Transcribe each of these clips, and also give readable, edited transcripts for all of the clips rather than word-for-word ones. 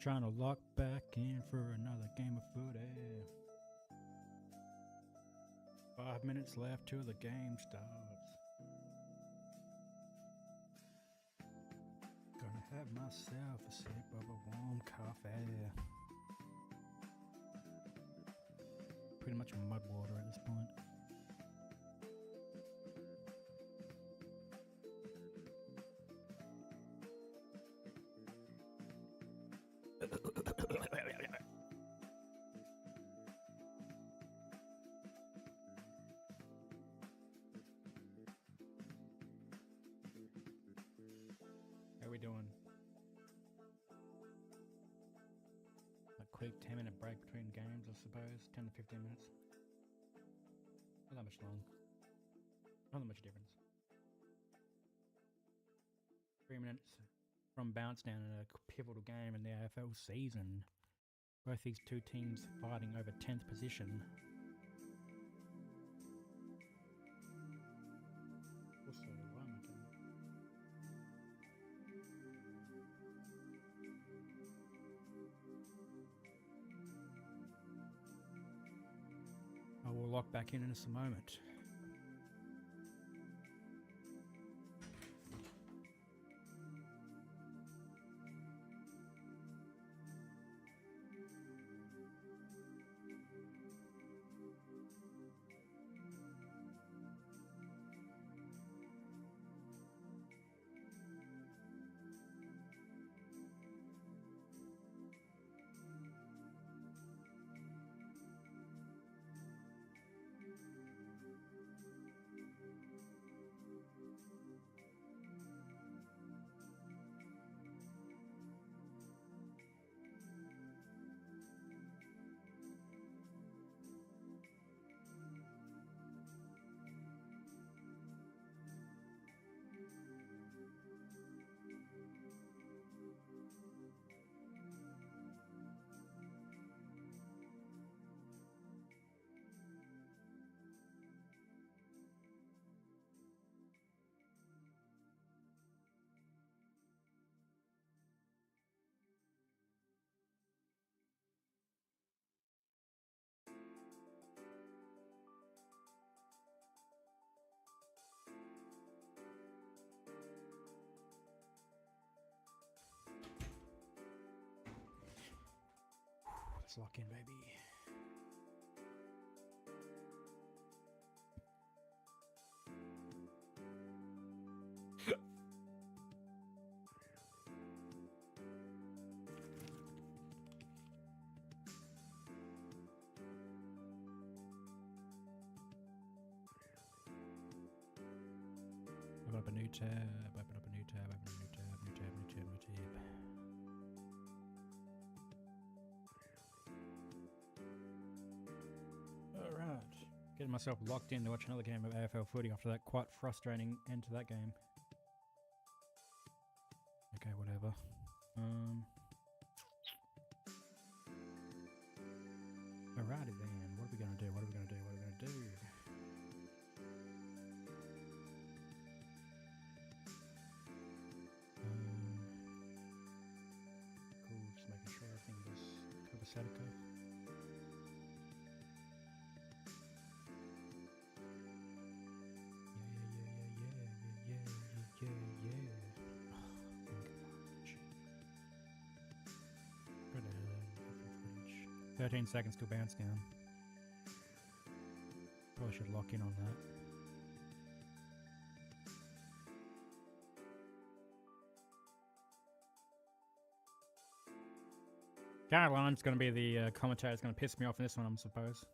Trying to lock back in for another game of footy. 5 minutes left till the game starts. Gonna have myself a sip of a warm coffee. Pretty much mud water at this point. How we doing? A quick 10-minute break between games, I suppose. 10 to 15 minutes. Not that much long. Not that much difference. 3 minutes from bounce down in a pivotal game in the AFL season. Both these two teams fighting over 10th position. Also, why am I doing? I will lock back in just a moment. Let's lock in, baby. Open up a new tab, open up a new tab, open up a new tab, new tab, new tab, new tab. Alright, getting myself locked in to watch another game of AFL footy after that quite frustrating end to that game. Okay, whatever. Alrighty then, what are we gonna do, what are we gonna do, what are we gonna do? Cool, just making sure everything is copacetic. Where the hell is the footage? 13 seconds to bounce down. Probably should lock in on that. Carlton's going to be the commentator. It's going to piss me off in this one, I suppose.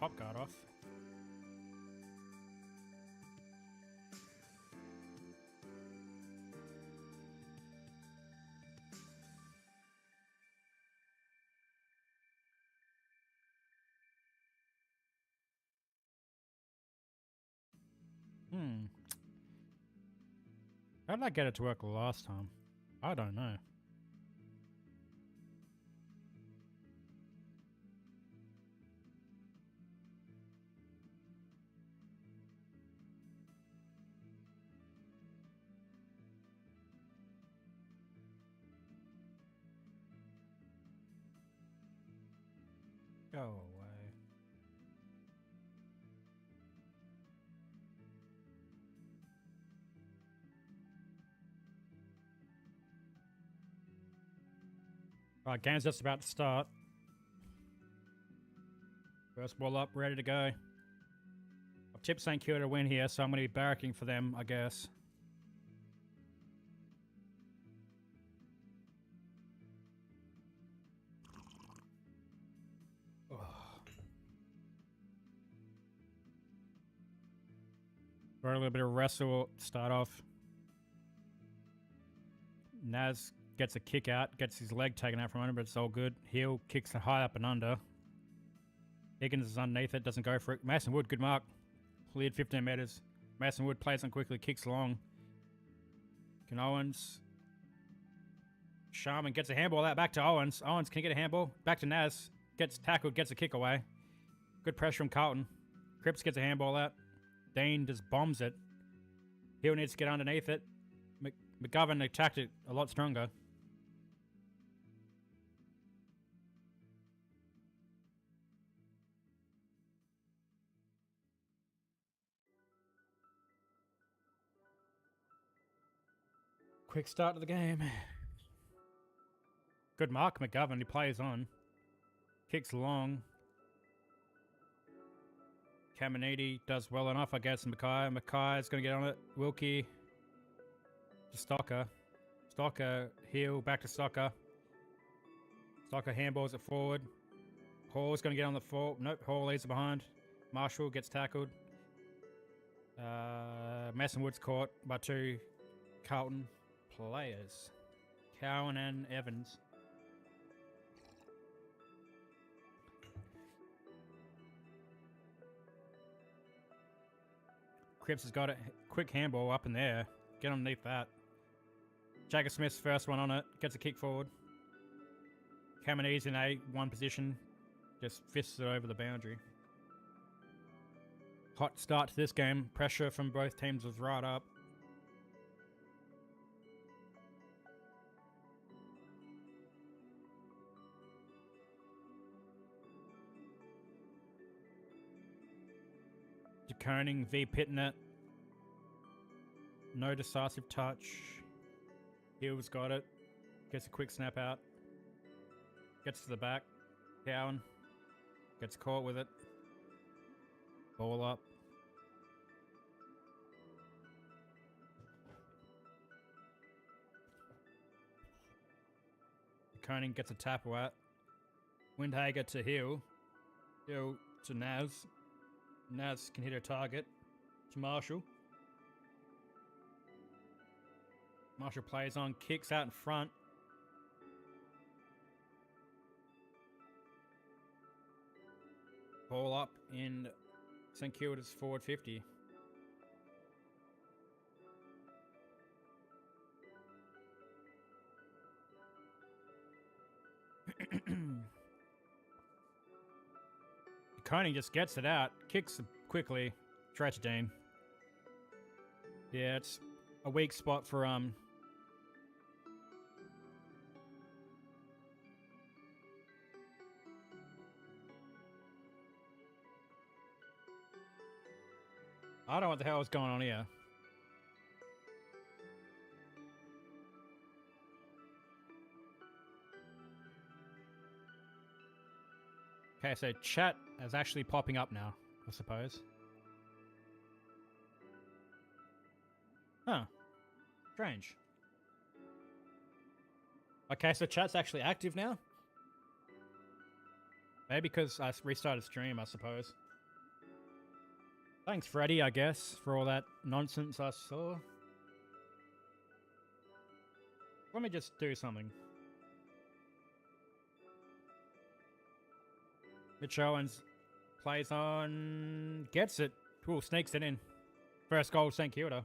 pop guard off. How did I get it to work last time? I don't know. Go away. Right, game's just about to start. First ball up, ready to go. I've tipped St Kilda to win here, so I'm going to be barracking for them, I guess. Got a little bit of wrestle to start off. Naz gets a kick out, gets his leg taken out from under, but it's all good. Heel kicks it high up and under. Higgins is underneath it, doesn't go for it. Mason Wood, good mark. Cleared 15 metres. Mason Wood plays on quickly, kicks long. Can Owens. Sharman gets a handball out back to Owens. Owens can get a handball. Back to Naz. Gets tackled, gets a kick away. Good pressure from Carlton. Cripps gets a handball out. Dean just bombs it. Hill needs to get underneath it. McGovern attacked it a lot stronger. Quick start to the game. Good mark, McGovern. He plays on. Kicks long. Caminiti does well enough, I guess. Mackay is going to get on it. Wilkie to Stocker. Stocker, heel, back to Stocker. Stocker handballs it forward. Hall's going to get on the fall. Nope, Hall leaves it behind. Marshall gets tackled. Mason Wood's caught by two Carlton players. Cowan and Evans. Cripps has got it. Quick handball up in there. Get underneath that. Jagger Smith's first one on it. Gets a kick forward. Caminiti's in A1 position. Just fists it over the boundary. Hot start to this game. Pressure from both teams was right up. Koning v Pitnet. No decisive touch. Hill's got it. Gets a quick snap out. Gets to the back. Cowan. Gets caught with it. Ball up. Koning gets a tap out. Windhager to Hill. Hill to Naz. Naz can hit her target. To Marshall. Marshall plays on, kicks out in front. Ball up in St Kilda's forward 50. Koning just gets it out, kicks quickly. Tragedine. Yeah, it's a weak spot for I don't know what the hell is going on here. Okay, so chat is actually popping up now, I suppose. Huh. Strange. Okay, so chat's actually active now? Maybe because I restarted stream, I suppose. Thanks, Freddie, I guess, for all that nonsense I saw. Let me just do something. Mitch Owens plays on... Gets it. Ooh, sneaks it in. First goal, St Kilda.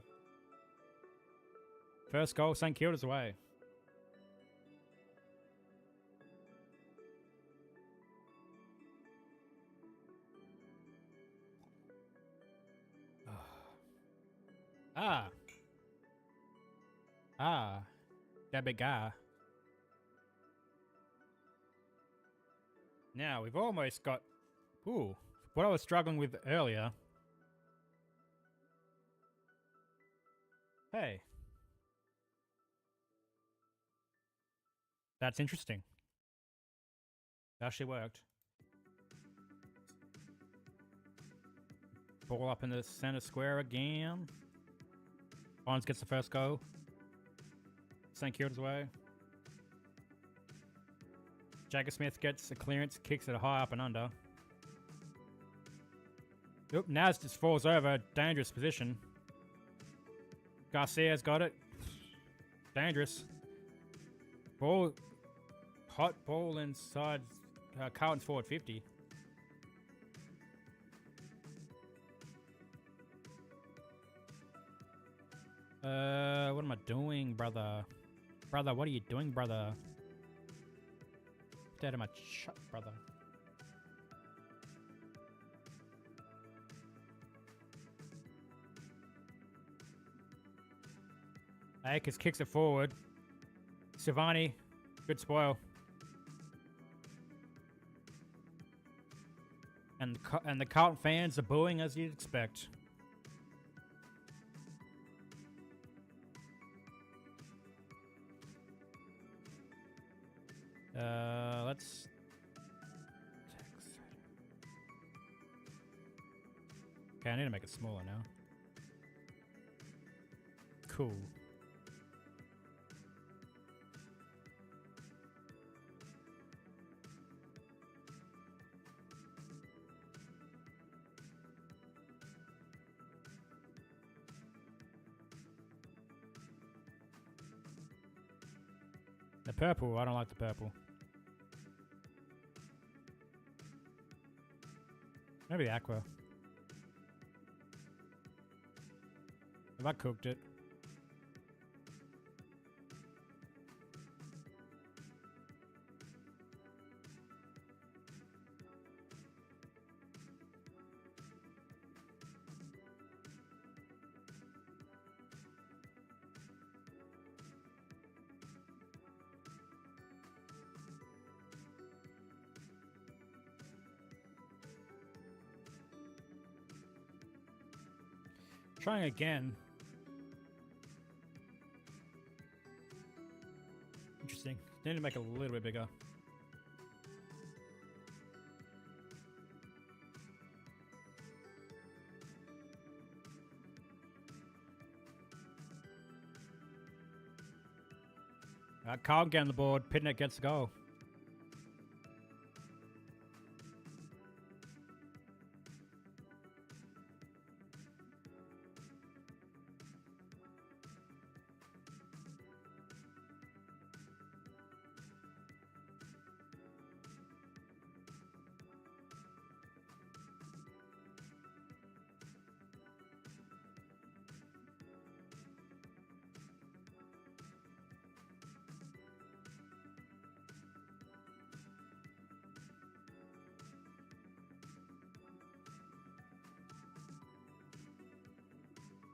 First goal, St Kilda's away. Ah. Ah. That big guy. Now, we've almost got... Ooh. What I was struggling with earlier. Hey. That's interesting. That actually worked. Ball up in the center square again. Barnes gets the first goal. St Kilda's away. Jagger Smith gets a clearance, kicks it high up and under. Oop, Naz just falls over. Dangerous position. Garcia's got it. Dangerous. Ball. Hot ball inside Carlton's forward 50. What am I doing, brother? Brother, what are you doing, brother? Get out of my shut, brother. Akers kicks it forward. Silvani, good spoil. And the Carlton fans are booing as you'd expect. Let's... Okay, I need to make it smaller now. Cool. The purple, I don't like the purple. Maybe the aqua. Have I cooked it? Trying again. Interesting. Need to make it a little bit bigger. Carl getting the board. Pitnet gets the goal.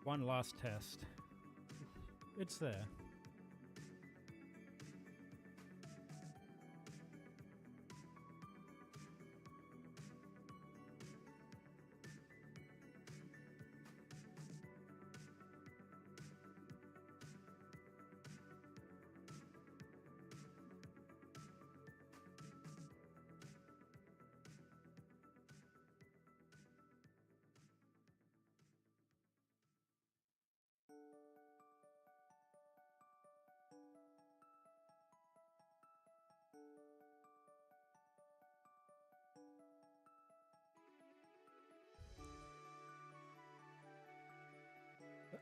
One last test. It's there.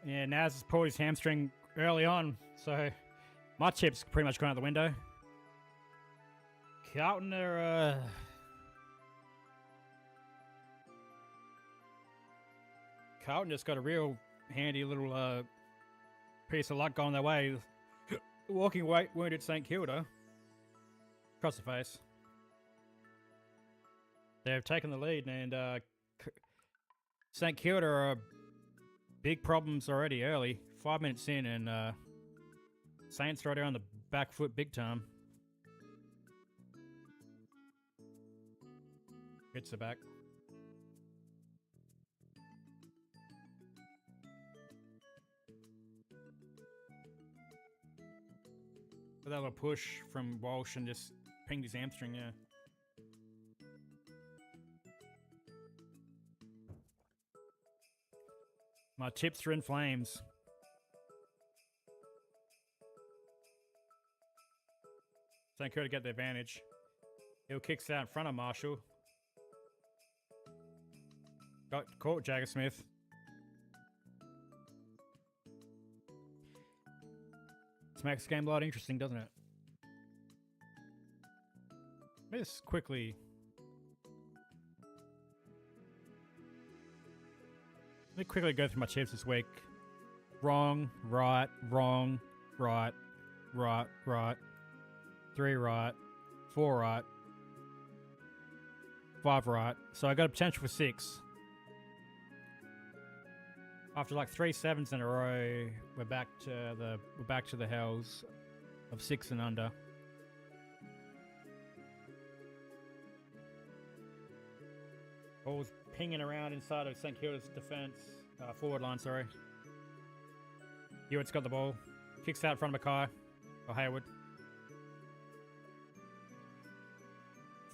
Yeah, Naz has pulled his hamstring early on, so my chip's pretty much gone out the window. Carlton are... Carlton just got a real handy little piece of luck going their way. Walking weight wounded St Kilda across the face. They've taken the lead, and St Kilda are big problems already early. 5 minutes in, and Saints right there on the back foot big time. Hits the back. With that little push from Walsh and just pinged his hamstring, yeah. My tips are in flames. St Kilda get the advantage. He'll kicks out in front of Marshall. Got caught Jagger Smith. This makes the game a lot interesting, doesn't it? Let me just quickly... Let me quickly go through my chips this week. Wrong, right, wrong, right, right, right. 3 right, 4 right, 5 right. So I got a potential for 6. After like 3 7s in a row, we're back to the hells of 6 and under. Ball's pinging around inside of St Kilda's defense, forward line. Sorry. Hewitt's got the ball, kicks out in front of Mackay or Hayward.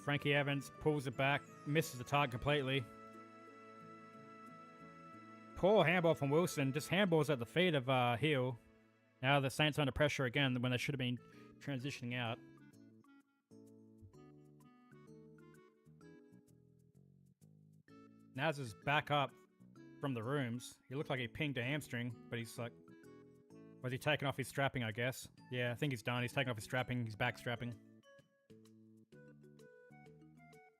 Frankie Evans pulls it back, misses the target completely. Poor handball from Wilson. Just handballs at the feet of Hill. Now the Saints are under pressure again when they should have been transitioning out. Naz is back up from the rooms. He looked like he pinged a hamstring, but he's like... Was he taking off his strapping, I guess? Yeah, I think he's done. He's taking off his strapping. He's back strapping.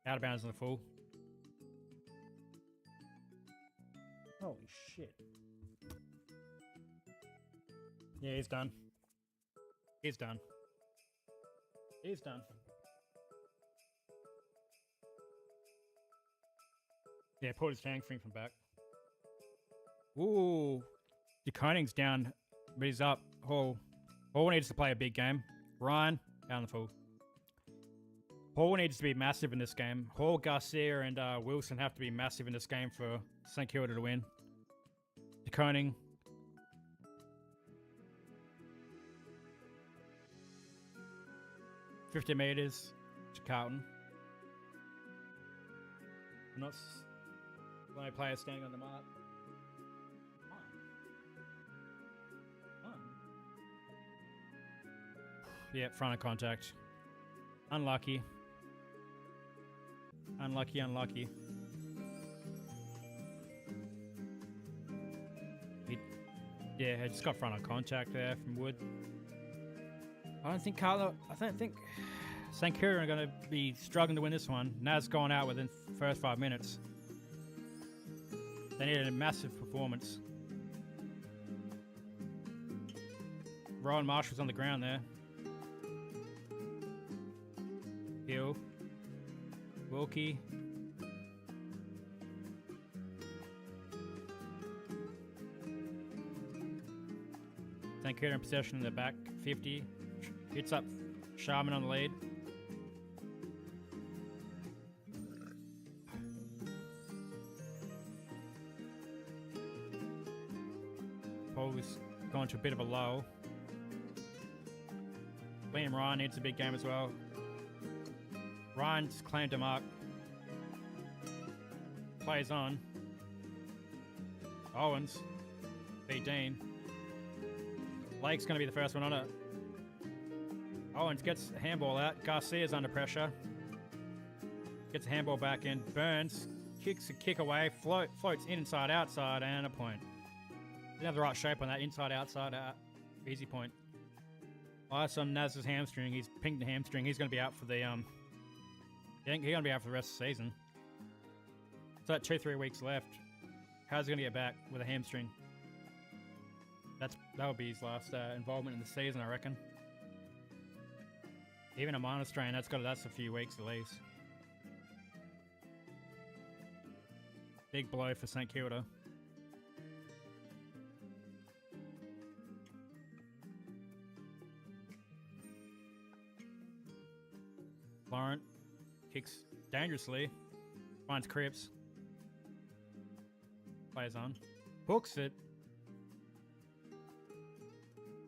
Out of bounds on the full. Holy shit. Yeah, he's done. He's done. He's done. Yeah, pulled his hamstring from back. Ooh. DeConing's down, but he's up. Hall needs to play a big game. Ryan, down the full. Hall needs to be massive in this game. Hall, Garcia, and Wilson have to be massive in this game for St Kilda to win. DeConing. $50 meters to Carlton. Not the only player standing on the mark. Yeah, front of contact. Unlucky. Unlucky. Yeah, I just got front of contact there from Wood. I don't think St Kilda are going to be struggling to win this one. Naz gone out within the first 5 minutes. They needed a massive performance. Rowan Marshall's on the ground there. Hill. Wilkie. St Kilda in possession in the back. 50. Hits up Sharman on the lead. Paul's gone to a bit of a lull. Liam Ryan needs a big game as well. Ryan's claimed him up. Plays on. Owens. B. Dean. Lake's going to be the first one on it. Owens gets a handball out. Garcia's under pressure. Gets a handball back in. Burns kicks a kick away. Floats inside, outside, and a point. Didn't have the right shape on that inside outside easy point. Ice on Naz's hamstring. He's pinged the hamstring. He's going to be out for the I think he's going to be out for the rest of the season. So 2-3 weeks left. How's he going to get back with a hamstring? That would be his last involvement in the season, I reckon. Even a minor strain, that's a few weeks at least. Big blow for St Kilda. Laurent kicks dangerously, finds Cripps, plays on, hooks it.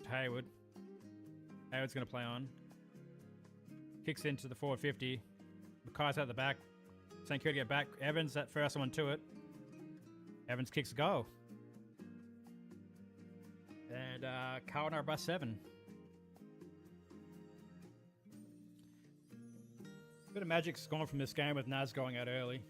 Hayward. Hayward's going to play on. Kicks into the forward 50. Mackay's out the back. St Kilda get back. Evans, that first one to it. Evans kicks a goal. And Carlton are by 7. Bit of magic's gone from this game with Naz going out early.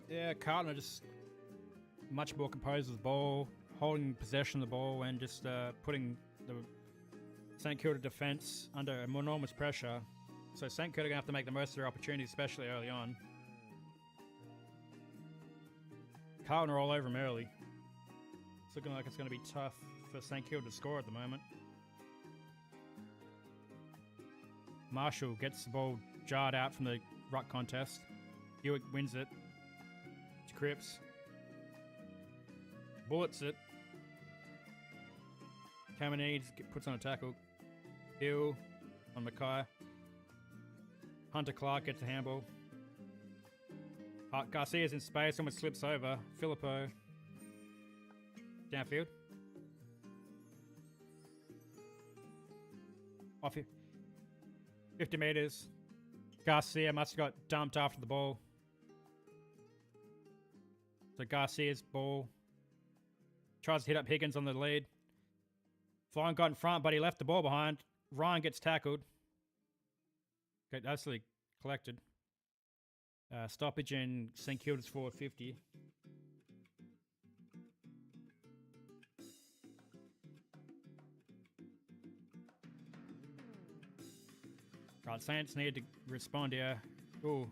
Yeah, Carlton are just much more composed with the ball, holding possession of the ball, and just putting the St Kilda defence under enormous pressure. So St Kilda are going to have to make the most of their opportunities, especially early on. Carlton are all over them early. It's looking like it's going to be tough for St Kilda to score at the moment. Marshall gets the ball jarred out from the ruck contest. Hewitt wins it. Cripps bullets it. Cameron puts on a tackle. Hill on Mackay. Hunter Clark gets a handball. Garcia's in space, almost slips over. Filippo downfield. Off here. 50 metres. Garcia must have got dumped after the ball. So Garcia's ball. Tries to hit up Higgins on the lead. Flying got in front, but he left the ball behind. Ryan gets tackled. Got absolutely collected. Stoppage in St Kilda's forward 50. Right, Saints need to respond here. Ooh,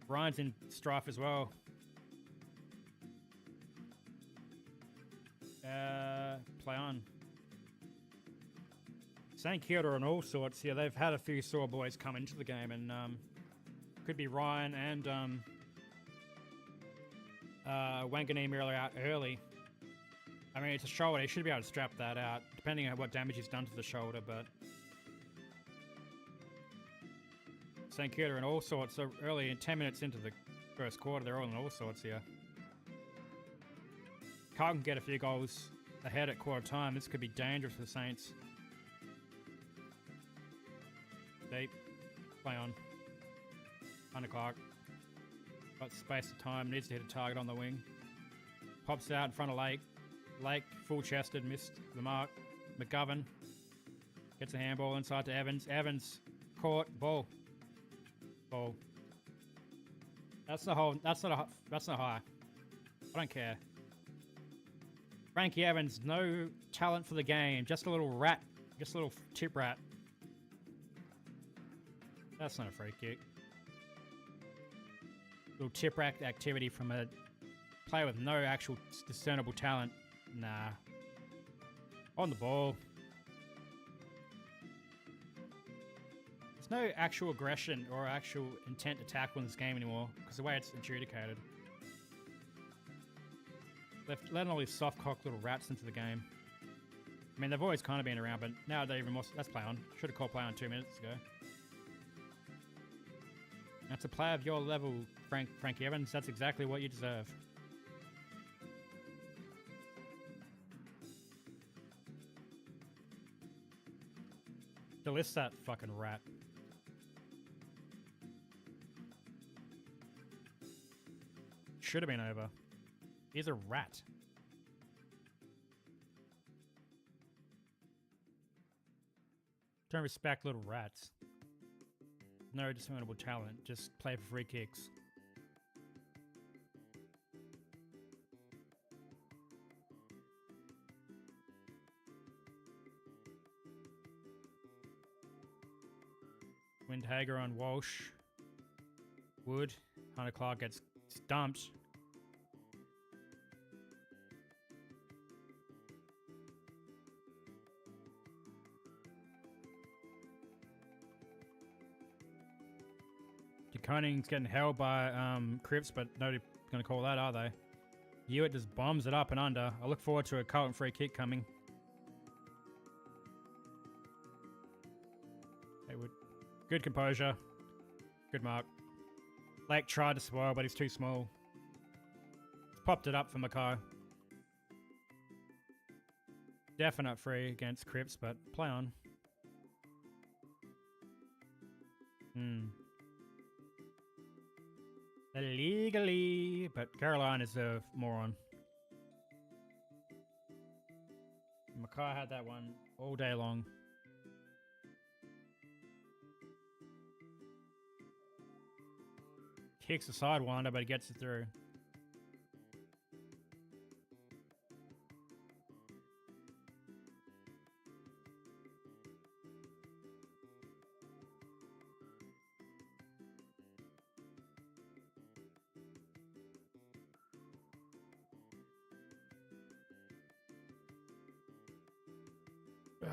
Ryan's in strife as well. Play on. St Kilda and all sorts here. They've had a few sore boys come into the game, and could be Ryan and Wanganeen really out early. I mean, it's a shoulder. He should be able to strap that out, depending on what damage he's done to the shoulder, but St Kilda and all sorts. So early, in 10 minutes into the first quarter, they're all in all sorts here. Carlton can get a few goals ahead at quarter time. This could be dangerous for the Saints. Deep. Play on. Hunter Clark. Got space of time. Needs to hit a target on the wing. Pops out in front of Lake. Lake, full-chested, missed the mark. McGovern gets a handball inside to Evans. Evans caught. Ball. Ball. That's not high. I don't care. Frankie Evans, no talent for the game. Just a little rat. Just a little tip rat. That's not a free kick. Little tip rat activity from a player with no actual discernible talent. Nah. On the ball. There's no actual aggression or actual intent to tackle in this game anymore because the way it's adjudicated. Letting all these soft-cocked little rats into the game. I mean, they've always kind of been around, but now they're even more... That's play on. Should have called play on 2 minutes ago. That's a player of your level, Frankie Evans. That's exactly what you deserve. Delist that fucking rat. Should have been over. He's a rat. Don't respect little rats. No discernible talent, just play for free kicks. Windhager on Walsh. Wood. Hunter Clark gets dumped. Coning's getting held by Cripps, but nobody's going to call that, are they? Hewitt just bombs it up and under. I look forward to a Carlton free kick coming. Haywood. Good composure. Good mark. Lake tried to spoil, but he's too small. He's popped it up for Mackay. Definite free against Cripps, but play on. Illegally, but Caroline is a moron. Mackay had that one all day long. Kicks a sidewinder, but he gets it through.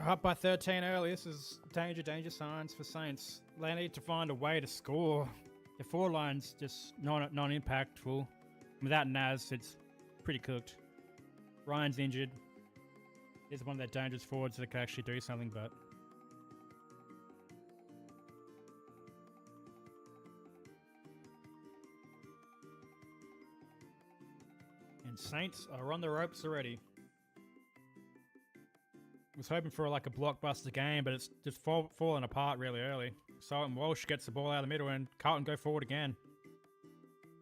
Up by 13 early. This is danger signs for Saints. They need to find a way to score. The forward line's just non-impactful. Without Naz, it's pretty cooked. Ryan's injured. He's one of their dangerous forwards that can actually do something, but... And Saints are on the ropes already. Was hoping for like a blockbuster game, but it's just falling apart really early. Sultan Walsh gets the ball out of the middle and Carlton go forward again.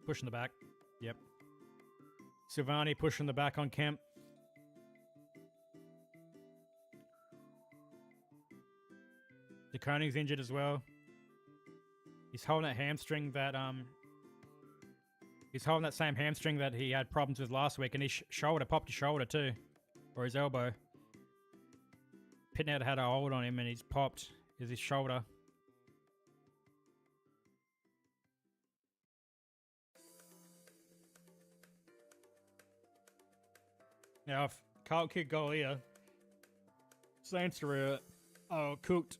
Pushing the back. Yep. Silvani pushing the back on Kemp. DeConing's injured as well. He's holding that hamstring that he's holding that same hamstring that he had problems with last week, and his shoulder popped his shoulder too, or his elbow. Pitnett had a hold on him and he's popped his shoulder. Now, if Carlton kick goal here, Saints are cooked.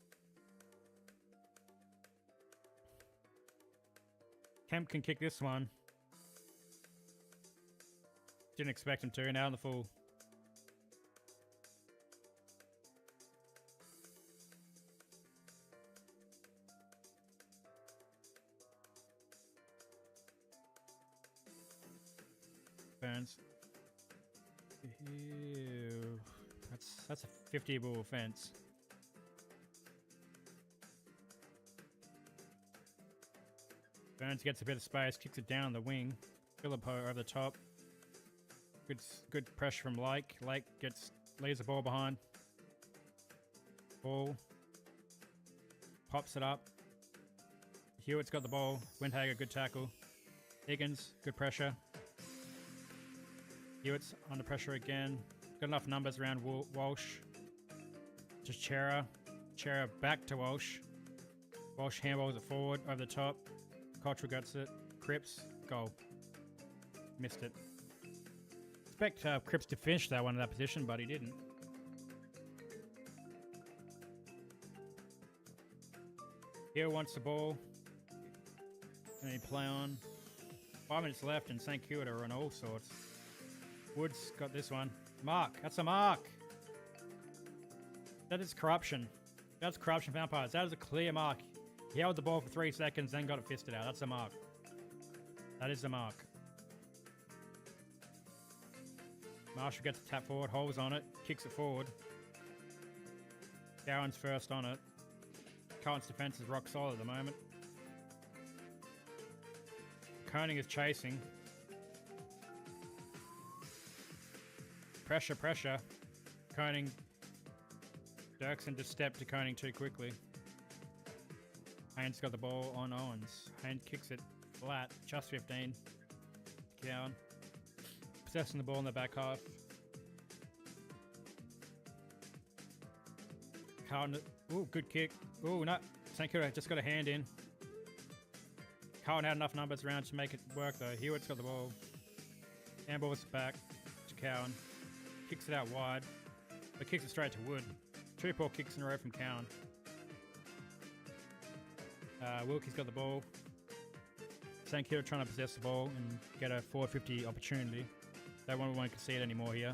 Kemp can kick this one. Didn't expect him to. Now in the full. Burns. Ew. That's a 50-ball offense. Burns gets a bit of space, kicks it down the wing. Philippo over the top. Good pressure from Lake. Lake leaves the ball behind. Ball. Pops it up. Hewitt's got the ball. Windhager, good tackle. Higgins, good pressure. Hewitt's under pressure again. Got enough numbers around Walsh. Just Chera. Chera back to Walsh. Walsh handballs it forward, over the top. Cottrell gets it. Cripps, goal. Missed it. Expect Cripps to finish that one in that position, but he didn't. Hill wants the ball. And he play on. 5 minutes left and St. Kilda are on all sorts. Woods got this one. Mark. That's a mark. That is corruption. That's corruption for umpires. That is a clear mark. He held the ball for 3 seconds, then got it fisted out. That's a mark. That is the mark. Marshall gets a tap forward, holds on it, kicks it forward. Gowan's first on it. Carlton's defense is rock solid at the moment. Koenig is chasing. Pressure, pressure. Koning. Dirksen just stepped to Koning too quickly. Haynes got the ball on Owens. Haynes kicks it flat, just 15. Cowan. Possessing the ball in the back half. Carlton. Ooh, good kick. Ooh, no. St Kilda just got a hand in. Carlton had enough numbers around to make it work though. Hewitt's got the ball. Handball's back to Cowan. Kicks it out wide. But kicks it straight to Wood. 2 poor kicks in a row from Cowan. Wilkie's got the ball. St Kilda trying to possess the ball and get a forward 50 opportunity. They won't concede anymore here.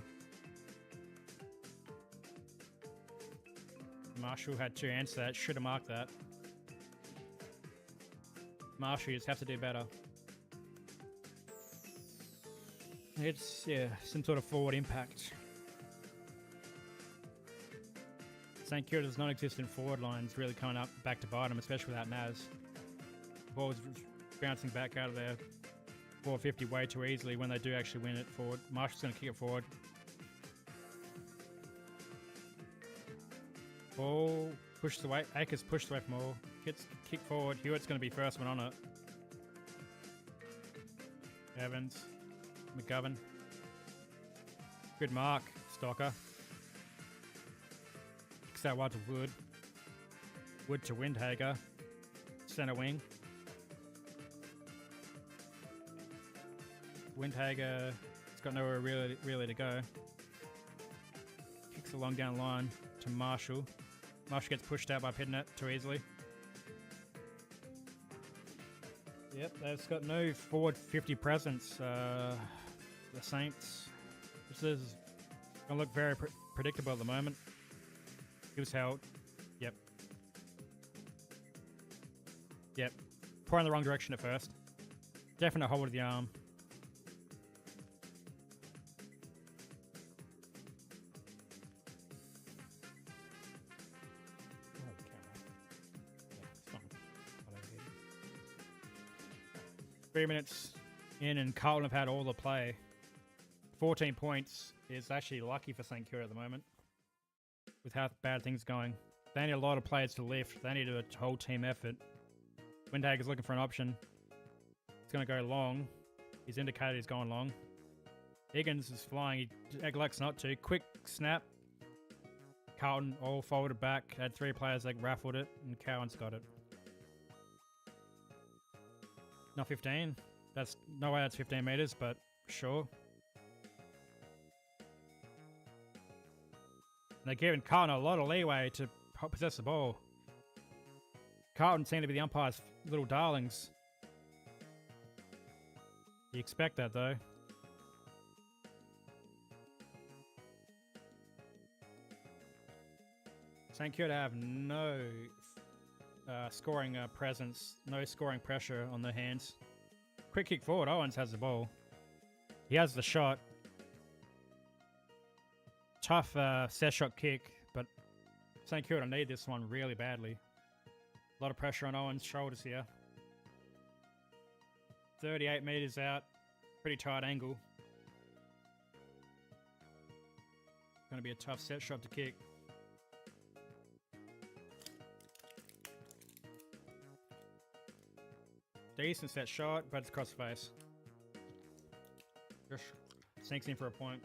Marshall had 2 hands to that. Should have marked that. Marshall, you just have to do better. It's, yeah, some sort of forward impact. St Kilda's non-existent forward line's really coming up back to bite them, especially without Naz. The ball's bouncing back out of their 450 way too easily when they do actually win it forward. Marshall's going to kick it forward. Ball pushed away. Akers pushed away from all. Kick forward. Hewitt's going to be first one on it. Evans. McGovern. Good mark. Stocker. Kicks that wide to Wood. Wood to Windhager. Center wing. Windhager has got nowhere really to go. Kicks a long down line to Marshall. Marshall gets pushed out by Pitnet too easily. Yep, they've got no forward 50 presence. The Saints. This is going to look very predictable at the moment. He was held. Yep. Yep. Pouring in the wrong direction at first. Definite hold of the arm. Three minutes in and Carlton have had all the play. 14 points is actually lucky for St Kilda at the moment with how bad things are going. They need a lot of players to lift. They need a whole team effort. Windhager's looking for an option. It's going to go long. He's indicated he's going long. Higgins is flying. He neglects not to. Quick snap. Carlton all folded back. Had 3 players that raffled it and Cowan's got it. Not 15. That's no way that's 15 meters, but sure. They're giving Carlton a lot of leeway to possess the ball. Carlton seem to be the umpire's little darlings. You expect that though. St Kilda have no scoring presence, no scoring pressure on their hands. Quick kick forward. Owens has the ball. He has the shot. Tough set shot kick, but St Kilda need this one really badly. A lot of pressure on Owens' shoulders here. 38 meters out. Pretty tight angle. Going to be a tough set shot to kick. Decent set shot, but it's across the face. Just sinks in for a point.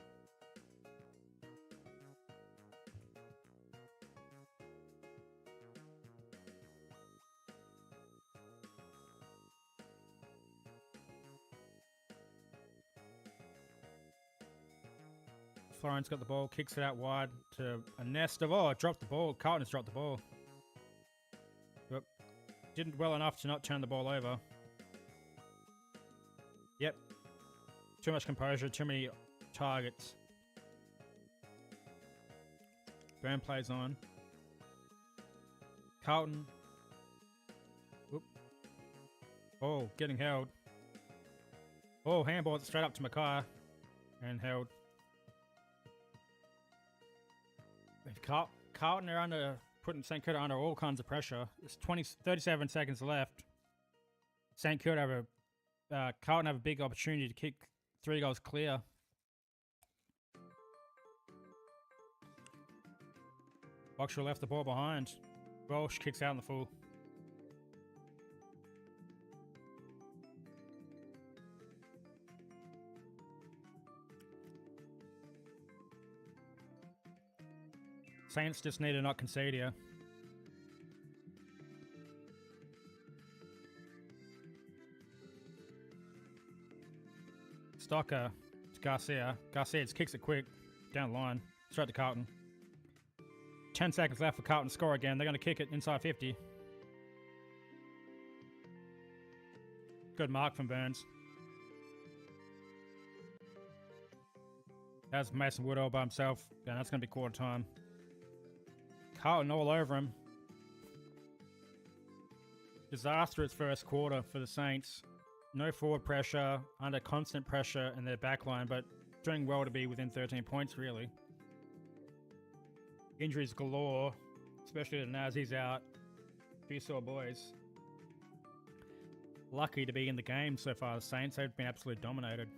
Florence got the ball, kicks it out wide to a nest of... Oh, it dropped the ball. Carlton has dropped the ball. Yep. Didn't well enough to not turn the ball over. Yep. Too much composure, too many targets. Burn plays on. Carlton. Whoop. Oh, getting held. Oh, handball straight up to Mackay. And held. Carlton are putting St Kilda under all kinds of pressure. It's 37 seconds left. St Kilda have Carlton have a big opportunity to kick 3 goals clear. Boxer left the ball behind. Welsh kicks out in the full. Saints just need to not concede here. Stocker to Garcia. Garcia just kicks it quick. Down the line. Straight to Carlton. 10 seconds left for Carlton to score again. They're going to kick it inside 50. Good mark from Burns. That's Mason Woodall by himself. And that's going to be quarter time. Carlton all over him. Disastrous first quarter for the Saints. No forward pressure, under constant pressure in their backline, but doing well to be within 13 points, really. Injuries galore, especially to Nazi's out. Few sore boys. Lucky to be in the game so far. The Saints have been absolutely dominated.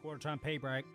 Quarter time pay break.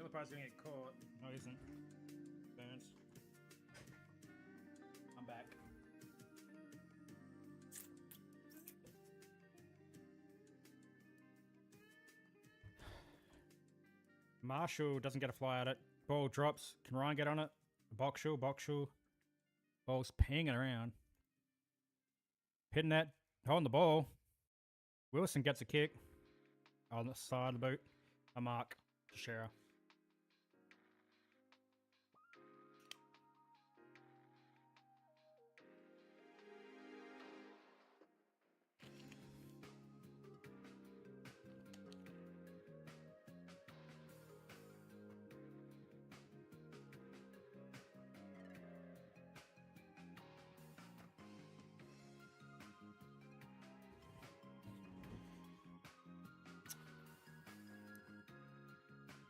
Filippo's gonna get caught. No, he isn't. Burns. I'm back. Marshall doesn't get a fly at it. Ball drops. Can Ryan get on it? Boxall. Ball's pinging around. Hitting that. Holding the ball. Wilson gets a kick. On the side of the boot. A mark. To Shearer.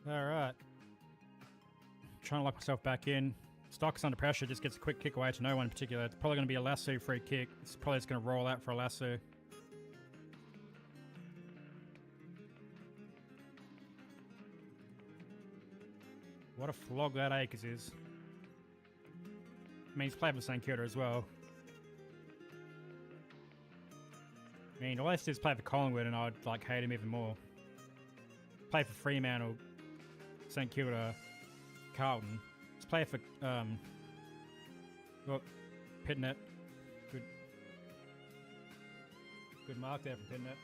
Alright. Trying to lock myself back in. Stock's under pressure, just gets a quick kick away to no one in particular. It's probably going to be a lasso free kick. It's probably just going to roll out for a lasso. What a flog that Akers is. I mean, he's played for St Kilda as well. I mean, all I did is play for Collingwood and I'd like hate him even more. Play for Fremantle, St Kilda, Carlton. Let's play for Pitnet. Good mark there for Pitnet.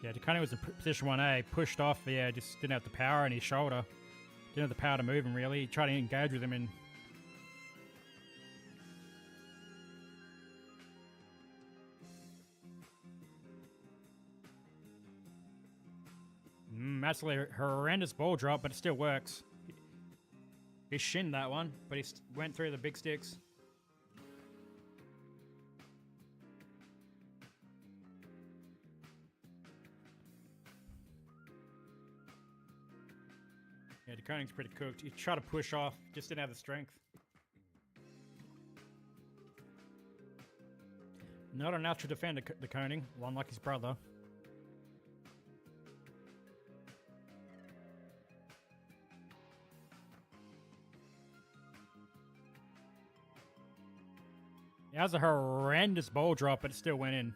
Yeah, DeConey was in position 1A, pushed off, yeah, just didn't have the power in his shoulder. Didn't have the power to move him really. He tried to engage with him and absolutely horrendous ball drop, but it still works. He shinned that one, but he went through the big sticks. Yeah, DeConing's pretty cooked. He tried to push off, just didn't have the strength. Not a natural defender, DeConing, one like his brother. That was a horrendous ball drop, but it still went in.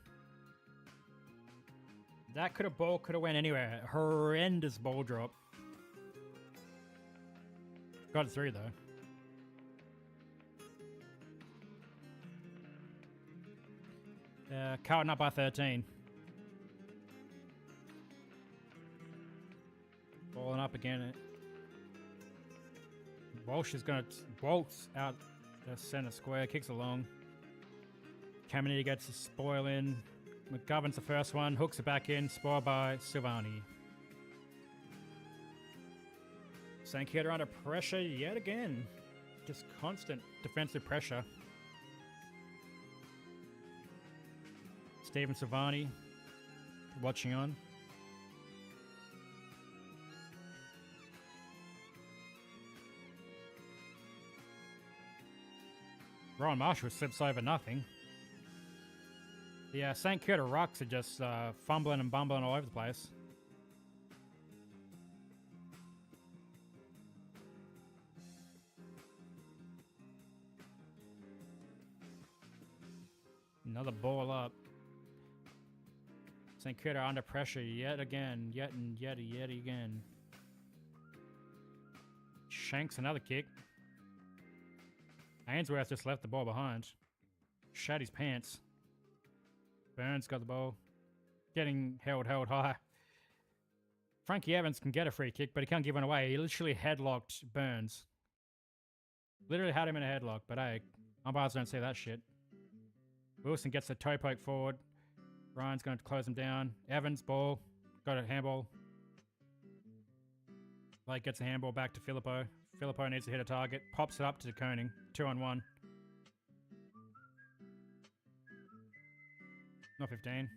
That ball could have went anywhere. A horrendous ball drop. Got it through though. Carlton up by 13. Balling up again. Walsh is going to waltz out the centre square, kicks along. Caminiti gets a spoil in. McGovern's the first one, hooks it back in, spoiled by Silvani. St Kilda under pressure yet again. Just constant defensive pressure. Stephen Silvani watching on. Ron Marshall slips over nothing. Yeah, St Kilda Rucks are just fumbling and bumbling all over the place. Another ball up. St Kilda under pressure yet again, yet again. Shanks another kick. Ainsworth just left the ball behind. Shat his pants. Burns got the ball. Getting held high. Frankie Evans can get a free kick, but he can't give one away. He literally headlocked Burns. Literally had him in a headlock, but hey, umpires don't say that shit. Wilson gets a toe poke forward. Ryan's going to close him down. Evans, ball. Got a handball. Blake gets a handball back to Filippo. Filippo needs to hit a target. Pops it up to DeConing. 2-on-1. Not 15.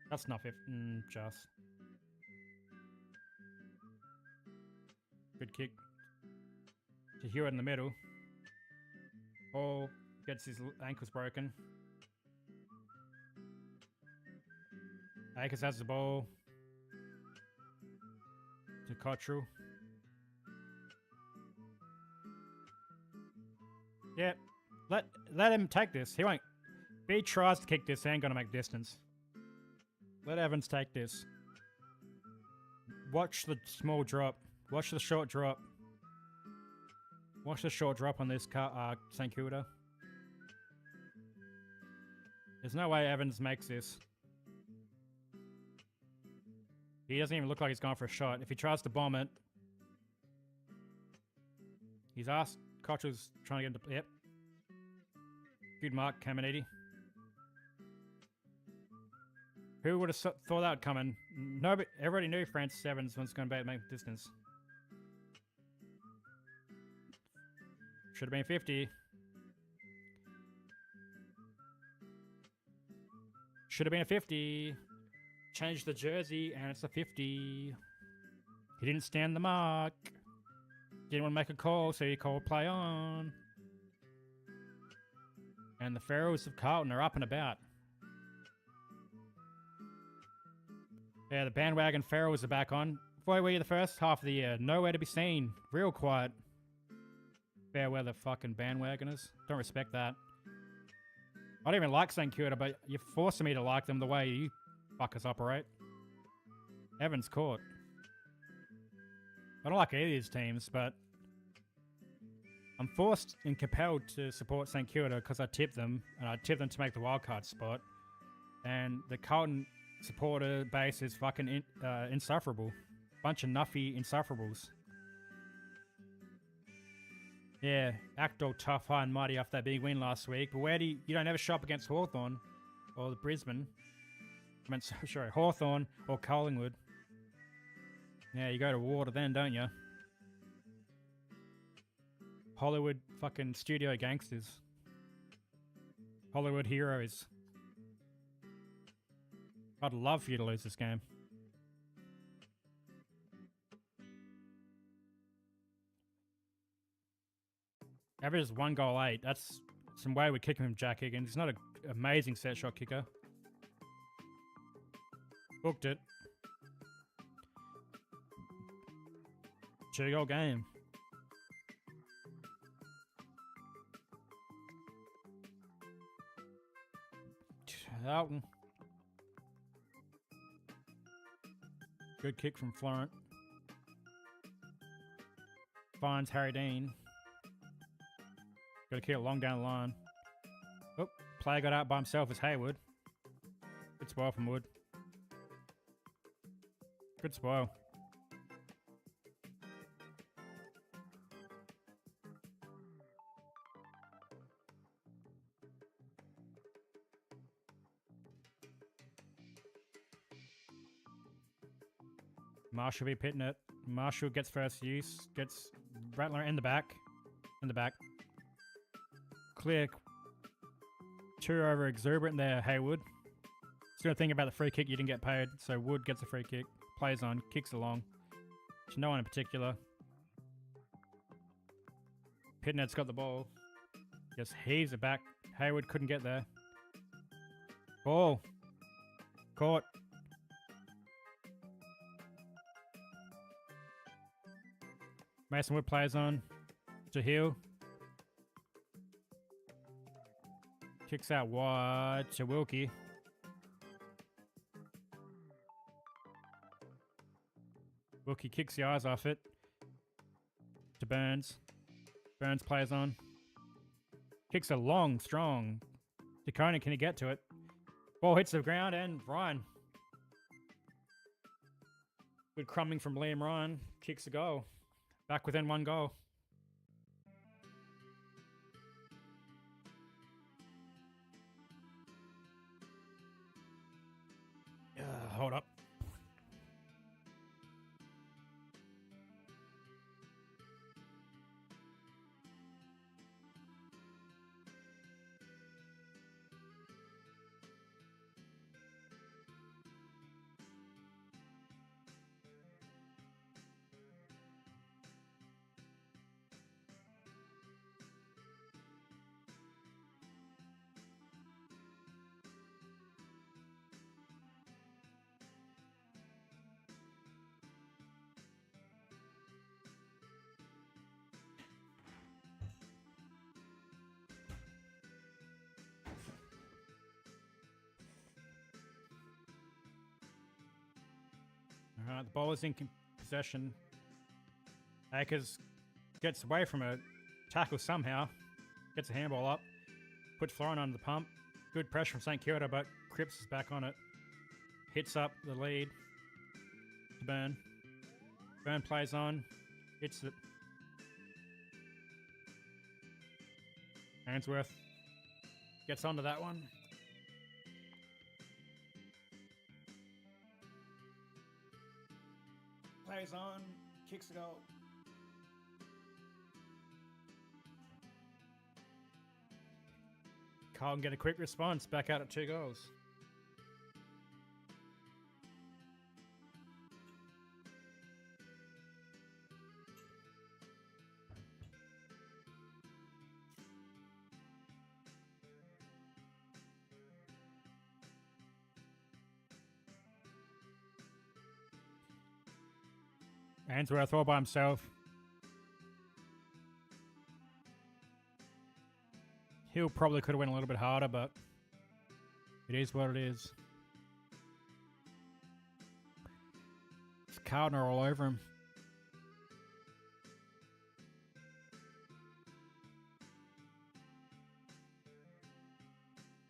That's not 15. Just. Good kick. To Hewitt in the middle. Paul gets his ankles broken. Akers has the ball to Cottrell. Yep. Let him take this. He won't. If he tries to kick this, he ain't gonna make distance. Let Evans take this. Watch the small drop. Watch the short drop. Watch the short drop on this St. Kilda. There's no way Evans makes this. He doesn't even look like he's going for a shot. If he tries to bomb it, he's asked. Cottrell's trying to get into. Yep. Good mark, Caminiti. Who would have thought that would come in? Nobody, everybody knew Francis Evans was going to make distance. Should have been 50. Should have been a 50. Changed the jersey and it's a 50. He didn't stand the mark. Didn't want to make a call, so he called play on. And the Pharaohs of Carlton are up and about. Yeah, the bandwagon Pharaohs are back on. Boy, were you the first half of the year? Nowhere to be seen. Real quiet. Fair weather fucking bandwagoners. Don't respect that. I don't even like St. Kilda, but you're forcing me to like them the way you fuckers operate. Evans caught. I don't like either of these teams, but I'm forced and compelled to support St. Kilda because I tipped them, and I tipped them to make the wildcard spot. And the Carlton supporter base is fucking insufferable. Bunch of nuffy insufferables. Yeah, act all tough, high and mighty after that big win last week. But where do you don't ever shop against Hawthorn or the Brisbane? I mean, sorry, Hawthorn or Collingwood. Yeah, you go to water then, don't you? Hollywood fucking studio gangsters. Hollywood heroes. I'd love for you to lose this game. Average is 1 goal 8. That's some wayward kicking from Jack Higgins. He's not an amazing set shot kicker. Booked it. 2-goal game. Carlton. Good kick from Florent. Finds Harry Dean. Got to kick it long down the line. Oh, player got out by himself as Hayward. Good spoil from Wood. Good spoil. Marshall be pitting it. Marshall gets first use. Gets Rattler in the back. In the back. Clear. 2 over exuberant there, Hayward. Just gonna think about the free kick you didn't get paid. So Wood gets a free kick. Plays on. Kicks along. To no one in particular. Pitnet's got the ball. Just heaves it back. Hayward couldn't get there. Ball. Caught. Mason Wood plays on to Hill. Kicks out wide to Wilkie. Wilkie kicks the eyes off it to Burns. Burns plays on. Kicks a long, strong. DeCona, can he get to it? Ball hits the ground and Ryan. Good crumbing from Liam Ryan. Kicks a goal. Back within 1 goal. Hold up. The ball is in possession. Akers gets away from a tackle somehow. Gets a handball up. Puts Florent under the pump. Good pressure from St Kilda, but Cripps is back on it. Hits up the lead to Byrne. Byrne plays on. Hits it. Ainsworth gets onto that one. Plays on. Kicks the goal. Carlton get a quick response. Back out at 2 goals. Ainsworth all by himself. Hill probably could have went a little bit harder, but it is what it is. It's Carlton are all over him.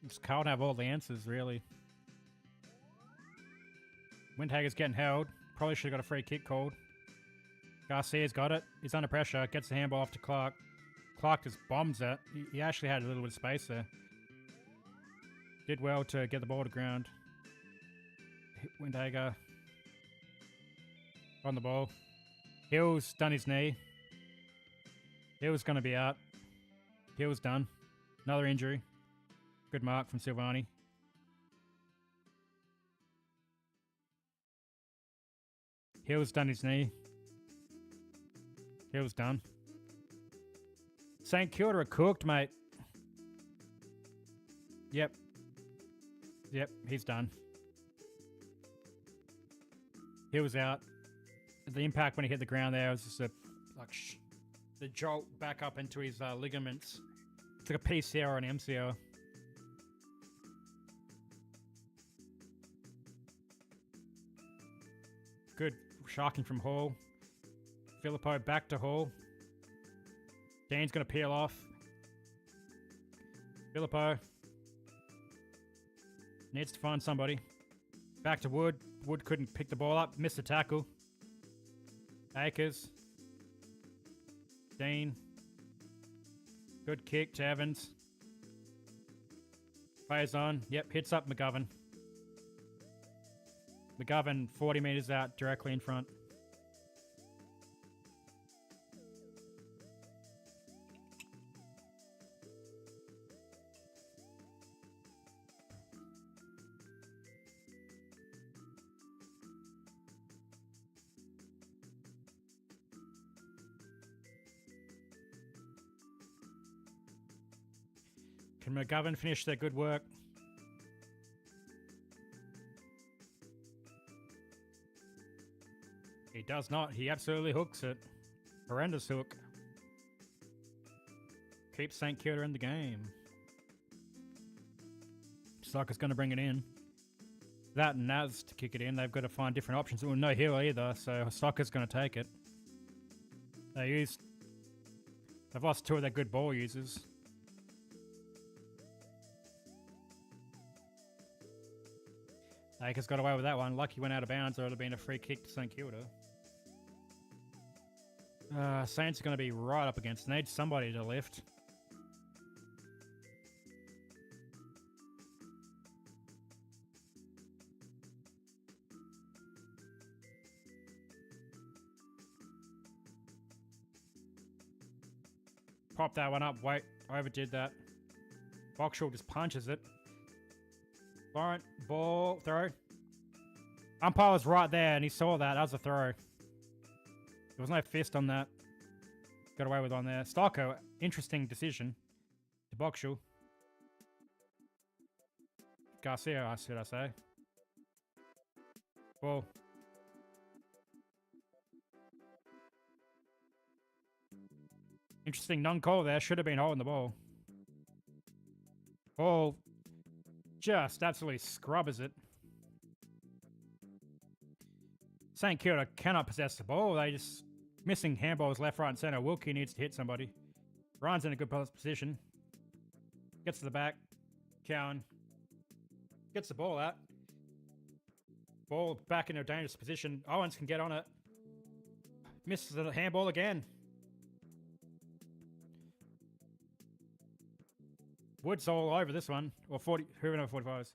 Does Carlton have all the answers, really? Windhager's getting held. Probably should have got a free kick called. Garcia's got it. He's under pressure. Gets the handball off to Clark. Clark just bombs it. He actually had a little bit of space there. Did well to get the ball to ground. Windhager on the ball. Hill's done his knee. Hill's going to be out. Hill's done. Another injury. Good mark from Silvani. Hill's done his knee. Hill's done. St Kilda are cooked, mate. Yep. Yep, he's done. Hill's out. The impact when he hit the ground there was just a the jolt back up into his ligaments. It's like a PCL or an MCL. Good sharking from Hall. Filippo back to Hall. Dean's going to peel off. Filippo needs to find somebody. Back to Wood. Wood couldn't pick the ball up. Missed the tackle. Akers. Dean. Good kick to Evans. Plays on. Yep, hits up McGovern. McGovern 40 metres out, directly in front. Can McGovern finish their good work? He does not. He absolutely hooks it. Horrendous hook. Keeps St Kilda in the game. Soccer's going to bring it in. That and Naz to kick it in. They've got to find different options. Well, no Hill either, so Soccer's going to take it. They've lost 2 of their good ball users. Akers got away with that one. Lucky went out of bounds, or it would have been a free kick to St Kilda. Saints are going to be right up against. Need somebody to lift. Pop that one up. Wait, I overdid that. Boxall just punches it. Laurent, ball, throw. Umpire was right there and he saw that. That was a throw. There was no fist on that. Got away with one there. Stocko, interesting decision to Boxall. Garcia, should I say. Ball. Interesting non-call there. Should have been holding the ball. Ball just absolutely scrubbers it. St Kilda cannot possess the ball. They just missing handballs left, right, and centre. Wilkie needs to hit somebody. Ryan's in a good position. Gets to the back. Cowan gets the ball out. Ball back in a dangerous position. Owens can get on it. Misses the handball again. Woods all over this one. Or 40, whoever number 45 is.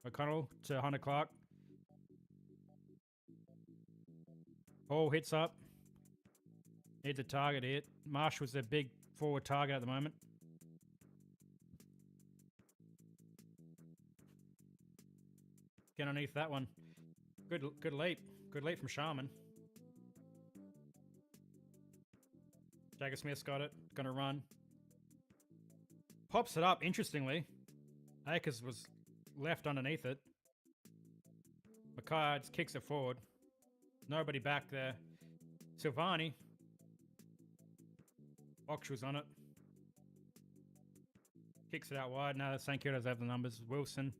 O'Connell to Hunter Clark. Ball hits up. Needs a target hit. Marshall's a big forward target at the moment. Get underneath that one. Good leap. Good leap from Sharman. Jagger Smith's got it. Gonna run. Pops it up, interestingly. Akers was left underneath it. Mackay just kicks it forward. Nobody back there. Silvani. Oxshaw's on it. Kicks it out wide. Now St Kilda's have the numbers. Wilson.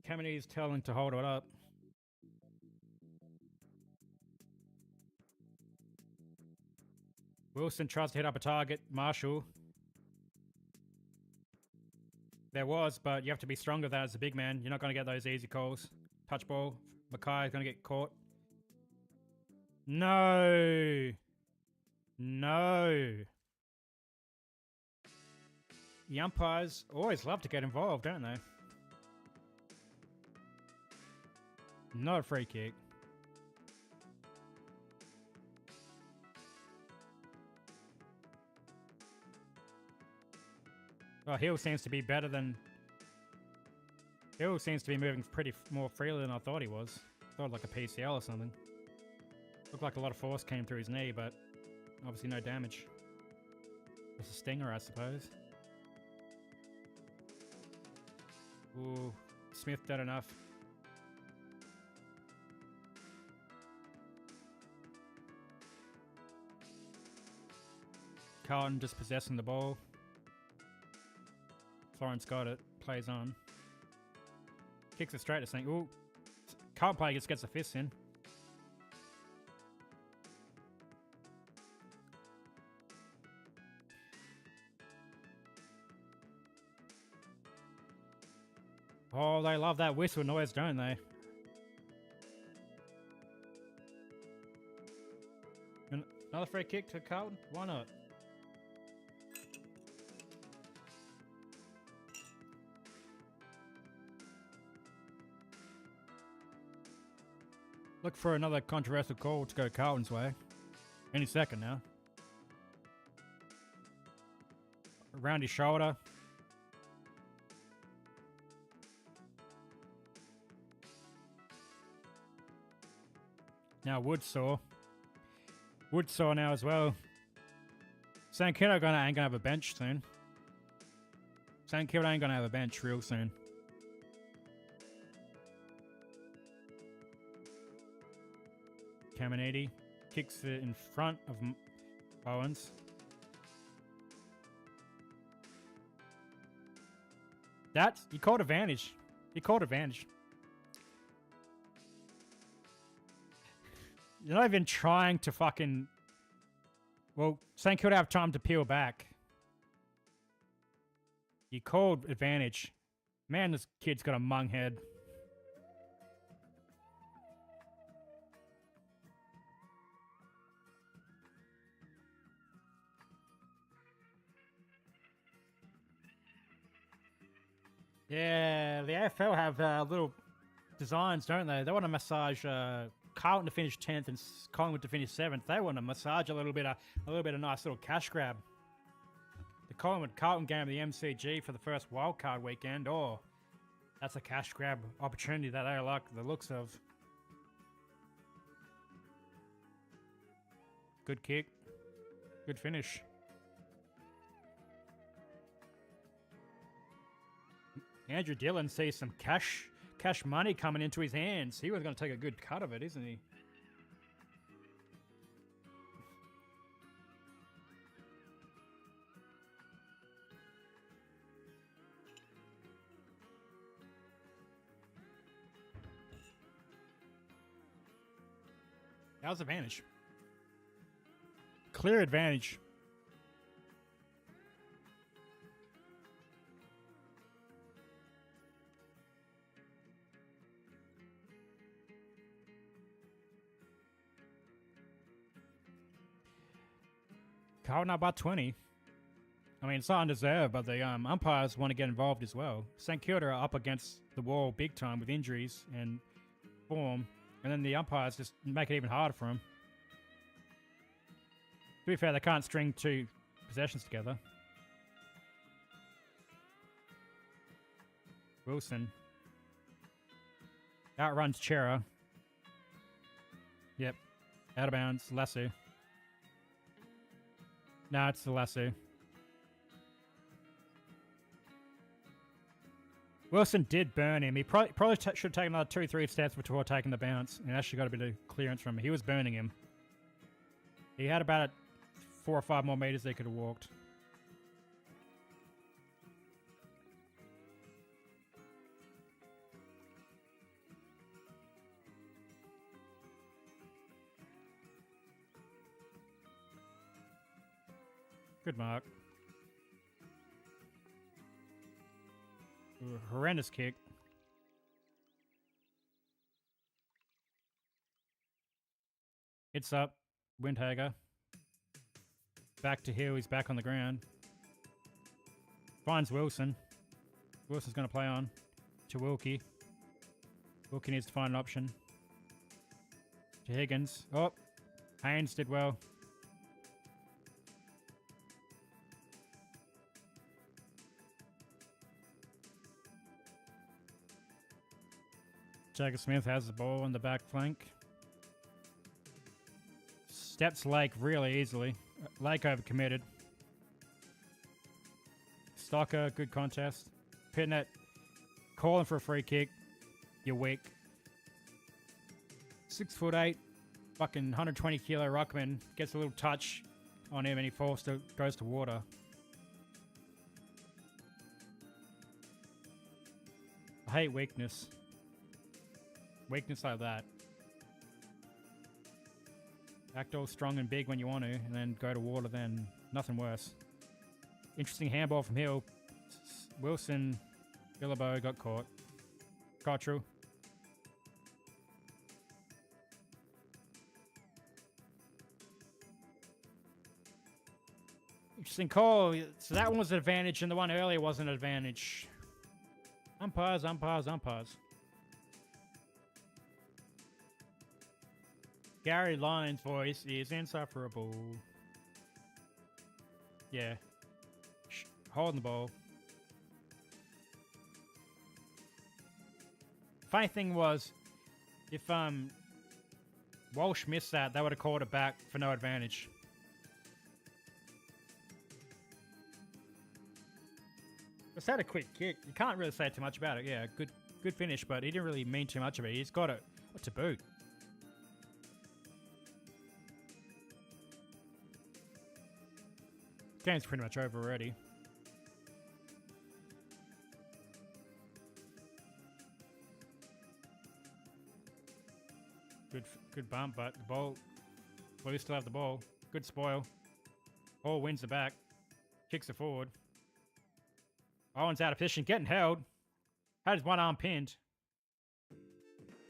Kameni's telling to hold it up. Wilson tries to hit up a target. Marshall. There was, but you have to be stronger than as a big man. You're not going to get those easy calls. Touch ball. Mackay is going to get caught. No. No. The umpires always love to get involved, don't they? Not a free kick. Oh, Hill seems to be better than... Hill seems to be moving more freely than I thought he was. Thought like a PCL or something. Looked like a lot of force came through his knee, but obviously no damage. It's a stinger, I suppose. Ooh, Smith did enough. Carlton just possessing the ball. Florence got it. Plays on. Kicks it straight to St. Ooh. Carlton player just gets a fist in. Oh, they love that whistle noise, don't they? Another free kick to Carlton? Why not? Look for another controversial call to go Carlton's way. Any second now. Around his shoulder. Now Woodsaw. Woodsaw now as well. St Kilda ain't gonna have a bench soon. St Kilda ain't gonna have a bench real soon. Caminiti kicks it in front of Owens. He called advantage. He called advantage. You're not even trying to fucking... Well, St Kilda have time to peel back. You called advantage. Man, this kid's got a mung head. Yeah, the AFL have little designs, don't they? They want to massage Carlton to finish 10th and Collingwood to finish 7th. They want to massage a little bit of nice little cash grab. The Collingwood-Carlton game of the MCG for the first wildcard weekend. Oh, that's a cash grab opportunity that they like the looks of. Good kick. Good finish. Andrew Dillon sees some cash money coming into his hands. He was going to take a good cut of it, isn't he? That was advantage. Clear advantage. Carlton up by 20. I mean, it's not undeserved, but the umpires want to get involved as well. St Kilda are up against the wall big time with injuries and form, and then the umpires just make it even harder for them. To be fair, they can't string 2 possessions together. Wilson outruns Chera. Yep, out of bounds. Lasso. No, it's the lasso. Wilson did burn him. He probably should have taken another 2-3 steps before taking the bounce, and actually got a bit of clearance from him. He was burning him. He had about 4 or 5 more meters they could have walked. Good mark. Ooh, horrendous kick. It's up. Windhager. Back to Hill. He's back on the ground. Finds Wilson. Wilson's going to play on to Wilkie. Wilkie needs to find an option. To Higgins. Oh, Haynes did well. Jagger Smith has the ball on the back flank. Steps Lake really easily. Lake overcommitted. Stocker, good contest. Pitnet calling for a free kick. You're weak. 6'8", fucking 120 kilo ruckman gets a little touch on him and he goes to water. I hate weakness. Weakness like that. Act all strong and big when you want to, and then go to water then. Nothing worse. Interesting handball from Hill. Wilson, Billabo got caught. Cottrell. Interesting call. So that one was an advantage, and the one earlier was an advantage. Umpires, umpires, umpires. Gary Lyons' voice is insufferable. Yeah. Holding the ball. Funny thing was, if Walsh missed that, they would have called it back for no advantage. It's had a quick kick. You can't really say too much about it. Yeah, good finish, but he didn't really mean too much of it. He's got it to boot. Game's pretty much over already. Good bump, but the ball... Well, we still have the ball. Good spoil. Ball wins the back. Kicks it forward. Owen's out of position. Getting held. Had his one arm pinned.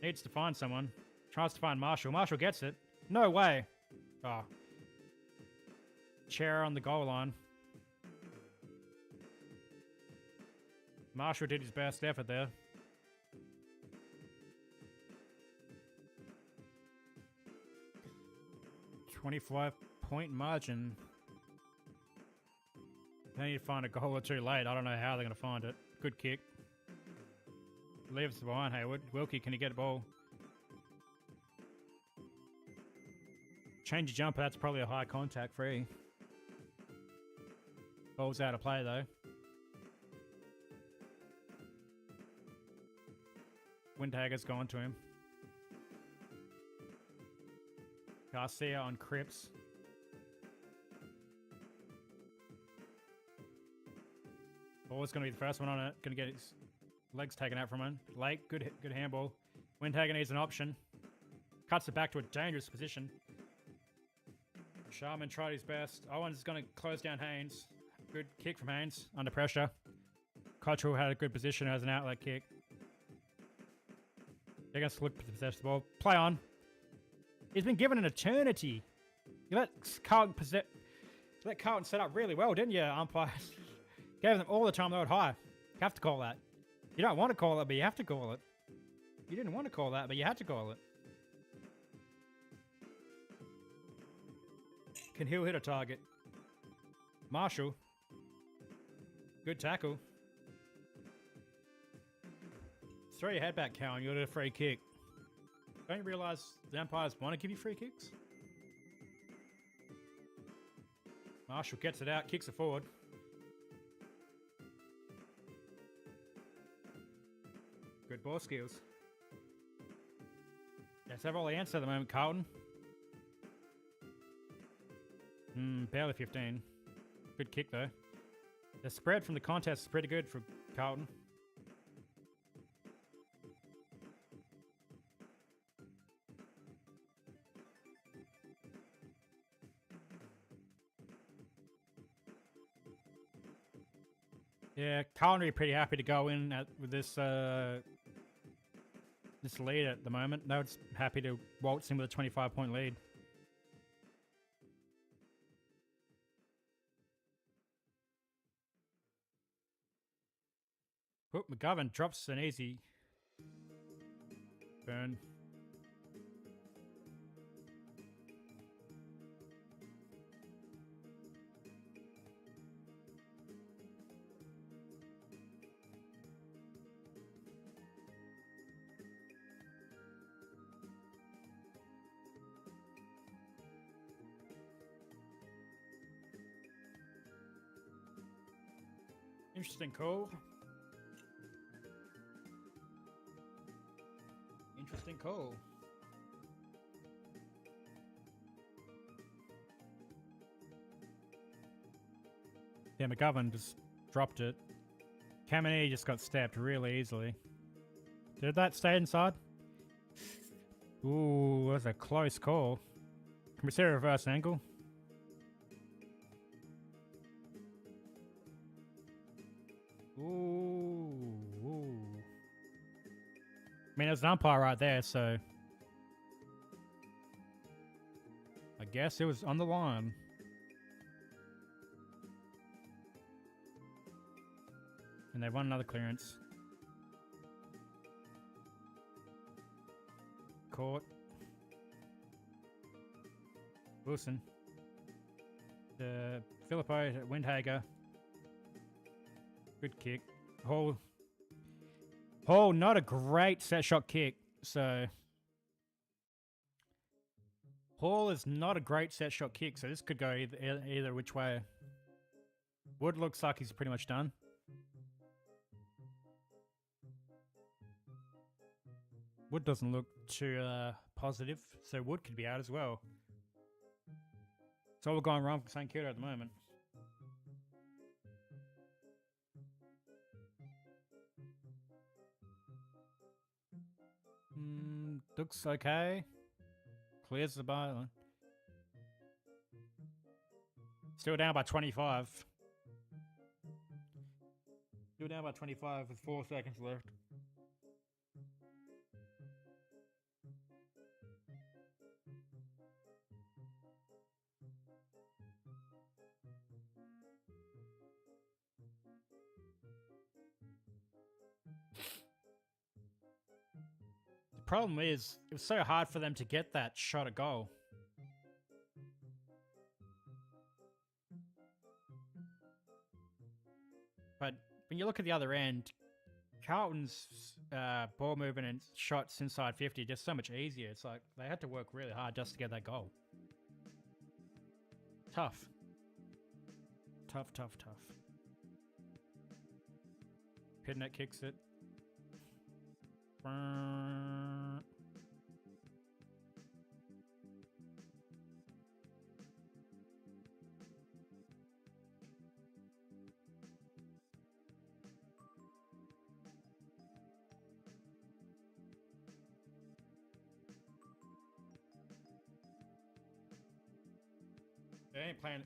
Needs to find someone. Tries to find Marshall. Marshall gets it. No way. Oh. Chair on the goal line. Marshall did his best effort there. .25 margin. They need to find a goal or two late. I don't know how they're going to find it. Good kick. Leaves it behind Hayward. Wilkie, can he get a ball? Change your jumper. That's probably a high contact free. Ball's out of play though. Windhager's gone to him. Garcia on Cripps. Ball's going to be the first one on it. Going to get his legs taken out from him. Lake, good handball. Windhager needs an option. Cuts it back to a dangerous position. Sharman tried his best. Owen's going to close down Haynes. Good kick from Haynes under pressure. Cottrell had a good position as an outlet kick. They're going to look to possess the ball. Play on. He's been given an eternity. You let Carlton set up really well, didn't you, umpires? Gave them all the time they were high. You have to call that. You don't want to call it, but you have to call it. You didn't want to call that, but you had to call it. Can Hill hit a target? Marshall. Good tackle. 3 head back, Cowan. You got a free kick. Don't you realise the umpires want to give you free kicks? Marshall gets it out, kicks it forward. Good ball skills. Yes, have all the answers at the moment, Carlton. Barely 15. Good kick, though. The spread from the contest is pretty good for Carlton. Yeah, Carlton will be pretty happy to go in with this this lead at the moment. They're just happy to waltz in with a 25-point lead. Oop, McGovern drops an easy burn. Interesting call. Interesting call. Yeah, McGovern just dropped it. Kamini just got stepped really easily. Did that stay inside? Ooh, that's a close call. Can we see a reverse angle? Ooh. I mean, there's an umpire right there, so I guess it was on the line. And they won another clearance. Caught. Wilson. Filippo, Windhager. Good kick. Hall, not a great set shot kick. So Hall is not a great set shot kick. So this could go either which way. Wood looks like he's pretty much done. Wood doesn't look too positive. So Wood could be out as well. It's all going wrong for St Kilda at the moment. Looks okay. Clears the byline. Still down by 25. Still down by 25 with 4 seconds left. Problem is, it was so hard for them to get that shot at goal. But when you look at the other end, Carlton's ball movement and shots inside 50 just so much easier. It's like they had to work really hard just to get that goal. Tough. Tough. Pidnet kicks it. They ain't playing.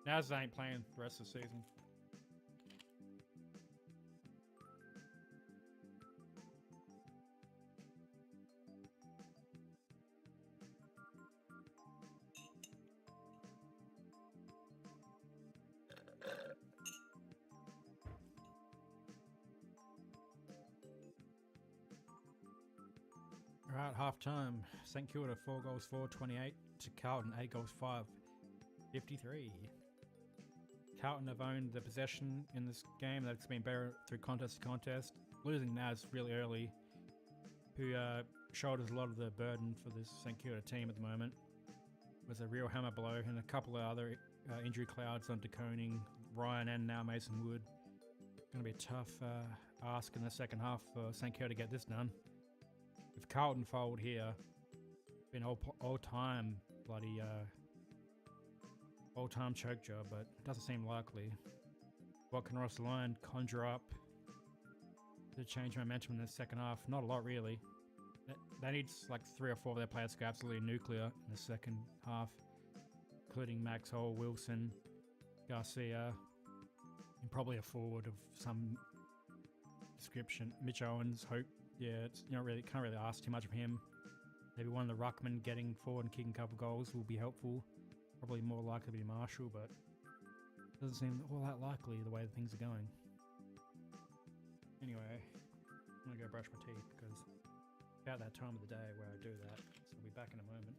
Naz ain't playing the rest of the season. We're at half time. St Kilda 4 goals 4, 28 to Carlton 8 goals 5, 53. Carlton have owned the possession in this game. That's been better through contest to contest. Losing Naz really early, who shoulders a lot of the burden for this St Kilda team at the moment, was a real hammer blow, and a couple of other injury clouds on DeConing, Ryan, and now Mason Wood. Going to be a tough ask in the second half for St Kilda to get this done. If Carlton fold here, been all-time bloody all-time choke job, but it doesn't seem likely. What can Ross Lyon conjure up to change momentum in the second half? Not a lot, really. They need like 3 or 4 of their players to go absolutely nuclear in the second half, including Max Hall, Wilson, Garcia, and probably a forward of some description. Mitch Owens, Hope. Yeah, it's can't really ask too much of him. Maybe one of the ruckmen getting forward and kicking a couple goals will be helpful. Probably more likely to be Marshall, but doesn't seem all that likely the way things are going. Anyway, I'm gonna go brush my teeth because it's about that time of the day where I do that. So I'll be back in a moment.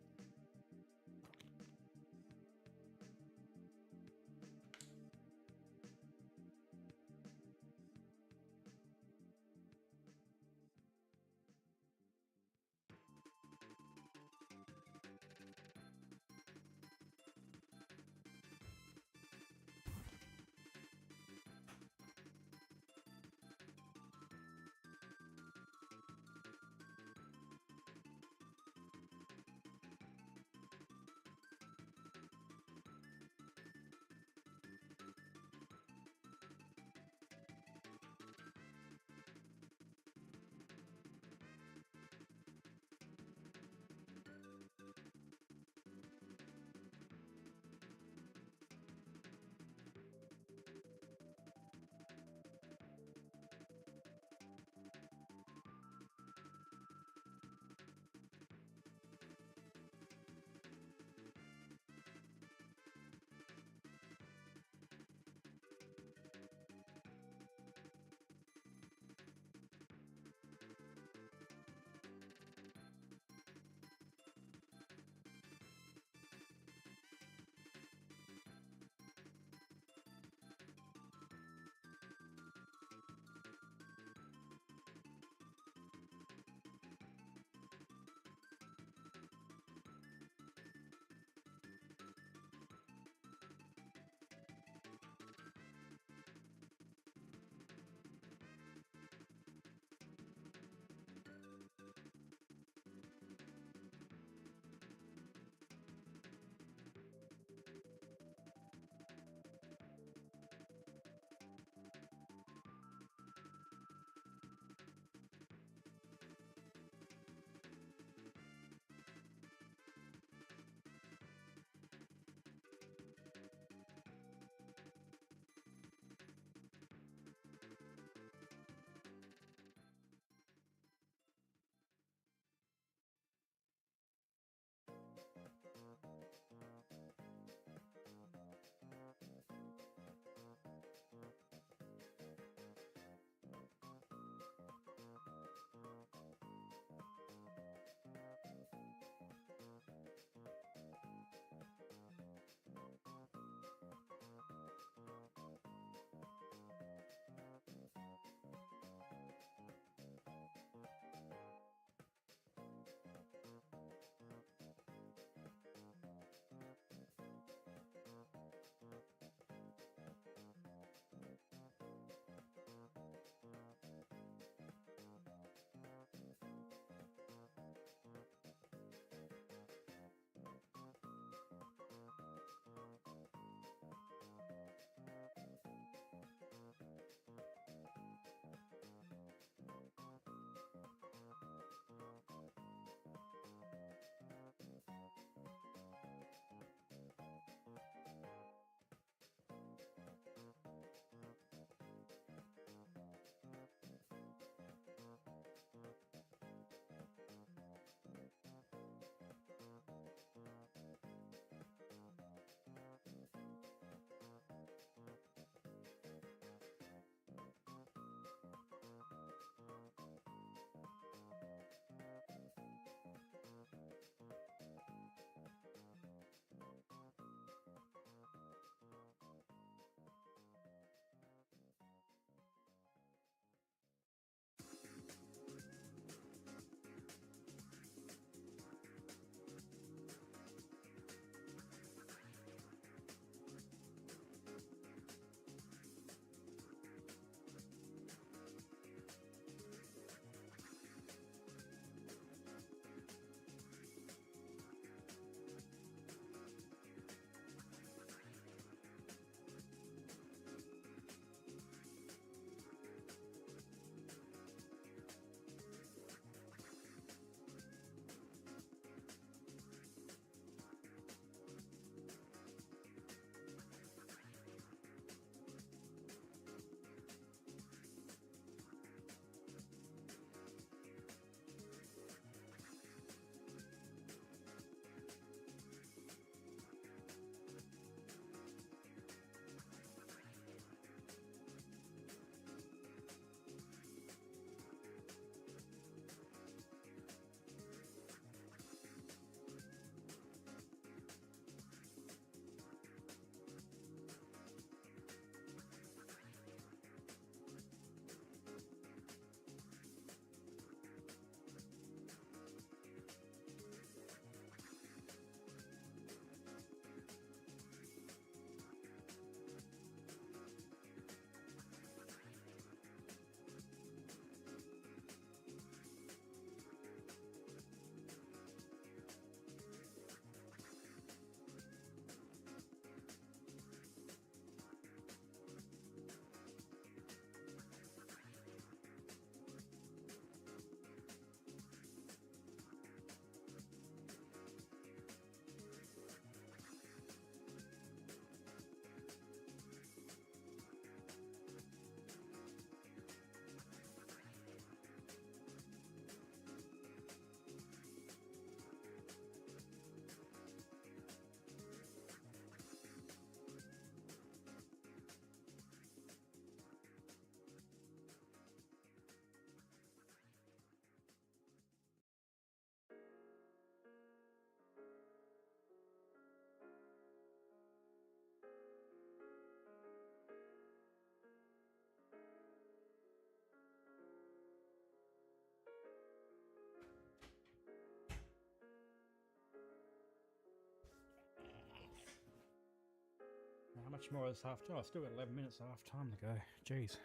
much more is half time? I still got 11 minutes of half time to go. Jeez.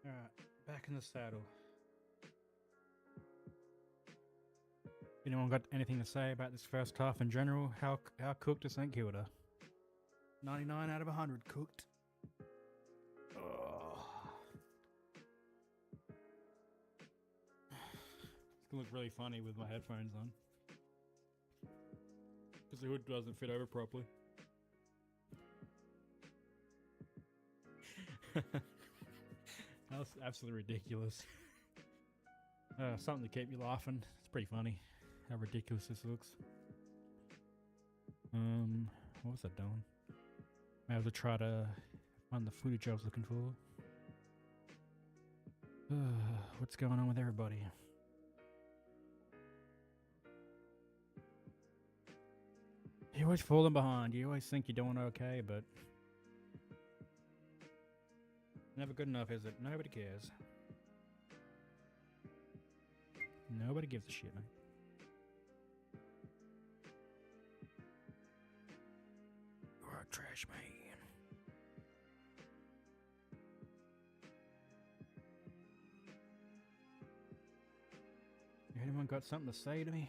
Alright, back in the saddle. Anyone got anything to say about this first half in general? How cooked is St Kilda? 99 out of 100 cooked. Oh. It's gonna look really funny with my headphones on. Because the hood doesn't fit over properly. That was absolutely ridiculous. Something to keep you laughing. It's pretty funny how ridiculous this looks. What was I doing? I have to try to find the footage I was looking for. What's going on with everybody? You're always falling behind. You always think you're doing okay, but never good enough, is it? Nobody cares. Nobody gives a shit, mate. You're a trash man. Anyone got something to say to me?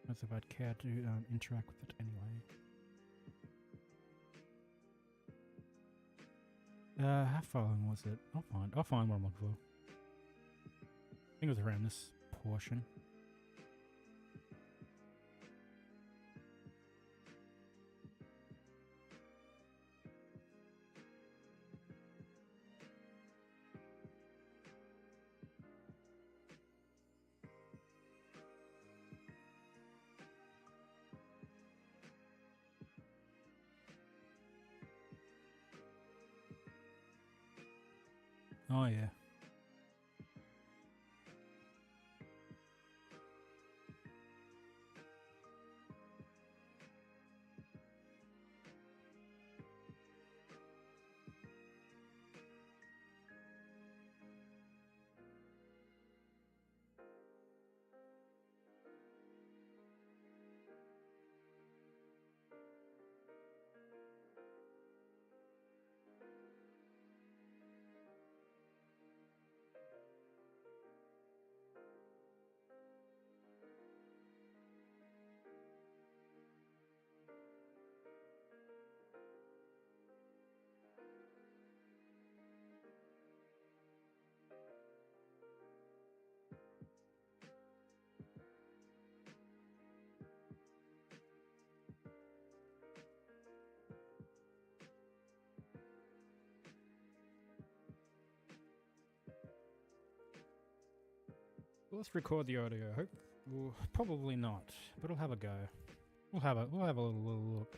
As if I'd care to interact with it anyway. How far along was it? I'll find what I'm looking for. I think it was around this portion. Oh yeah. Let's record the audio. Hope well, probably not, but we'll have a go. We'll have a little look.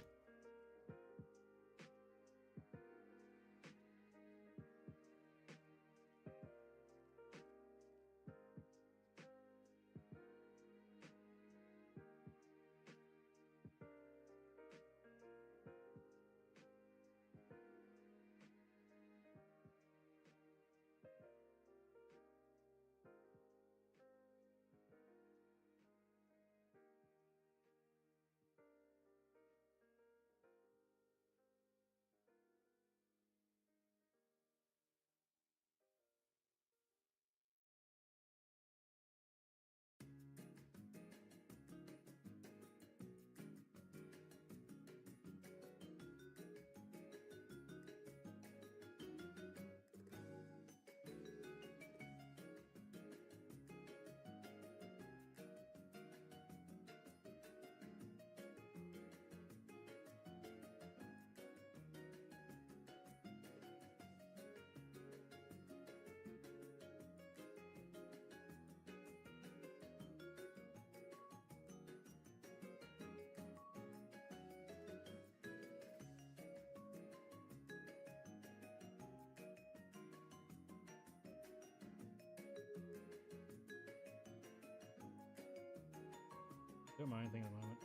Doing my own thing at the moment.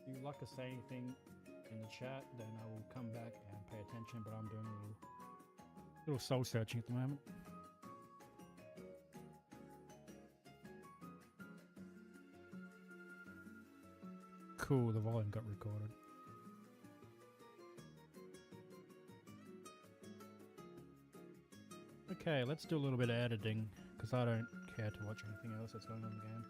If you'd like to say anything, in the chat, then I will come back and pay attention, but I'm doing a little soul searching at the moment. Cool, the volume got recorded. Okay, let's do a little bit of editing, because I don't care to watch anything else that's going on in the game.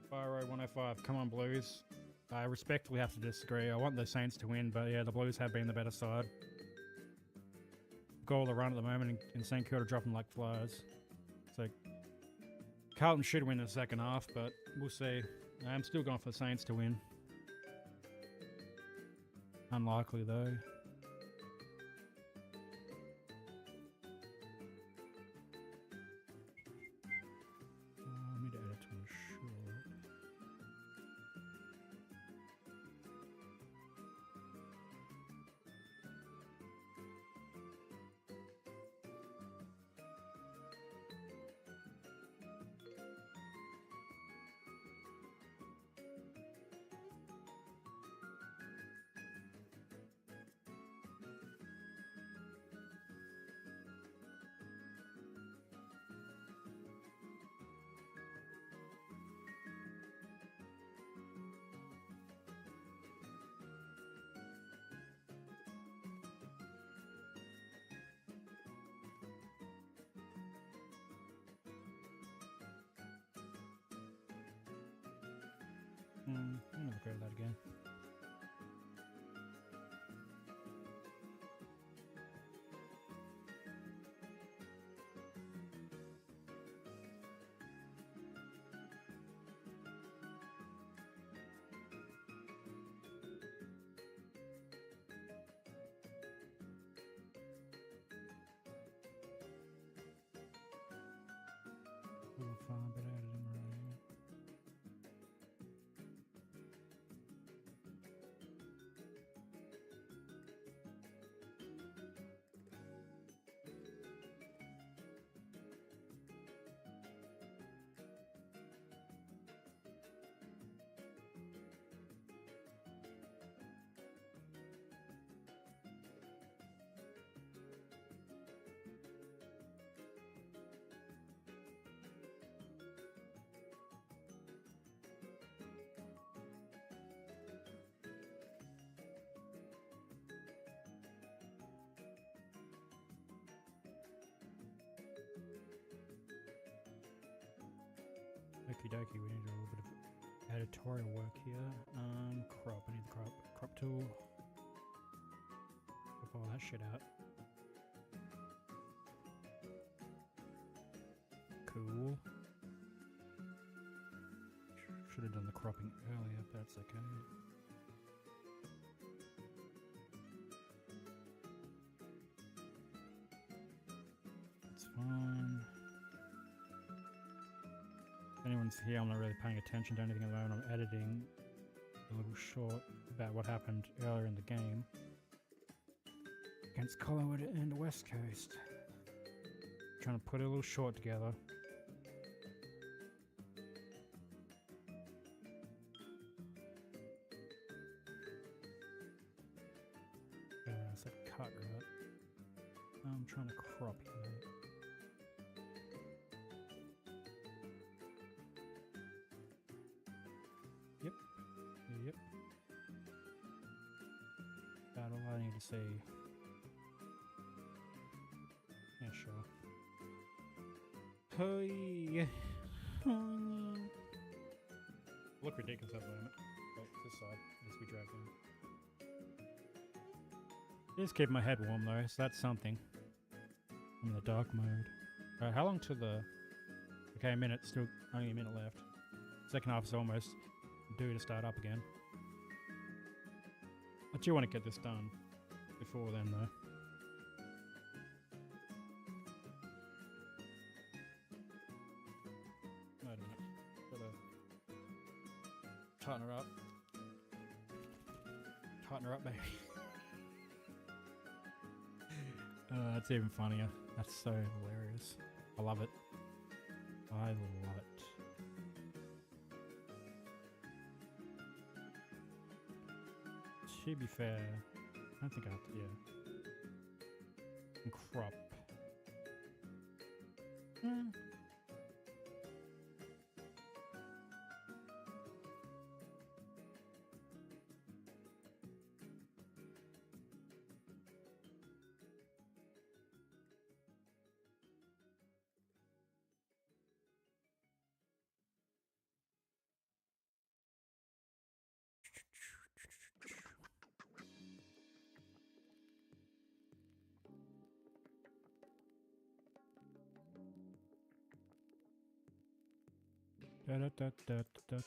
Fire Road 105, come on Blues. I respectfully have to disagree. I want the Saints to win, but yeah, the Blues have been the better side. Goal to run at the moment, and St Kilda dropping like flies. So Carlton should win the second half, but we'll see. I'm still going for the Saints to win. Unlikely though. I need to edit to a short. I'm gonna look at that again. We'll find a bit of editing right here. Okie dokie, we need a little bit of editorial work here. Crop, I need the crop tool. Crop all that shit out. Cool. Should have done the cropping earlier, but that's okay. That's fine. If anyone's here, I'm not really paying attention to anything at the moment. I'm editing a little short about what happened earlier in the game against Collingwood and the West Coast. Trying to put a little short together. I said cut, right? I'm trying to crop here, mate. Yep. Yep. About all I need to see. Yeah, sure. Hey. Look ridiculous at the moment. Oh, this side. This we drag in. Just keep my head warm though, so that's something. I'm in the dark mode. Alright, how long to the... Okay, a minute. Still only a minute left. Second half is almost due to start up again. I do want to get this done before then though. Wait a minute. Gotta tighten her up. Tighten her up, baby. That's even funnier. That's so hilarious. I love it. I love it. should be fair. I don't think I have to, yeah. And crop. Da, da, da, da, da.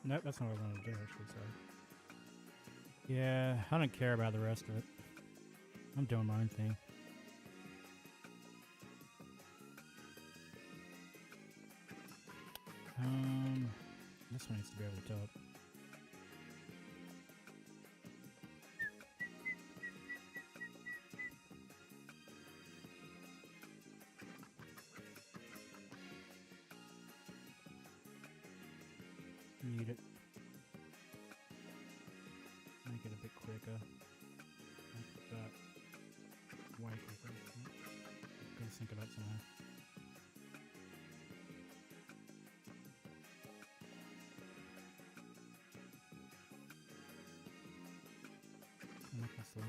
Nope, that's not what I wanted to do, actually, sorry. Yeah, I don't care about the rest of it. I'm doing my own thing. This one needs to be over the top. Need it. Make it a bit quicker. Make that way quicker. Gotta think of that somehow. Make that slower.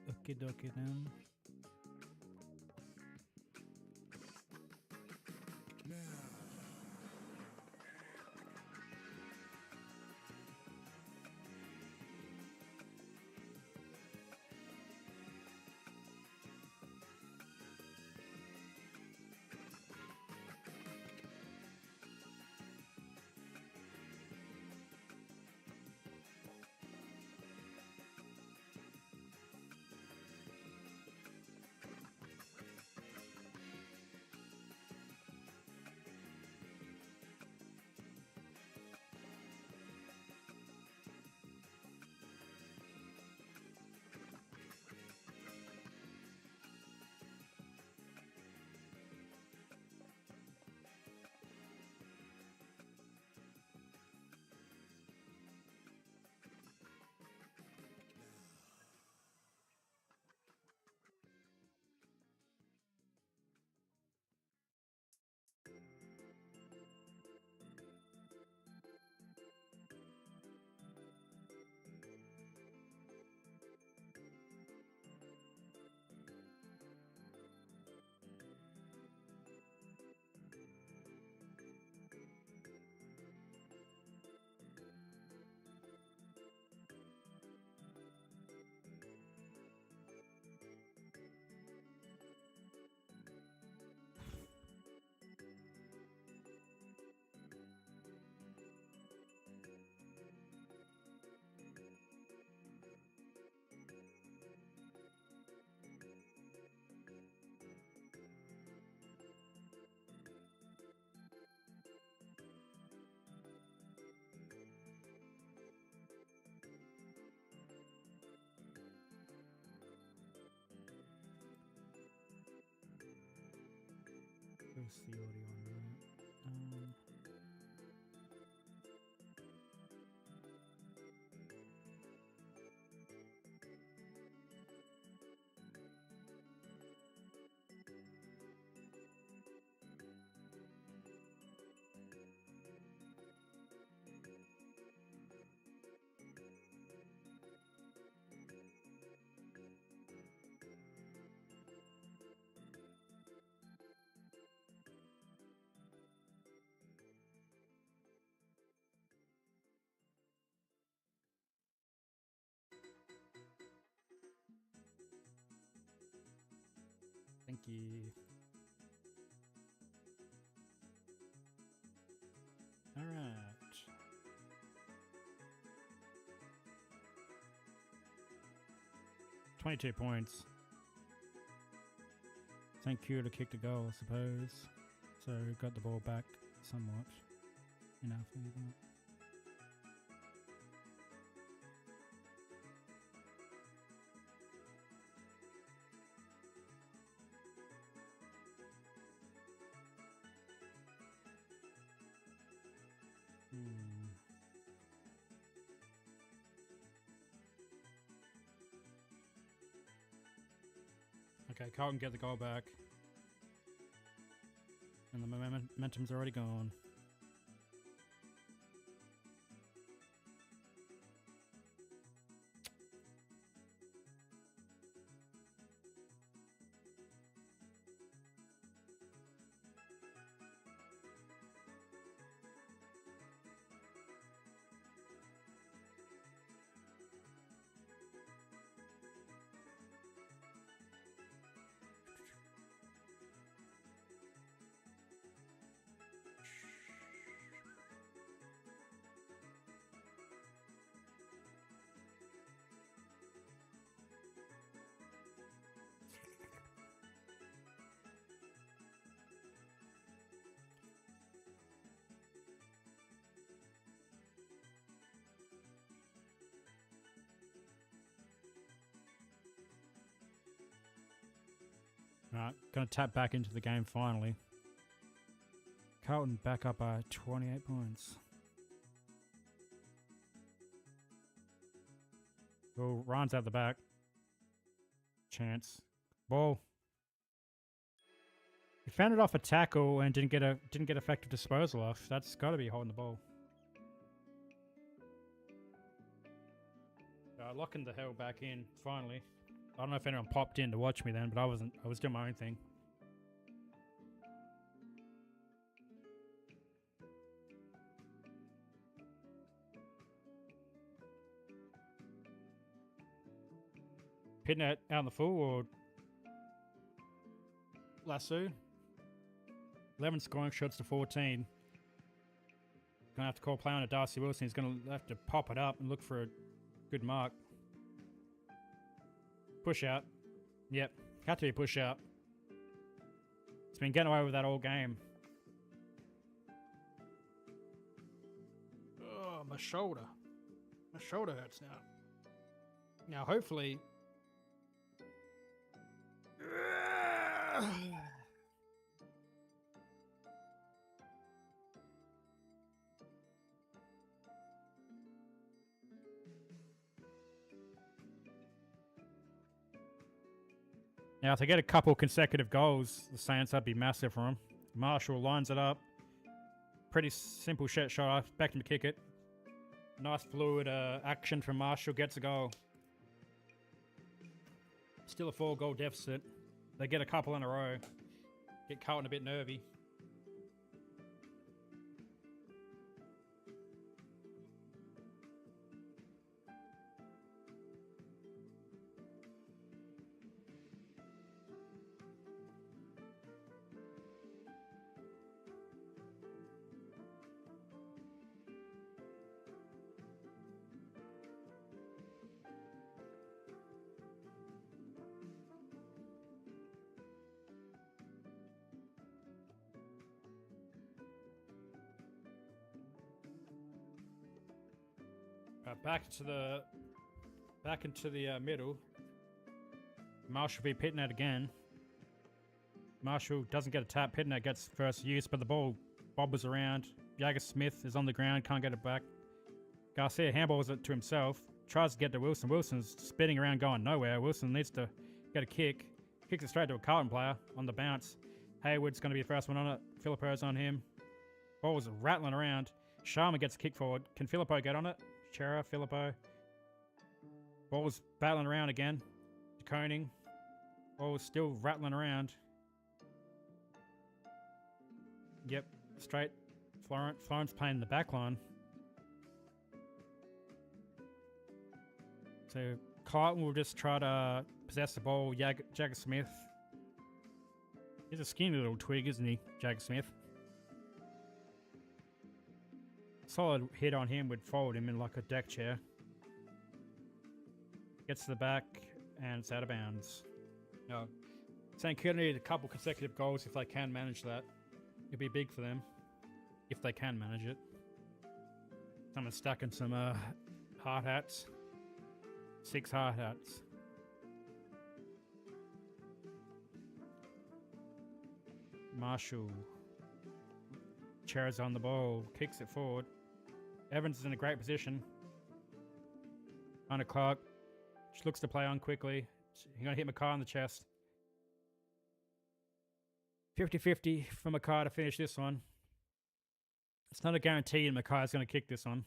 Okie dokie then. What's the audio on that? Thank you. All right. $22 points. Thank you to kick the goal, I suppose. So got the ball back somewhat in our favour. Okay, Carlton get the goal back. And the momentum's already gone. Alright, gonna tap back into the game finally. Carlton back up by 28 points. Oh, Ryan's out the back. Chance. Ball. He found it off a tackle and didn't get effective disposal off. That's got to be holding the ball. Locking the hell back in finally. I don't know if anyone popped in to watch me then, but I wasn't. I was doing my own thing. Pitting it out in the full or lasso. 11 scoring shots to 14. Gonna have to call play on a Darcy Wilson. He's gonna have to pop it up and look for a good mark. Push out. Yep. Had to be push out. He's been getting away with that all game. Oh, my shoulder. My shoulder hurts now. Now, hopefully... Now, to get a couple consecutive goals, the Saints, that'd be massive for him. Marshall lines it up. Pretty simple shot. I expect him to kick it. Nice fluid action from Marshall. Gets a goal. Still a 4-goal deficit. They get a couple in a row. Get Carlton a bit nervy. Back into the middle. Marshall will be pitting it again. Marshall doesn't get a tap. Pitner gets first use, but the ball bobbles around. Jagger Smith is on the ground, can't get it back. Garcia handballs it to himself. Tries to get to Wilson. Wilson's spinning around going nowhere. Wilson needs to get a kick. Kicks it straight to a Carlton player on the bounce. Hayward's going to be the first one on it. Filippo's on him. Ball's rattling around. Sharma gets a kick forward. Can Filippo get on it? Chera, Filippo. Ball's battling around again. Koning. Ball's still rattling around. Yep, straight. Florence playing the back line. So Carlton will just try to possess the ball. Jagger Smith. He's a skinny little twig, isn't he, Jagger Smith? Solid hit on him would fold him in like a deck chair. Gets to the back and it's out of bounds. No. St Kilda need a couple consecutive goals if they can manage that. It'd be big for them if they can manage it. Someone's stuck in some hard hats. 6 hard hats. Marshall. Chera's on the ball. Kicks it forward. Evans is in a great position. 9 o'clock. She looks to play on quickly. He's going to hit Mackay on the chest. 50-50 for Mackay to finish this one. It's not a guarantee that Mackay's going to kick this one.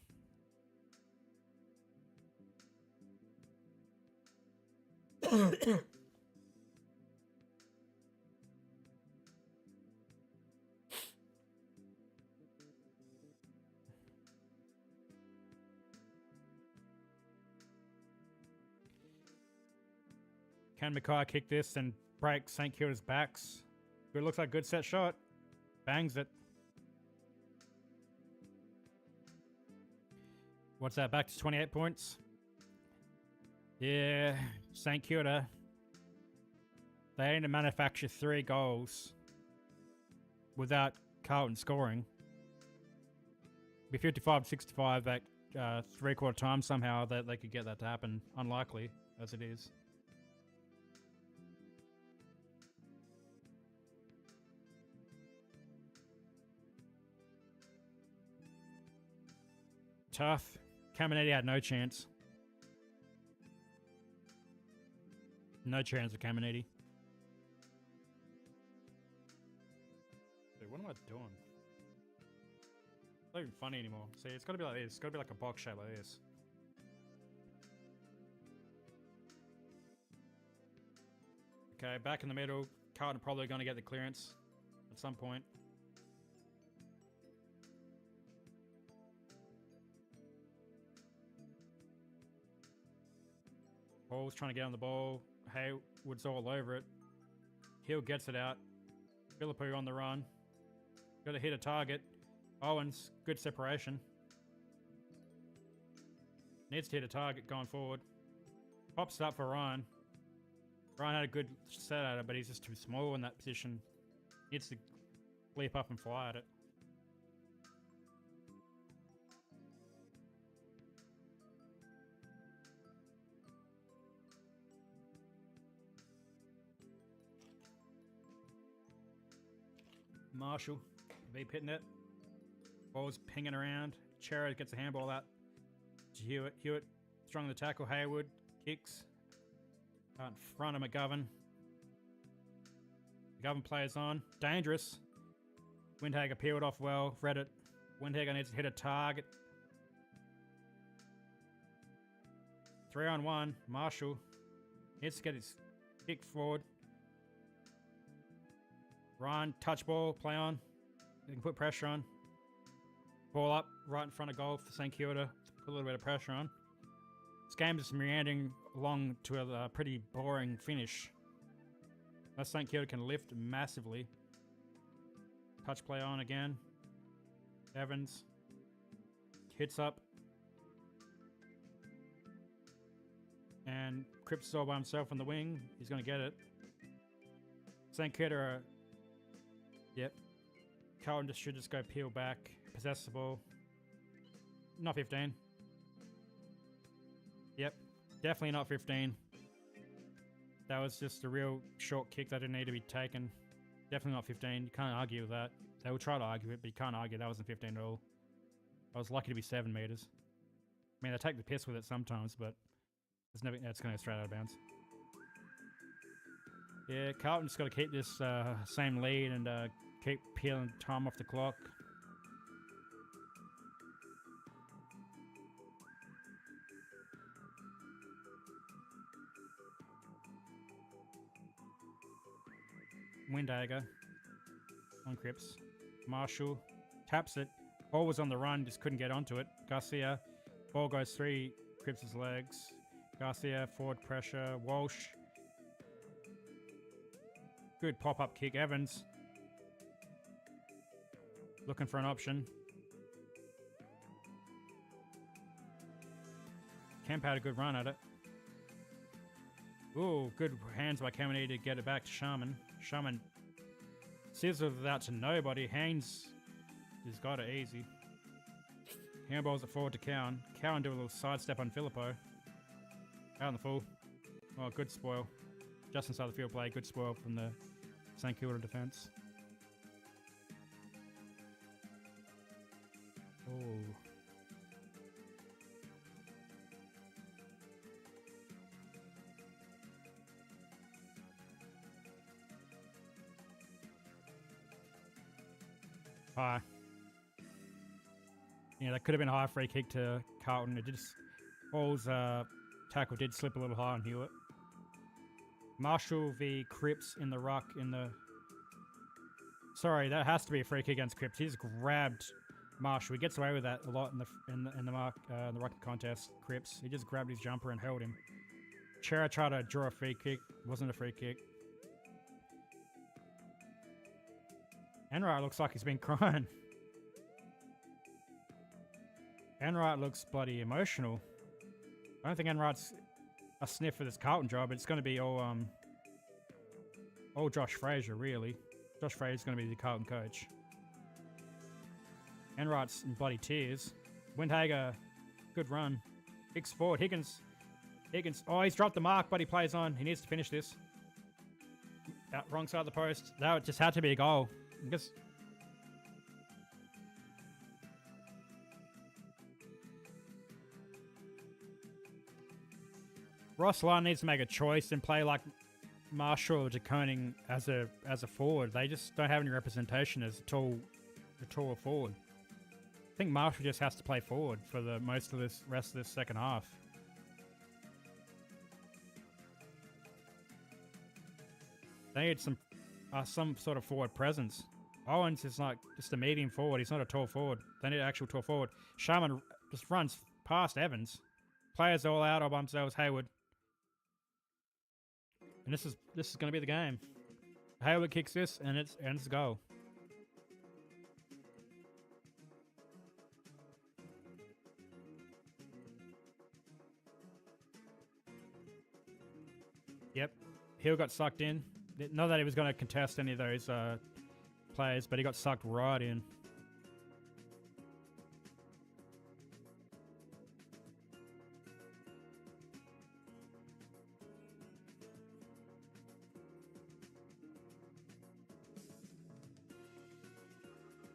Can Mackay kick this and break St Kilda's backs? It looks like a good set shot. Bangs it. What's that? Back to 28 points? Yeah, St Kilda. They need to manufacture 3 goals without Carlton scoring. Be 55-65 at 3/4 time somehow that they could get that to happen. Unlikely as it is. Tough. Caminiti had no chance. No chance for Caminiti. Dude, what am I doing? It's not even funny anymore. See, it's got to be like this. It's got to be like a box shape like this. Okay, back in the middle. Carlton probably going to get the clearance at some point. Ball's trying to get on the ball. Haywood's all over it. Hill gets it out. Filippo on the run. Got to hit a target. Owens, good separation. Needs to hit a target going forward. Pops it up for Ryan. Ryan had a good set at it, but he's just too small in that position. Needs to leap up and fly at it. Marshall, V pitting it. Ball's pinging around. Chera gets a handball out to Hewitt. Hewitt strong the tackle. Hayward kicks out in front of McGovern. McGovern plays on. Dangerous. Windhager peeled off well. Read it. Windhager needs to hit a target. 3-on-1. Marshall needs to get his kick forward. Ryan, touch ball, play on. They can put pressure on. Ball up, right in front of goal for St Kilda. Put a little bit of pressure on. This game is meandering along to a pretty boring finish. Unless St Kilda can lift massively. Touch play on again. Evans. Hits up. And Cripps is all by himself on the wing. He's going to get it. St Kilda are... Yep. Carlton should just go peel back. Possess the ball. Not 15. Yep. Definitely not 15. That was just a real short kick that didn't need to be taken. Definitely not 15. You can't argue with that. They will try to argue it, but you can't argue that wasn't 15 at all. I was lucky to be 7 meters. I mean, they take the piss with it sometimes, but it's never. It's going to go straight out of bounds. Yeah, Carlton's got to keep this same lead and keep peeling time off the clock. Windagger on Cripps. Marshall taps it. Ball was on the run, just couldn't get onto it. Garcia. Ball goes 3 Cripps' legs. Garcia, forward pressure. Walsh. Good pop-up kick. Evans. Looking for an option. Kemp had a good run at it. Ooh, good hands by Caminiti to get it back to Sharman. Sharman scissors it out to nobody. Haynes has got it easy. Handballs it forward to Cowan. Cowan do a little sidestep on Filippo. Out in the full. Oh, good spoil. Just inside the field play. Good spoil from the St Kilda defence. Oh. High. Yeah, that could have been a high free kick to Carlton. It just Hall's tackle did slip a little high on Hewitt. Marshall v Cripps in the ruck in the. Sorry, that has to be a free kick against Cripps. He just grabbed Marshall. He gets away with that a lot in the ruck contest. Cripps. He just grabbed his jumper and held him. Chera tried to draw a free kick. Wasn't a free kick. Enright looks like he's been crying. Enright looks bloody emotional. I don't think Enright's a sniff for this Carlton job. It's going to be all Josh Fraser, really. Josh Fraser's going to be the Carlton coach. Enright's in bloody tears. Windhager, good run. Kicks forward. Higgins. Oh, he's dropped the mark, but he plays on. He needs to finish this. Out wrong side of the post. That just had to be a goal. I guess. Ross Lyon needs to make a choice and play like Marshall or DeConing as a forward. They just don't have any representation as a taller forward. I think Marshall just has to play forward for the rest of this second half. They need some sort of forward presence. Owens is like just a medium forward. He's not a tall forward. They need an actual tall forward. Sharman just runs past Evans. Players all out all by themselves. Hayward. And this is going to be the game. Hayward kicks this and it's a goal. Yep. Hill got sucked in. Not that he was going to contest any of those players, but he got sucked right in.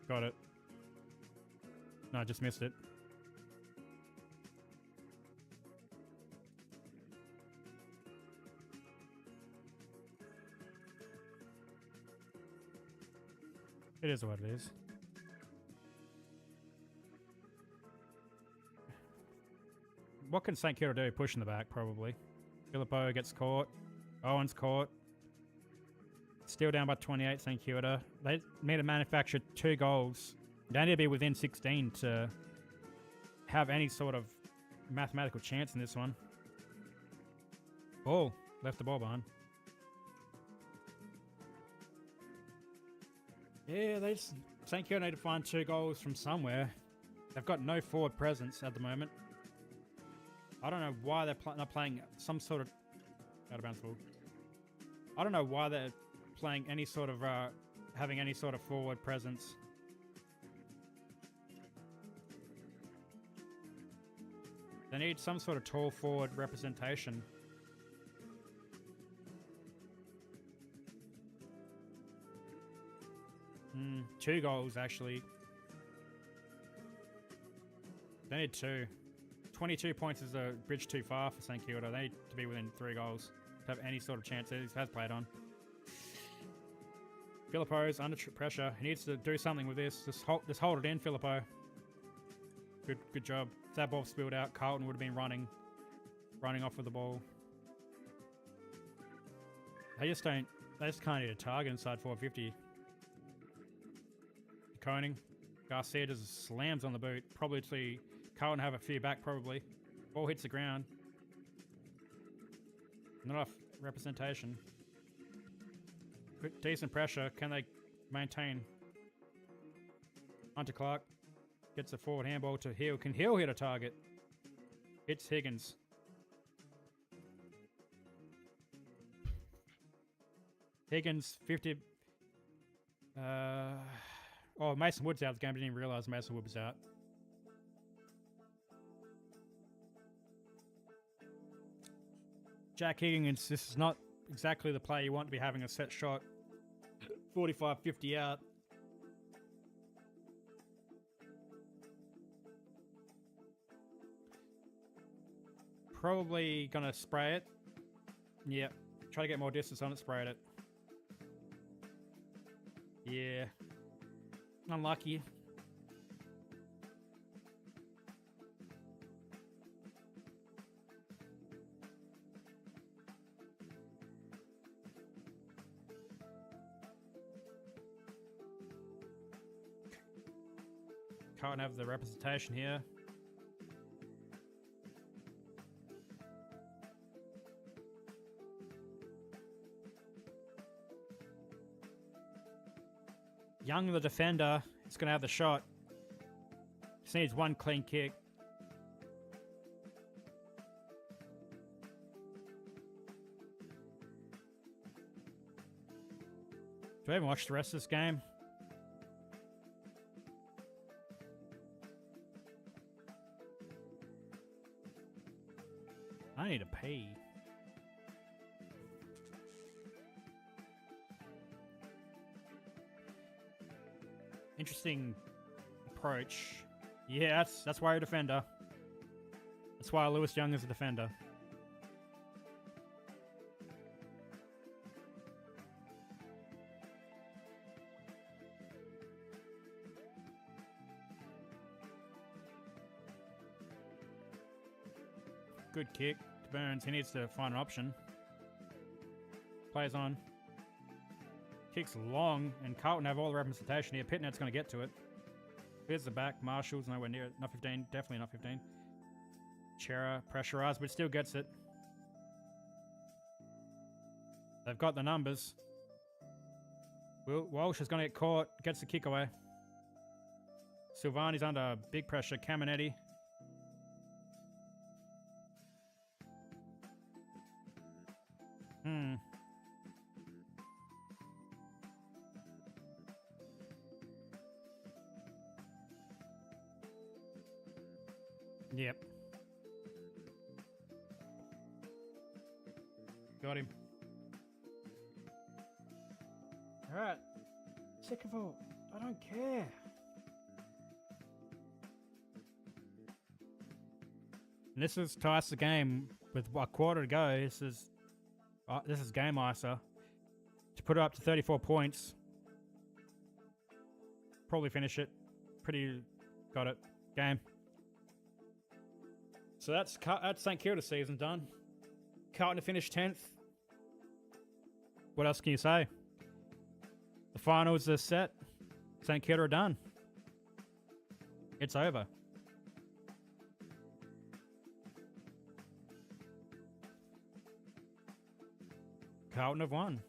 Got it. No, I just missed it. It is what it is. What can St Kilda do? Push in the back, probably. Filippo gets caught. Owen's caught. Still down by 28, St Kilda. They need to manufacture 2 goals. They need to be within 16 to have any sort of mathematical chance in this one. Ball. Left the ball behind. Yeah, St Kilda need to find 2 goals from somewhere. They've got no forward presence at the moment. I don't know why they're not playing some sort of out of bounds ball. I don't know why they're playing any sort of having any sort of forward presence. They need some sort of tall forward representation. 2 goals, actually. They need 2. 22 points is a bridge too far for St Kilda. They need to be within 3 goals to have any sort of chance. He has played on. Filippo's under pressure. He needs to do something with this. Just hold it in, Filippo. Good job. If that ball spilled out, Carlton would have been running off with the ball. They just can't hit a target inside 450. Koning. Garcia just slams on the boot. Probably to Carlton have a few back, probably. Ball hits the ground. Not enough representation. Good, decent pressure. Can they maintain? Hunter Clark gets a forward handball to Hill. Can Hill hit a target? It's Higgins. Higgins, 50. Oh, Mason Wood's out of the game. I didn't even realise Mason Wood was out. Jack Higgins, this is not exactly the play you want to be having a set shot. 45-50 out. Probably going to spray it. Yep. Try to get more distance on it, sprayed it. Yeah. Unlucky. Can't have the representation here. Young, the defender, is going to have the shot. Just needs one clean kick. Do I even watch the rest of this game? I need to pee. Interesting approach. Yeah, that's why you're a defender. That's why Lewis Young is a defender. Good kick to Burns. He needs to find an option. Plays on. Kicks long, and Carlton have all the representation here. Pitnet's going to get to it. Here's the back. Marshall's nowhere near it. Not 15. Definitely not 15. Chera pressurized, but still gets it. They've got the numbers. Walsh is going to get caught. Gets the kick away. Silvani's under big pressure. Caminetti. Yep. Got him. Alright. Sick of all. I don't care. And this is twice the game with a quarter to go. This is game icer. To put it up to 34 points. Probably finish it. Pretty got it. Game. So that's St Kilda season done. Carlton to finish 10th. What else can you say? The finals are set. St Kilda are done. It's over. Carlton have won.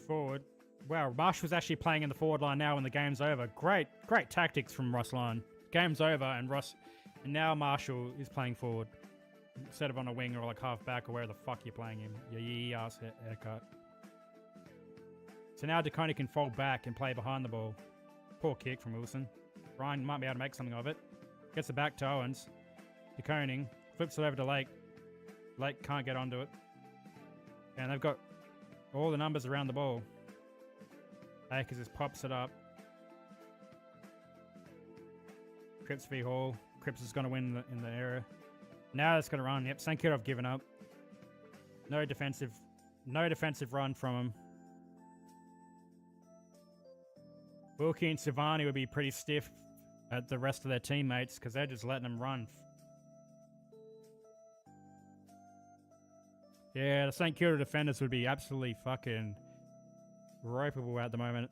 forward. Wow, Marshall's actually playing in the forward line now when the game's over. Great tactics from Ross Lyon. Game's over and now Marshall is playing forward instead of on a wing or like half back or where the fuck you're playing him. Your yee ass haircut. So now DeConey can fold back and play behind the ball. Poor kick from Wilson. Ryan might be able to make something of it. Gets it back to Owens. DeConing flips it over to Lake. Lake can't get onto it. And they've got all the numbers around the ball. Akers just pops it up. Cripps v Hall. Cripps is going to win in the area. Now it's going to run. Yep, St. Kilda have given up. No defensive run from him. Wilkie and Savani would be pretty stiff at the rest of their teammates because they're just letting them run. Yeah, the St. Kilda defenders would be absolutely fucking ropeable at the moment.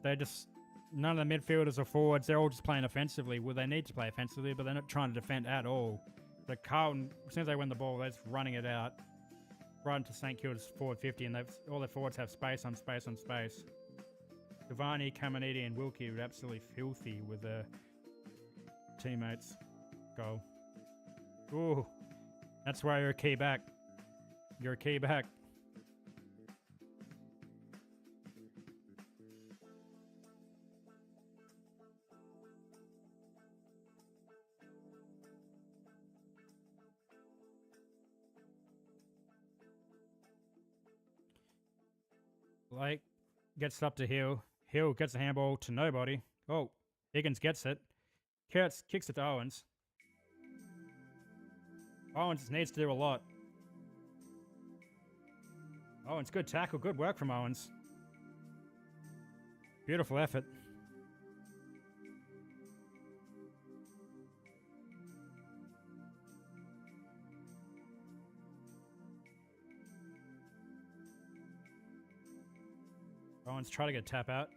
They're just... None of the midfielders or forwards, they're all just playing offensively. Well, they need to play offensively, but they're not trying to defend at all. The Carlton, as soon as they win the ball, they're just running it out. Right into St. Kilda's forward 50, and all their forwards have space on space on space. Cavani, Caminiti, and Wilkie were absolutely filthy with their teammates' goal. Ooh, that's why you're a key back. You're a key back. Lake gets up to Hill. Hill gets a handball to nobody. Oh, Higgins gets it. Kurtz kicks it to Owens. Owens needs to do a lot. Owens, good tackle. Good work from Owens. Beautiful effort. Owens try to get a tap out.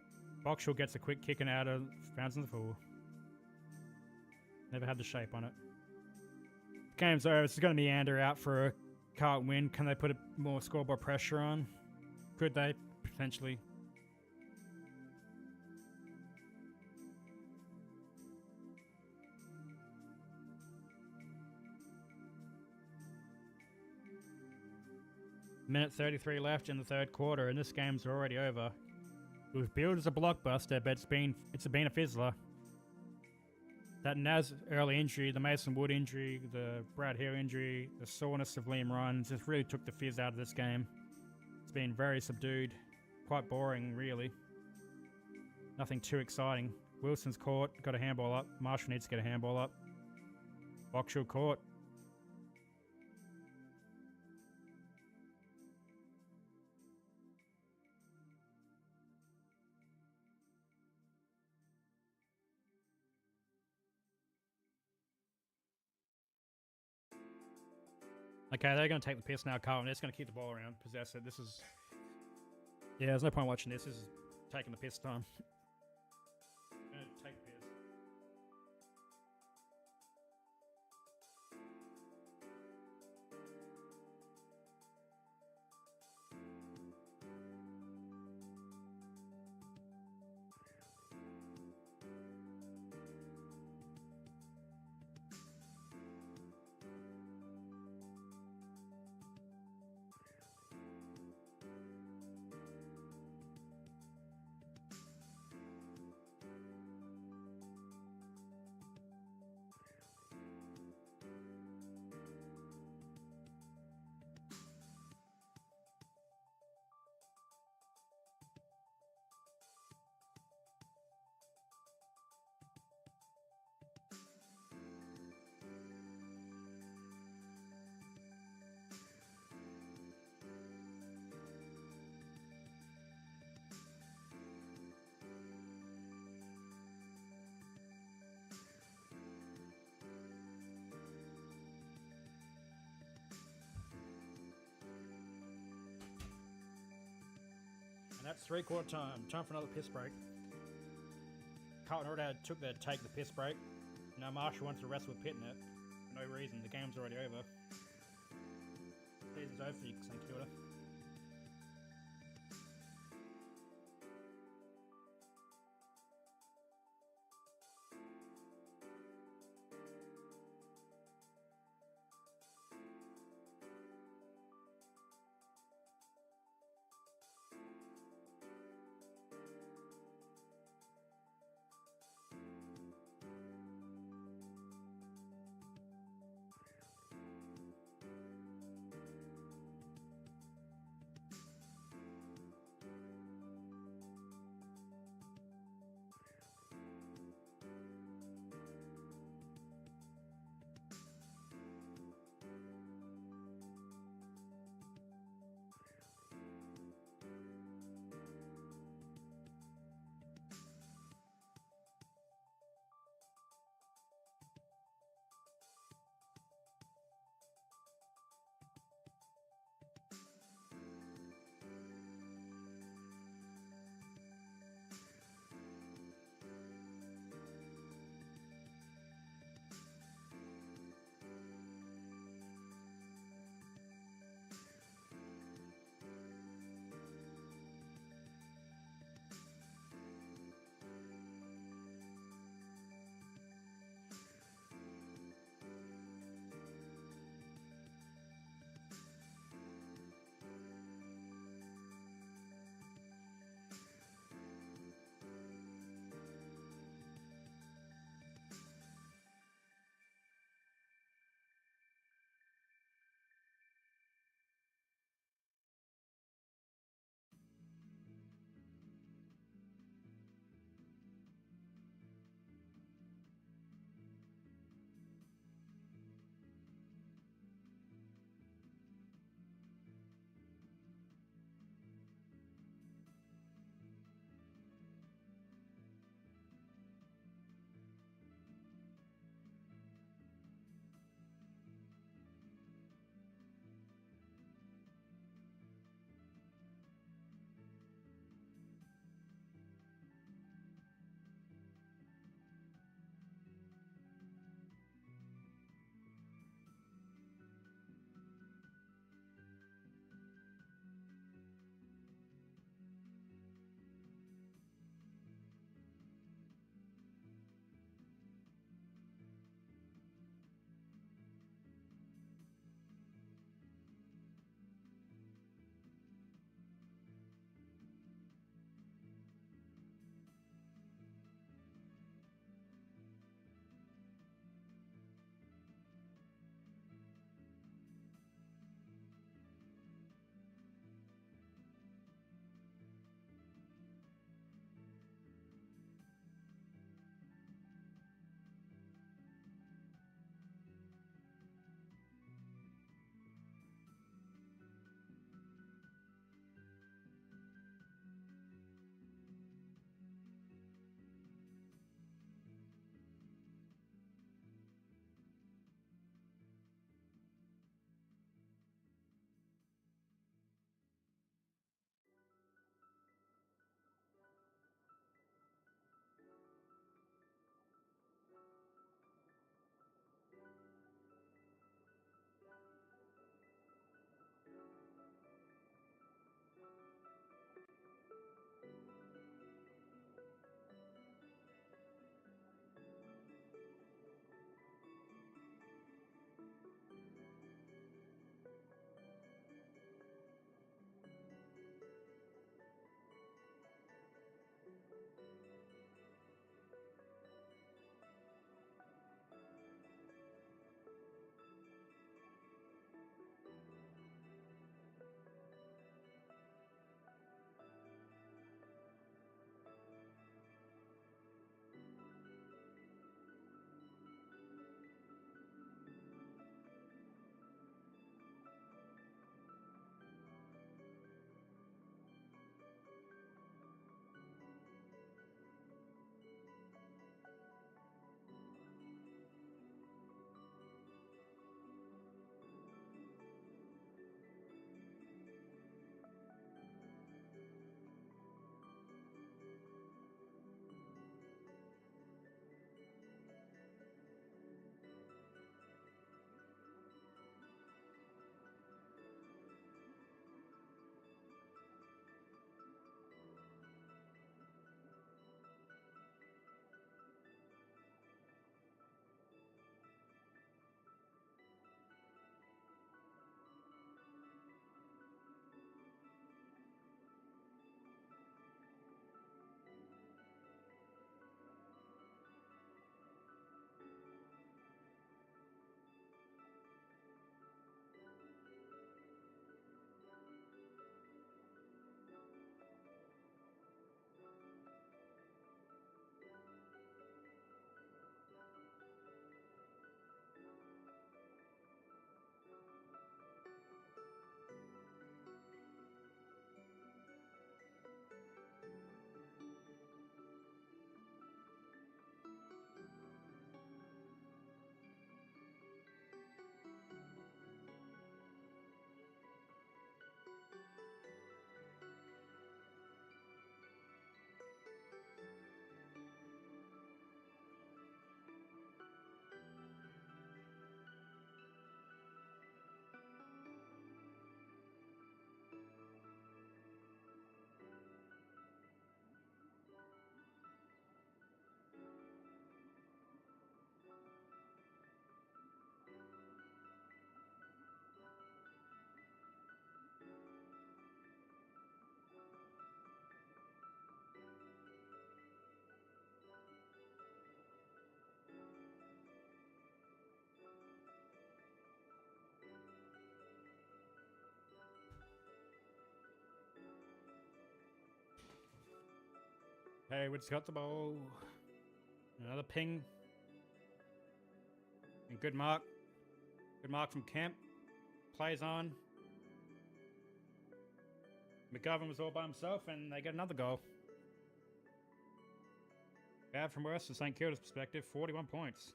Boxall gets a quick kicking out of bounds in the pool. Never had the shape on it. Game's over. This is going to meander out for a Carlton win. Can they put a more scoreboard pressure on? Could they? Potentially. Minute 33 left in the third quarter, and this game's already over. It was billed as a blockbuster, but it's been a fizzler. That Naz early injury, the Mason Wood injury, the Brad Hill injury, the soreness of Liam Ryan just really took the fizz out of this game. It's been very subdued, quite boring, really. Nothing too exciting. Wilson's caught, got a handball up. Marshall needs to get a handball up. Boxall caught. Okay, they're going to take the piss now, Carlton. They're just going to keep the ball around, possess it. This is... Yeah, there's no point watching this. This is taking the piss time. Going to take the piss. And that's three-quarter time. Time for another piss break. Carlton already take the piss break. Now Marshall wants to wrestle with Pitt in it. For no reason. The game's already over. Season's over for you, St. Kilda. Hayward's got the ball. Another ping. And good mark. Good mark from Kemp. Plays on. McGovern was all by himself and they get another goal. Bad from worse from St Kilda's perspective, 41 points.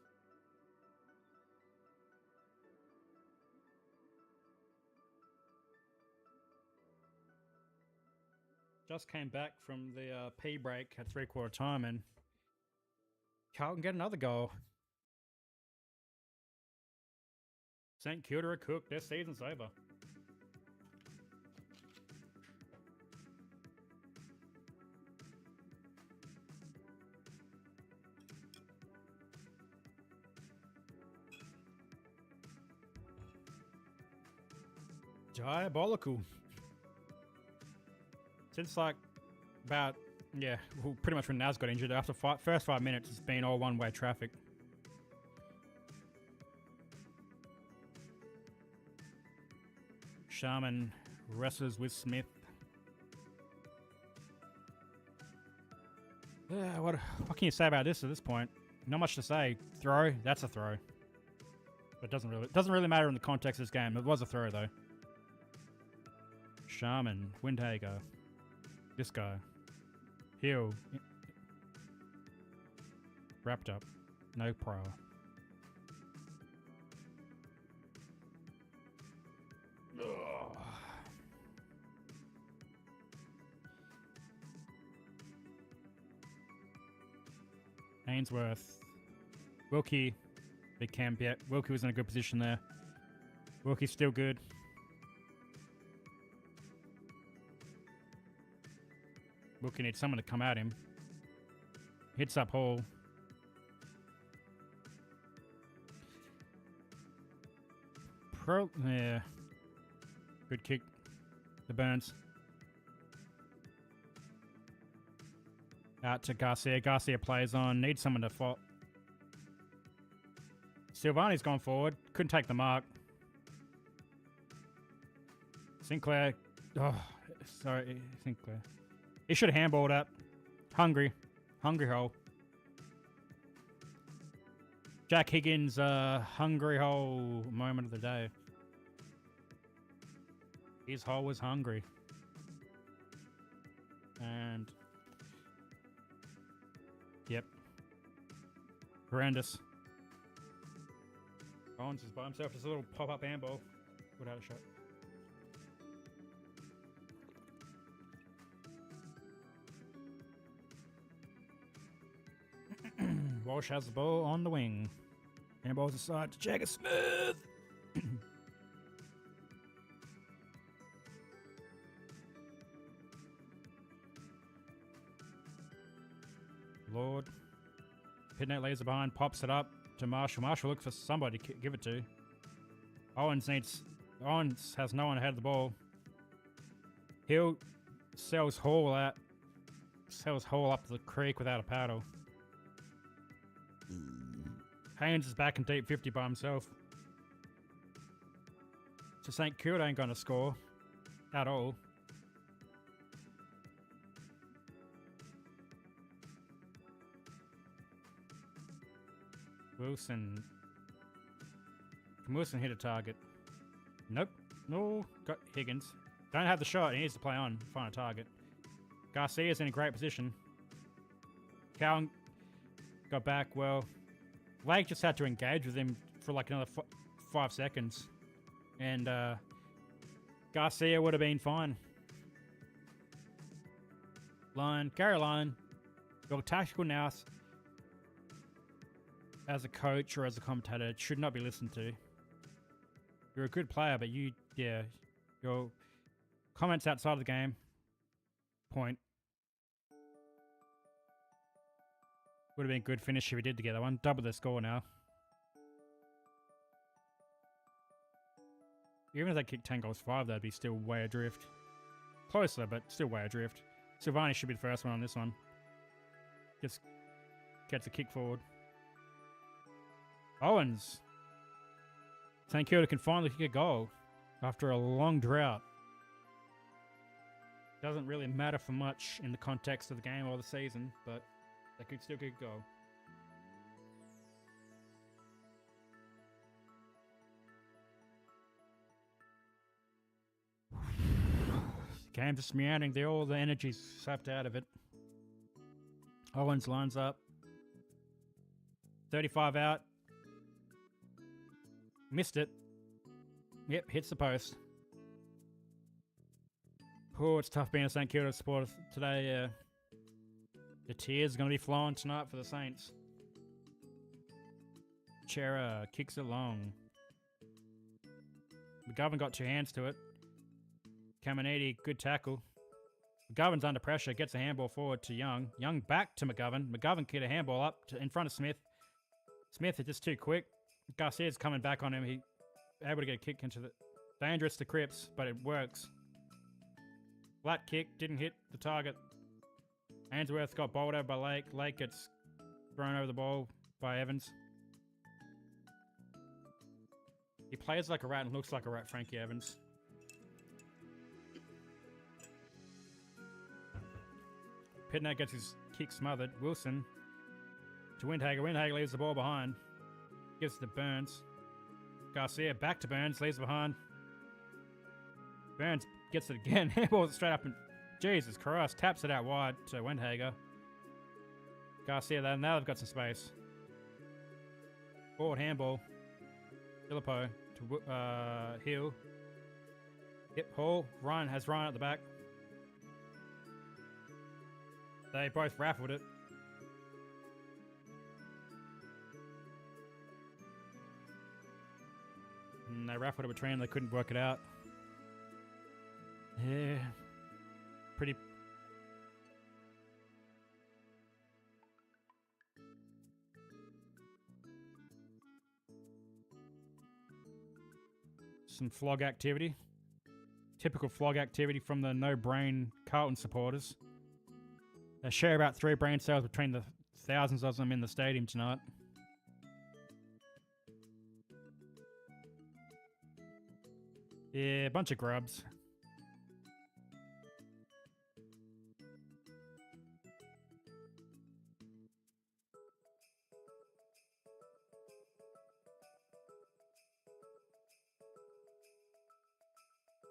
Just came back from the P break at 3/4 time and Carlton get another goal. St Kilda are cooked, their season's over. Diabolical. Since like about, yeah, well, pretty much when Naz got injured, after first 5 minutes, it's been all one-way traffic. Sharman wrestles with Smith. What can you say about this at this point? Not much to say. Throw, that's a throw. But it doesn't really matter in the context of this game. It was a throw though. Sharman, Windhager, this guy, Hill, wrapped up, no prior. Ugh. Ainsworth, Wilkie, big camp, yeah, Wilkie was in a good position there. Wilkie's still good. Wilkie needs someone to come at him. Hits up Hall. Yeah. Good kick. The Burns. Out to Garcia. Garcia plays on. Needs someone to fight. Silvani's gone forward. Couldn't take the mark. Sinclair. Oh, sorry, Sinclair. He should have handballed that. Hungry hole. Jack Higgins, hungry hole moment of the day. His hole was hungry. And yep. Horrendous. Owens is by himself, just a little pop-up handball. Would have a shot. Walsh has the ball on the wing. Handballs aside to Jagger Smith. Lord. Pidnett leaves it behind, pops it up to Marshall. Marshall looks for somebody to give it to. Owens has no one ahead of the ball. Hill sells Hall up the creek without a paddle. Haynes is back in deep 50 by himself. So St Kilda ain't going to score at all. Wilson. Can Wilson hit a target? Nope. No. Got Higgins. Don't have the shot. He needs to play on. Find a target. Garcia's in a great position. Cowan got back well. Lake just had to engage with him for like another 5 seconds. And Garcia would have been fine. Gary Lyon, your tactical nous as a coach or as a commentator should not be listened to. You're a good player, but your comments outside of the game, point. Would have been a good finish if we did together one. Double the score now. Even if they kick 10 goals 5, that'd be still way adrift. Closer, but still way adrift. Silvani should be the first one on this one. Just gets a kick forward. Owens. St Kilda can finally kick a goal after a long drought. Doesn't really matter for much in the context of the game or the season, but they could still get a goal. Game just meandering there, all the energy's sucked out of it. Owens lines up. 35 out. Missed it. Yep, hits the post. Oh, it's tough being a St Kilda supporter today. The tears are going to be flowing tonight for the Saints. Chera kicks it long. McGovern got 2 hands to it. Caminiti, good tackle. McGovern's under pressure, gets a handball forward to Young. Young back to McGovern. McGovern kicked a handball up in front of Smith. Smith is just too quick. Garcia's coming back on him. He able to get a kick into the... Dangerous to Cripps, but it works. Flat kick, didn't hit the target. Ainsworth got bowled over by Lake. Lake gets thrown over the ball by Evans. He plays like a rat and looks like a rat, Frankie Evans. Pitner gets his kick smothered. Wilson to Windhager. Windhager leaves the ball behind. Gives it to Burns. Garcia back to Burns. Leaves it behind. Burns gets it again. Handballs it straight up and... Jesus Christ. Taps it out wide to Windhager. Garcia, now they've got some space. Forward handball. Filippo to Hill. Yep, Hall. Ryan has Ryan at the back. They both raffled it. And they raffled it between them. They couldn't work it out. Yeah. Pretty... Some flog activity. Typical flog activity from the no-brain Carlton supporters. They share about 3 brain cells between the thousands of them in the stadium tonight. Yeah, a bunch of grubs.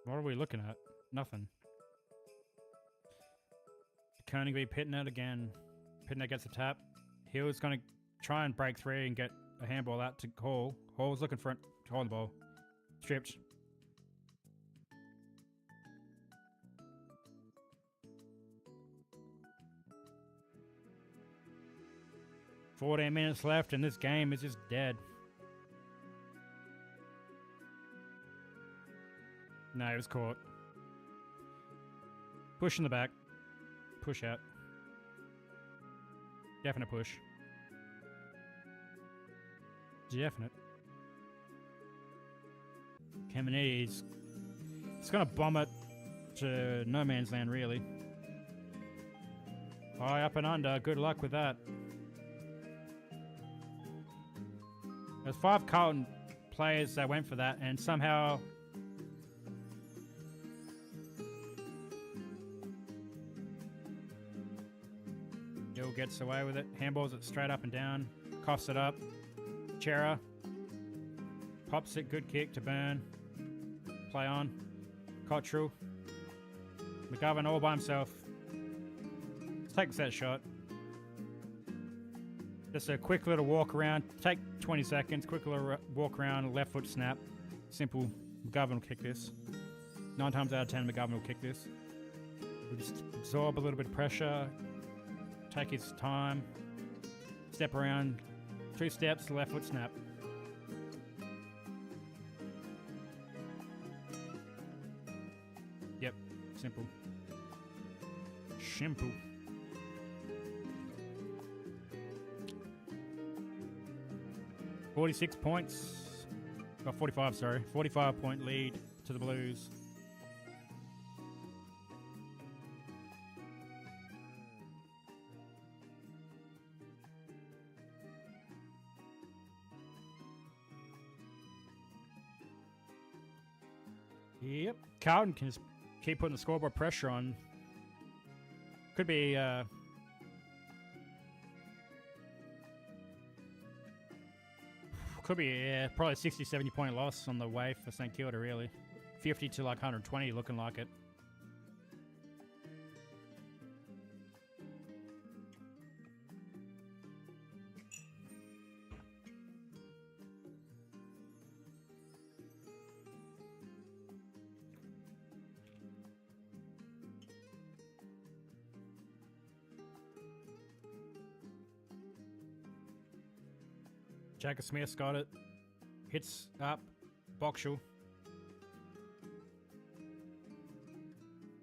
What are we looking at? Nothing. Koenig v Pitner again. Pitner gets a tap. Hill's going to try and break 3 and get a handball out to Hall. Hall's looking for it to hold the ball. Stripped. "14 minutes left and this game is just dead." No, he was caught. Push in the back. Push out. Definite push. Definite. Caminiti's... It's going to bomb it to no man's land, really. High up and under. Good luck with that. There's 5 Carlton players that went for that, and somehow... Gill gets away with it. Handballs it straight up and down. Coughs it up. Chera. Pops it. Good kick to Burn. Play on. Cottrell. McGovern all by himself. Let's take that shot. Just a quick little walk around. Take 20 seconds. Quick little walk around. Left foot snap. Simple. McGovern will kick this. 9 times out of 10, McGovern will kick this. We'll just absorb a little bit of pressure. Take his time. Step around. 2 steps. Left foot snap. Yep. Simple. Simple. $46 points. Oh, 45, sorry. 45-point lead to the Blues. Yep. Carlton can just keep putting the scoreboard pressure on. Could be, yeah, probably 60, 70 point loss on the way for St Kilda, really. 50 to like 120 looking like it. Jacob Smith's got it. Hits up. Boxall.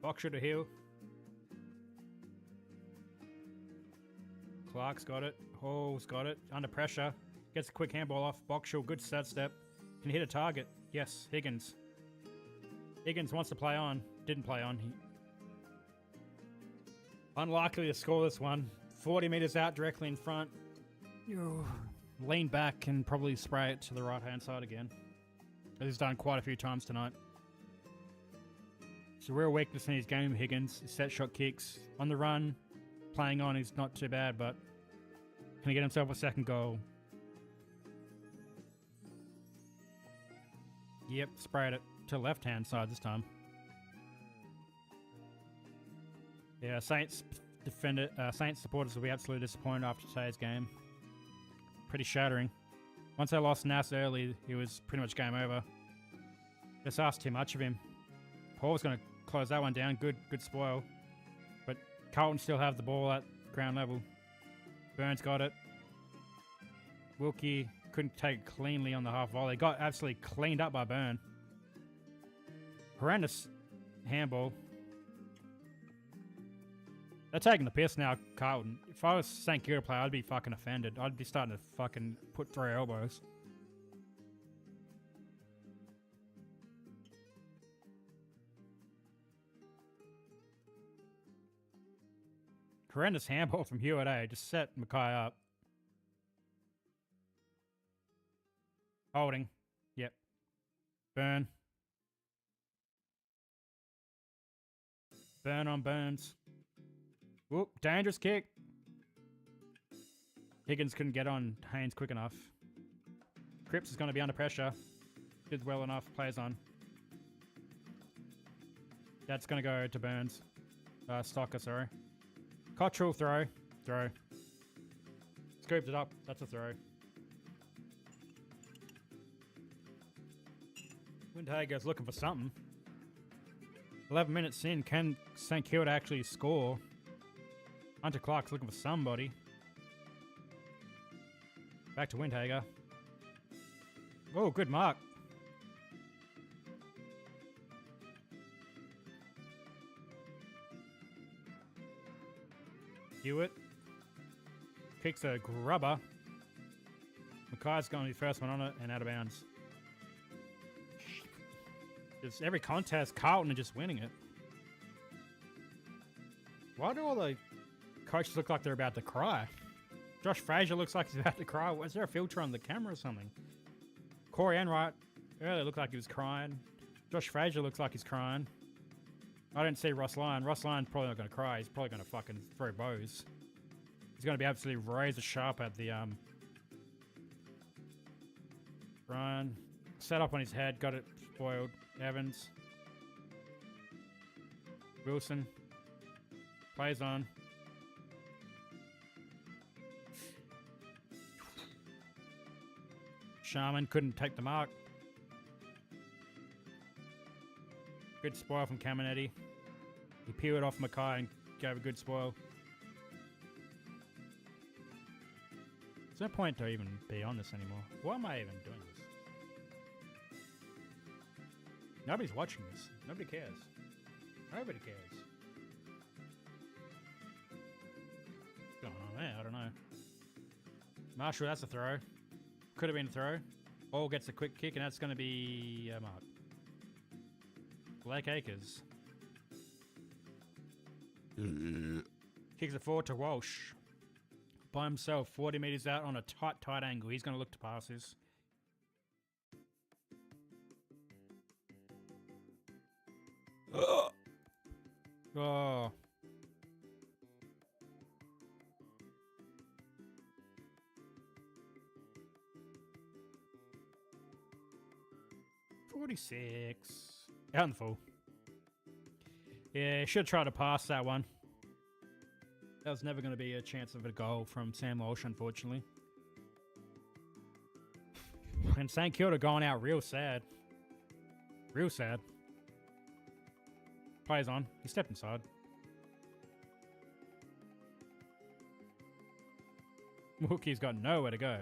Boxall to heel. Clark's got it. Hall's got it. Under pressure. Gets a quick handball off. Boxall, good set step. Can hit a target. Yes, Higgins. Higgins wants to play on. Didn't play on. Unlikely to score this one. 40 metres out directly in front. Lean back and probably spray it to the right-hand side again. As he's done quite a few times tonight. It's a real weakness in his game, Higgins. His set shot kicks. On the run, playing on is not too bad, but can he get himself a second goal? Yep, sprayed it to left-hand side this time. Yeah, Saints supporters will be absolutely disappointed after today's game. Pretty shattering. Once they lost Nass early, it was pretty much game over. Just asked too much of him. Paul was going to close that one down. Good spoil. But Carlton still have the ball at ground level. Burns got it. Wilkie couldn't take it cleanly on the half volley. Got absolutely cleaned up by Burn. Horrendous handball. They're taking the piss now, Carlton. If I was St Kilda player, I'd be fucking offended. I'd be starting to fucking put through elbows. Horrendous handball from Hewitt, eh? Just set Mackay up. Holding. Yep. Burn. Burn on Burns. Whoop, dangerous kick. Higgins couldn't get on Haynes quick enough. Cripps is going to be under pressure. Did well enough, plays on. That's going to go to Burns. Stocker, sorry. Cottrell, throw. Scooped it up, that's a throw. Windhager's looking for something. 11 minutes in, can St Kilda actually score? Hunter Clark's looking for somebody. Back to Windhager. Oh, good mark. Hewitt. Kicks a grubber. Mackay's going to be the first one on it and out of bounds. It's every contest, Carlton are just winning it. Why do all the coaches look like they're about to cry? Josh Frazier looks like he's about to cry. Was there a filter on the camera or something? Corey Enright earlier looked like he was crying. Josh Frazier looks like he's crying. I didn't see Ross Lyon. Ross Lyon's probably not going to cry. He's probably going to fucking throw bows. He's going to be absolutely razor sharp at the Ryan. Set up on his head. Got it spoiled. Evans. Wilson. Plays on. Sharman couldn't take the mark. Good spoil from Caminetti. He peeled off Mackay and gave a good spoil. There's no point to even be on this anymore. Why am I even doing this? Nobody's watching this. Nobody cares. Nobody cares. What's going on there? I don't know. Marshall, that's a throw. Could have been a throw. Ball gets a quick kick, and that's going to be a mark. Blake Acres. Kicks it forward to Walsh. By himself, 40 metres out on a tight angle. He's going to look to pass this. Oh. 46. Out in full. Yeah, should have tried to pass that one. That was never going to be a chance of a goal from Sam Walsh, unfortunately. And St Kilda going out real sad. Real sad. Players on. He stepped inside. Wookie's got nowhere to go.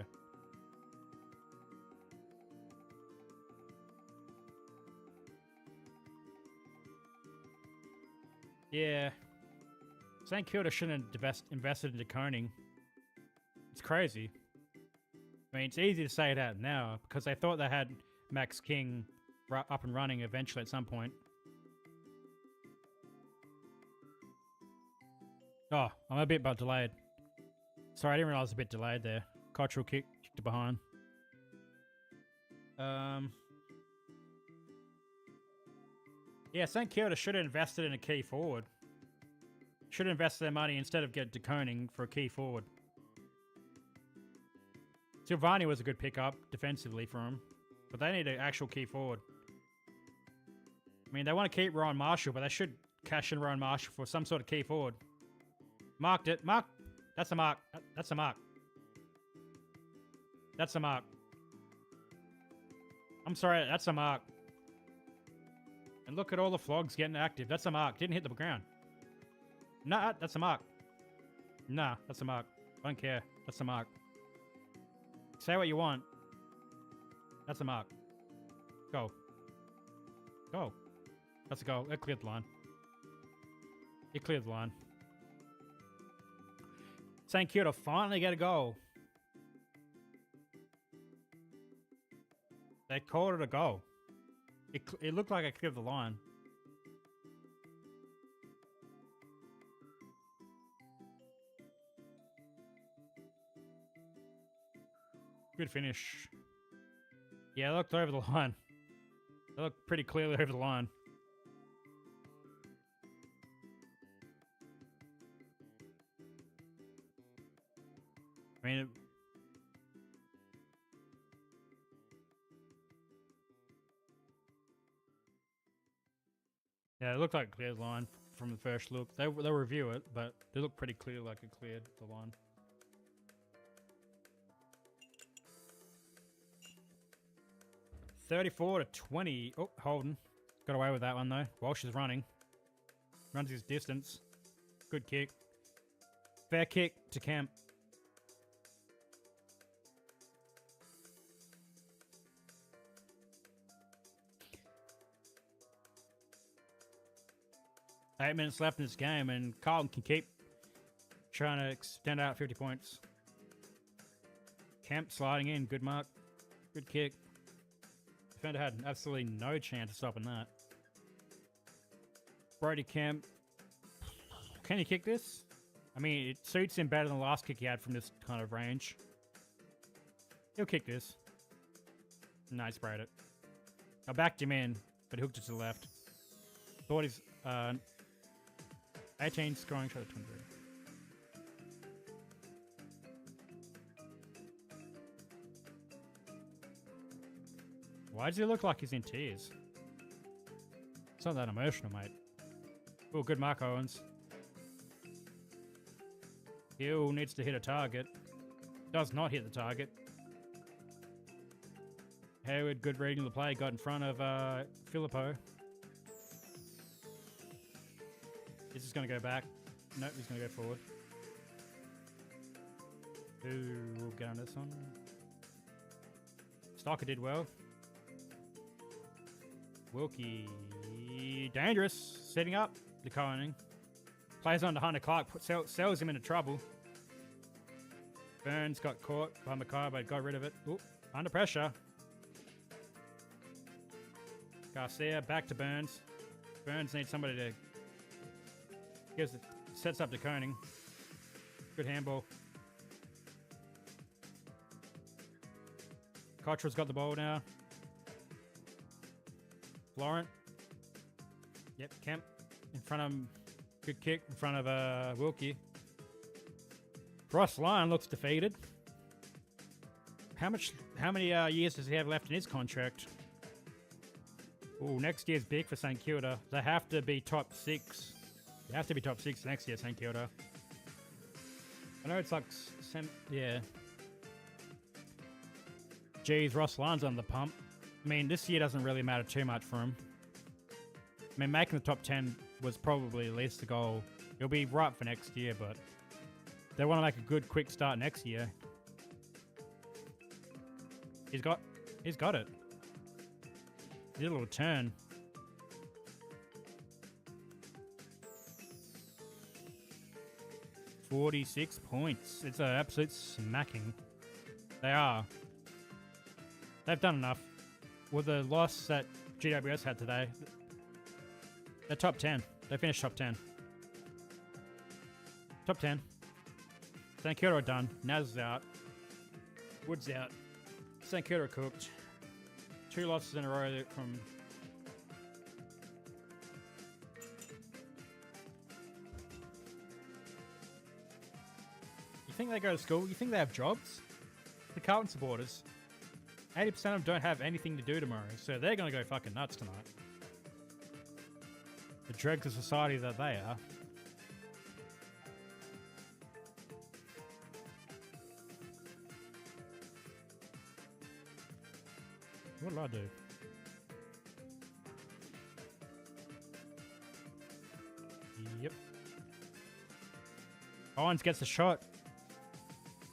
Yeah. St Kilda shouldn't have invested into coning. It's crazy. I mean, it's easy to say that now because they thought they had Max King up and running eventually at some point. Oh, I'm a bit delayed. Sorry, I didn't realize I was a bit delayed there. Cottrell kicked it behind. Yeah, St Kilda should have invested in a key forward. Should have invested their money instead of get DeConing for a key forward. Silvani was a good pickup defensively for him, but they need an actual key forward. I mean, they want to keep Ryan Marshall, but they should cash in Ryan Marshall for some sort of key forward. Marked it. Mark. That's a mark. That's a mark. That's a mark. I'm sorry, that's a mark. And look at all the flogs getting active. That's a mark. Didn't hit the ground. Nah, that's a mark. Nah, that's a mark. Don't care. That's a mark. Say what you want. That's a mark. Go. Go. That's a goal. It cleared the line. It cleared the line. St Kilda finally get a goal. They called it a goal. It looked like it cleared the line. Good finish. Yeah, they looked over the line. They looked pretty clearly over the line. I mean, yeah, it looked like it cleared the line from the first look. They'll review it, but they look pretty clear like it cleared the line. $34-20. Oh, Holden. Got away with that one, though. Walsh is running. Runs his distance. Good kick. Fair kick to Kemp. Eight minutes left in this game, and Carlton can keep trying to extend out 50 points. Kemp sliding in. Good mark. Good kick. Defender had absolutely no chance of stopping that. Brody Kemp. Can he kick this? I mean, it suits him better than the last kick he had from this kind of range. He'll kick this. No, he sprayed it. I backed him in, but he hooked it to the left. Thought he's 18 scoring shot at 23. Why does he look like he's in tears? It's not that emotional, mate. Oh, good mark, Owens. Hill needs to hit a target. Does not hit the target. Hayward, good reading of the play. Got in front of Filippo. This is going to go back. Nope, he's going to go forward. Ooh, we'll get on this one. Stocker did well. Wilkie, dangerous, setting up the Coning. Plays on to Hunter Clark, sells him into trouble. Burns got caught by Mackay, but got rid of it. Ooh, under pressure. Garcia back to Burns. Burns needs somebody to sets up to Coning. Good handball. Cottrell's got the ball now. Florent. Yep, Kemp in front of him. Good kick in front of Wilkie. Ross Lyon looks defeated. How many years does he have left in his contract? Oh, next year's big for St Kilda. They have to be top 6. They have to be top 6 next year, St Kilda. I know it's like... yeah. Geez, Ross Lyon's on the pump. I mean, this year doesn't really matter too much for him. I mean, making the top 10 was probably at least the goal. It'll be right for next year, but they want to make a good, quick start next year. He's got it. Did a little turn. $46 points. It's an absolute smacking. They are. They've done enough. With the loss that GWS had today, they're top 10. They finished top 10. Top 10. St Kilda are done. Naz is out. Wood's out. St Kilda are cooked. 2 losses in a row from... You think they go to school? You think they have jobs? The Carlton supporters. 80% of them don't have anything to do tomorrow, so they're going to go fucking nuts tonight. The dregs of society that they are. What did I do? Yep. Owens gets a shot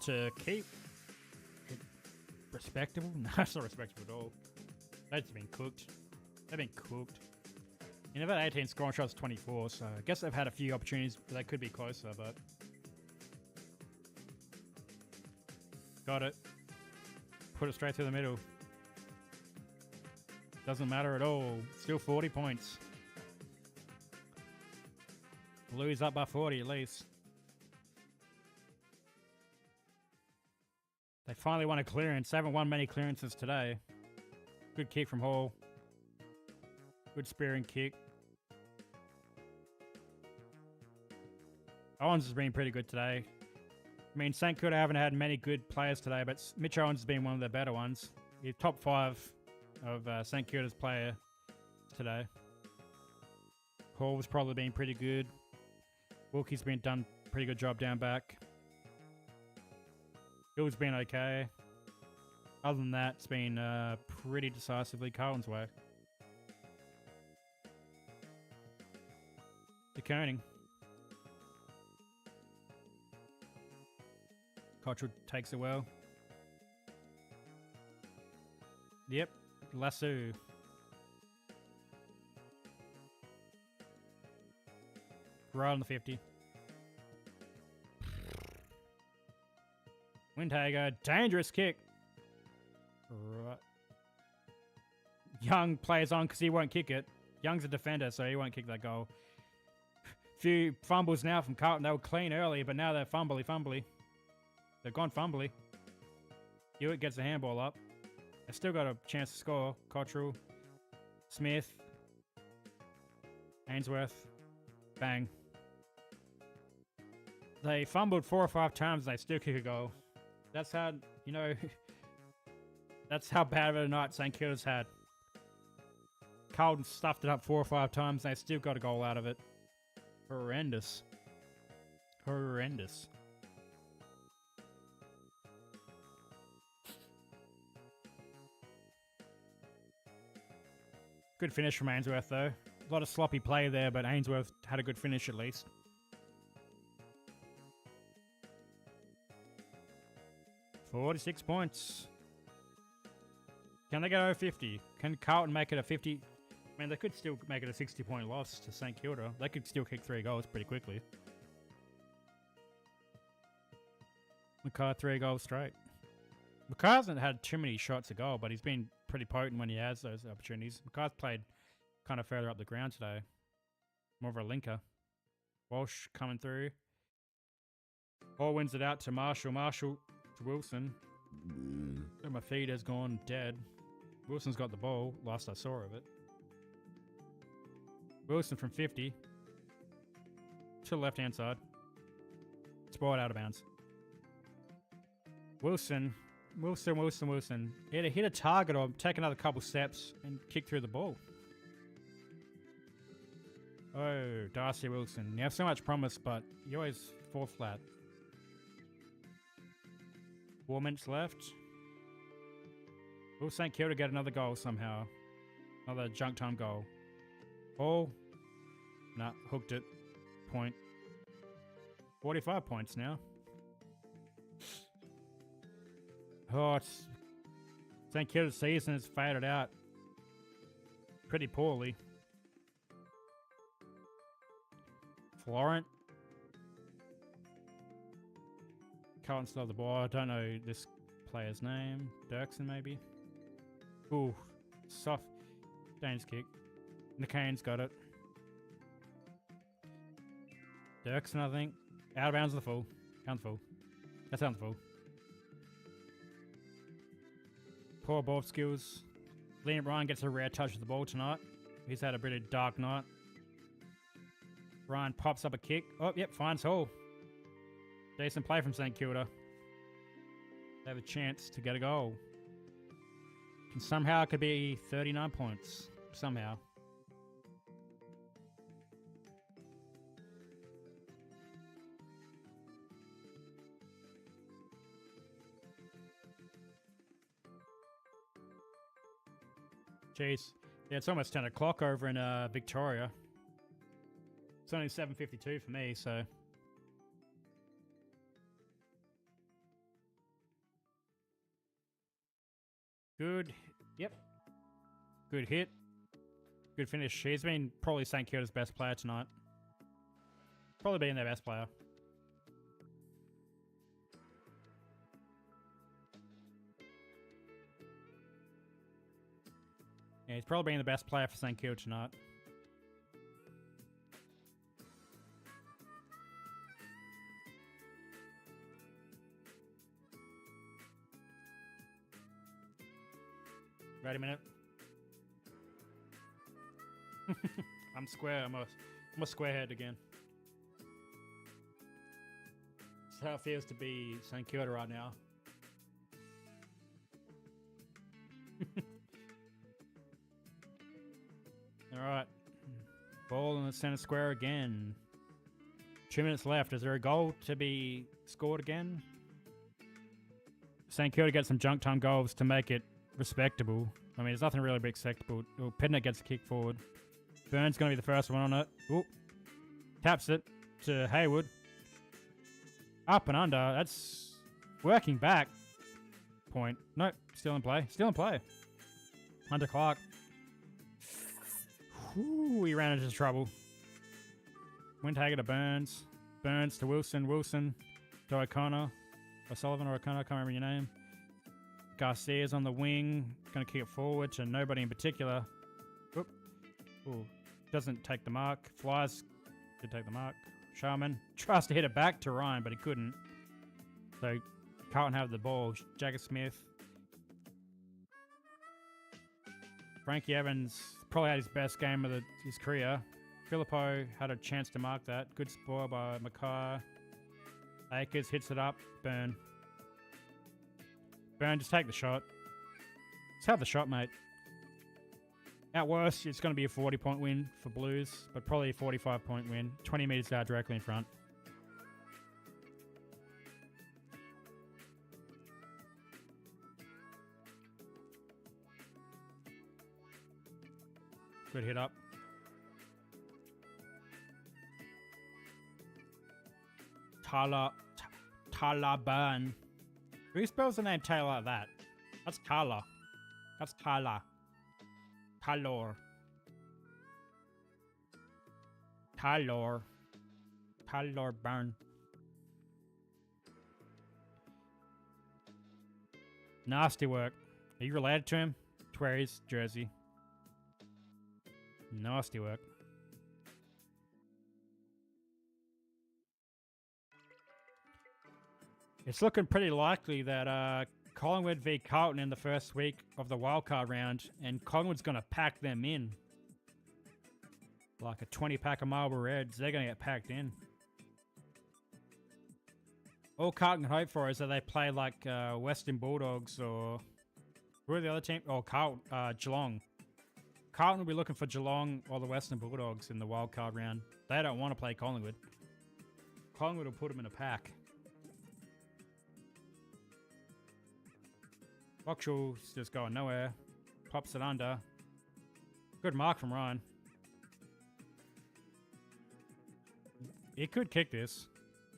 to keep it respectable. No, it's not respectable at all. They've been cooked. They've been cooked. You know, they've had 18 scoring shots, 24, so I guess they've had a few opportunities, but they could be closer, but... Got it. Put it straight through the middle. Doesn't matter at all. Still 40 points. Blues up by 40 at least. They finally won a clearance. They haven't won many clearances today. Good kick from Hall. Good spearing kick. Owens has been pretty good today. I mean, St Kilda haven't had many good players today, but Mitch Owens has been one of the better ones. He's top 5 of St Kilda's player today. Hall has probably been pretty good. Wilkie's been done a pretty good job down back. Hill's been okay. Other than that, it's been pretty decisively Carlton's way. DeConing. Cottrell takes it well. Yep. Lasso. Right on the 50. Windhager, dangerous kick. Right. Young plays on because he won't kick it. Young's a defender, so he won't kick that goal. Few fumbles now from Carlton. They were clean early, but now they're fumbly. They've gone fumbly. Hewitt gets the handball up. They still got a chance to score. Cottrell, Smith, Ainsworth, bang. They fumbled 4 or 5 times and they still kick a goal. That's how, you know, that's how bad of a night St Kilda's had. Carlton stuffed it up 4 or 5 times and they still got a goal out of it. Horrendous. Horrendous. Good finish from Ainsworth, though. A lot of sloppy play there, but Ainsworth had a good finish at least. $46 points. Can they get over 50? Can Carlton make it a 50? I mean, they could still make it a 60-point loss to St Kilda. They could still kick 3 goals pretty quickly. Mackay 3 goals straight. Mackay hasn't had too many shots a goal, but he's been pretty potent when he has those opportunities. Mackay's played kind of further up the ground today. More of a linker. Walsh coming through. Ball wins it out to Marshall. Marshall to Wilson. And my feed has gone dead. Wilson's got the ball, last I saw of it. Wilson from 50. To the left-hand side. Sport out of bounds. Wilson. Wilson. Hit a target or take another couple steps and kick through the ball. Oh, Darcy Wilson. You have so much promise, but you always fall flat. 4 minutes left. Will St Kilda get another goal somehow? Another junk time goal. Ball. Nah, hooked it. Point. 45 points now. Oh, St Kilda's season has faded out pretty poorly. Florent. Carlton still have the ball. I don't know this player's name. Dirksen, maybe? Ooh, soft. Dangerous kick. McCain's got it. Dirksen, I think. Out of bounds on the full. On the full. That's on the full. Poor ball skills. Liam Ryan gets a rare touch of the ball tonight. He's had a pretty dark night. Ryan pops up a kick. Oh, yep, finds Hall. Decent play from St Kilda. They have a chance to get a goal. And somehow it could be 39 points. Somehow. Jeez. Yeah, it's almost 10 o'clock over in Victoria. It's only 7:52 for me, so... Good. Yep. Good hit. Good finish. He's been probably St Kilda's best player tonight. Probably been their best player. Yeah, he's probably been the best player for St Kilda tonight. Wait a minute. I'm square. I'm a squarehead again. That's how it feels to be St Kilda right now. Alright. Ball in the center square again. 2 minutes left. Is there a goal to be scored again? St Kilda gets some junk time goals to make it respectable. I mean, there's nothing really big acceptable. Oh, Pednet gets a kick forward. Burns going to be the first one on it. Ooh. Taps it to Hayward. Up and under. That's working back. Point. Nope. Still in play. Still in play. Under Clark. Whew, he ran into trouble. Windhager to Burns. Burns to Wilson. Wilson to O'Connor. O'Sullivan or O'Connor. I can't remember your name. Garcia's on the wing. Going to kick it forward to nobody in particular. Oop. Ooh. Doesn't take the mark. Flies. Did take the mark. Sharman tries to hit it back to Ryan, but he couldn't. So Carlton have the ball. Jagger Smith. Frankie Evans probably had his best game of his career. Filippo had a chance to mark that. Good score by Mackay. Akers hits it up. Burn. Burn, just take the shot. Just have the shot, mate. At worst, it's going to be a 40-point win for Blues, but probably a 45-point win. 20 metres out directly in front. Good hit up. Talaban. Who spells the name Taylor like that? That's Tala. That's Tala. Talor. Talor. Talor Burn. Nasty work. Are you related to him? To wear his jersey. Nasty work. It's looking pretty likely that Collingwood v Carlton in the first week of the wildcard round, and Collingwood's going to pack them in. Like a 20-pack of Marlboro Reds, they're going to get packed in. All Carlton can hope for is that they play like Western Bulldogs or... Who are the other team? Oh, Geelong. Carlton will be looking for Geelong or the Western Bulldogs in the wildcard round. They don't want to play Collingwood. Collingwood will put them in a pack. Vauxhall's just going nowhere. Pops it under. Good mark from Ryan. He could kick this.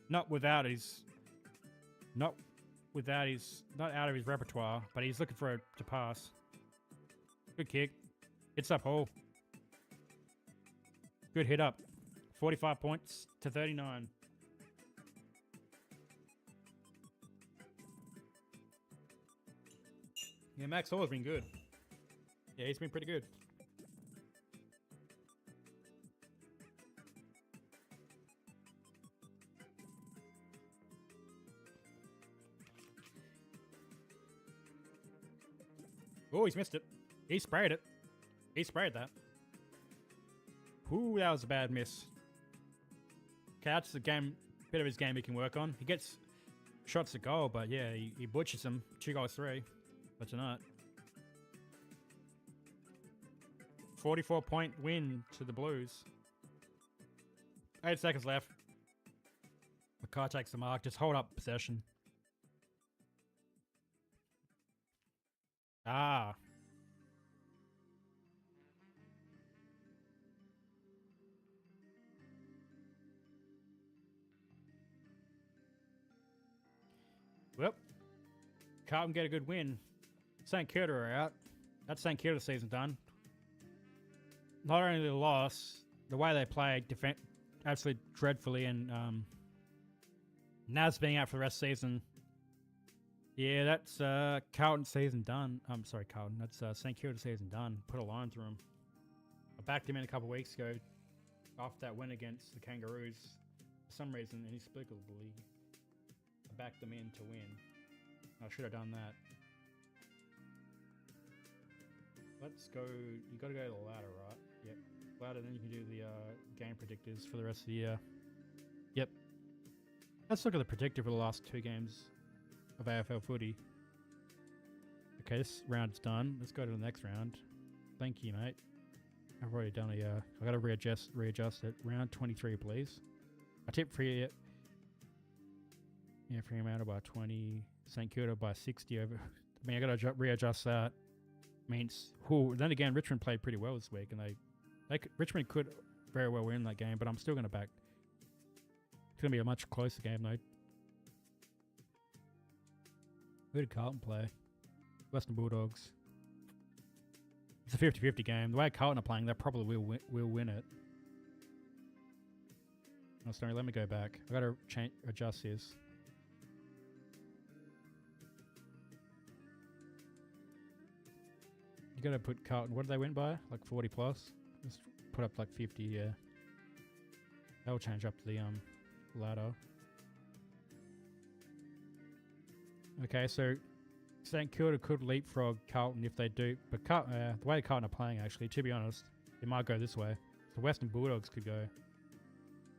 Not out of his repertoire, but he's looking for it to pass. Good kick. Hits up hole. Good hit up. 45 points to 39. Yeah, Max Hall's been good. Yeah, he's been pretty good. Oh, he's missed it. He sprayed it. He sprayed that. Ooh, that was a bad miss. Okay, that's a bit of his game he can work on. He gets shots at goal, but yeah, he butchers them. 2 goals 3 for tonight. 44-point win to the Blues. 8 seconds left. Mackay takes the mark. Just hold up possession. Ah. Well, Carlton get a good win. St Kilda are out. That's St Kilda season done. Not only the loss, the way they played absolutely dreadfully, and Naz being out for the rest of the season. Yeah, that's Carlton season done. I'm sorry, Carlton. That's St Kilda season done. Put a line through him. I backed him in a couple of weeks ago after that win against the Kangaroos. For some reason, inexplicably, I backed them in to win. I should have done that. Let's go. You got to go to the ladder, right? Yep. Ladder, then you can do the game predictors for the rest of the year. Yep. Let's look at the predictor for the last 2 games of AFL footy. Okay, this round's done. Let's go to the next round. Thank you, mate. I've already done I gotta readjust it. Round 23, please. I tipped Fremantle by 20, St Kilda by 60 over. I mean, I gotta readjust that. Means, then again, Richmond played pretty well this week, and Richmond could very well win that game, but I'm still gonna back. It's gonna be a much closer game though. Who did Carlton play? Western Bulldogs. It's a 50-50 game. The way Carlton are playing, they probably will win it. Oh, sorry, let me go back. I gotta adjust this. You gotta put Carlton. What did they win by? Like 40 plus? Just put up like 50, yeah. That'll change up the ladder. Okay, so St Kilda could leapfrog Carlton if they do, but the way Carlton are playing, actually, to be honest, it might go this way. The Western Bulldogs could go.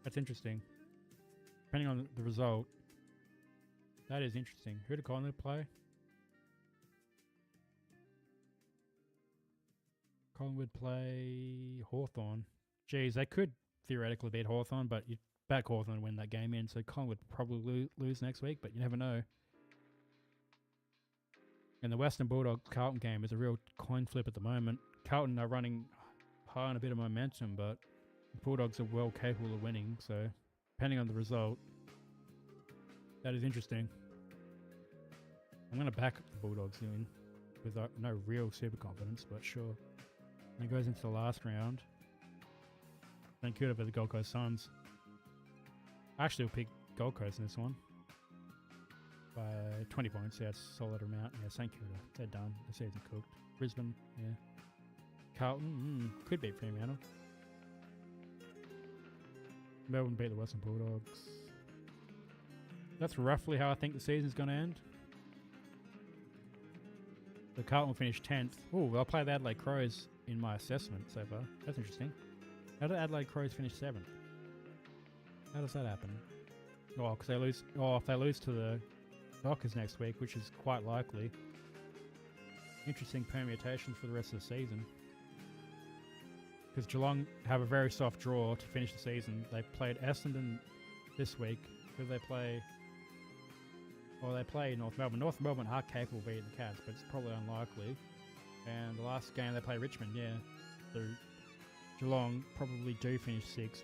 That's interesting. Depending on the result. That is interesting. Who did Collingwood play? Collingwood play Hawthorn. Geez, they could theoretically beat Hawthorn, but you'd back Hawthorn and win that game in, so Collingwood would probably lose next week, but you never know. And the Western Bulldogs Carlton game is a real coin flip at the moment. Carlton are running high on a bit of momentum, but the Bulldogs are well capable of winning, so depending on the result, that is interesting. I'm going to back the Bulldogs in with no real super confidence, but sure. And it goes into the last round. St Kilda for the Gold Coast Suns. I actually will pick Gold Coast in this one. By 20 points, yeah, it's a solid amount. Yeah, St Kilda, they're done. The season cooked. Brisbane, yeah. Carlton, could beat Fremantle. Melbourne beat the Western Bulldogs. That's roughly how I think the season's going to end. The Carlton will finish 10th. Oh, I'll play the Adelaide Crows in my assessment so far. That's interesting. How did Adelaide Crows finish 7th? How does that happen? Oh, because they lose. Oh, if they lose to the Dockers next week, which is quite likely. Interesting permutations for the rest of the season. because Geelong have a very soft draw to finish the season. They played Essendon this week. Who do they play? Well, they play North Melbourne. North Melbourne are capable of beating the Cats, but it's probably unlikely. And the last game they play Richmond, yeah. So Geelong probably do finish 6th.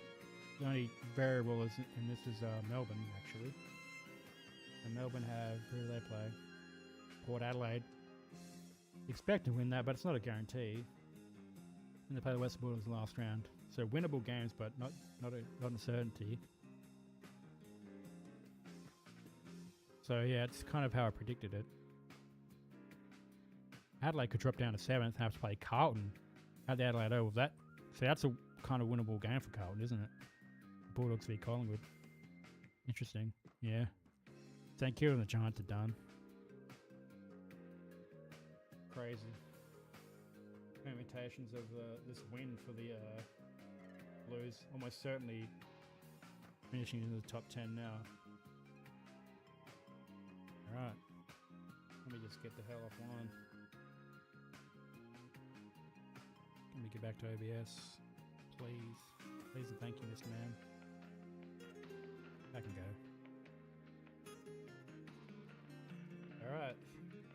The only variable is, and this is Melbourne actually. And Melbourne have, who do they play? Port Adelaide. Expect to win that, but it's not a guarantee. And they play the Western Bulldogs in the last round. So winnable games, but not a certainty. So yeah, it's kind of how I predicted it. Adelaide could drop down to 7th and have to play Carlton at the Adelaide Oval. So that's a kind of winnable game for Carlton, isn't it? Bulldogs v Collingwood. Interesting. Yeah. St Kilda and the Giants are done. Crazy. Permutations of this win for the Blues. Almost certainly finishing in the top 10 now. Alright. Let me just get the hell offline. Let me get back to OBS. Please. Please and thank you, Mr. Man. I can go. Alright.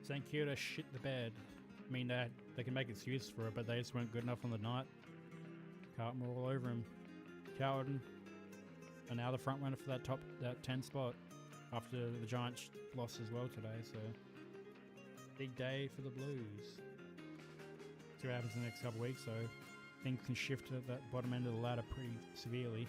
St Kilda shit the bed. I mean, they can make excuses for it, but they just weren't good enough on the night. Carlton were all over him. Carlton are now the front runner for that 10 spot after the Giants lost as well today, so big day for the Blues. See what happens in the next couple of weeks, so things can shift at that bottom end of the ladder pretty severely.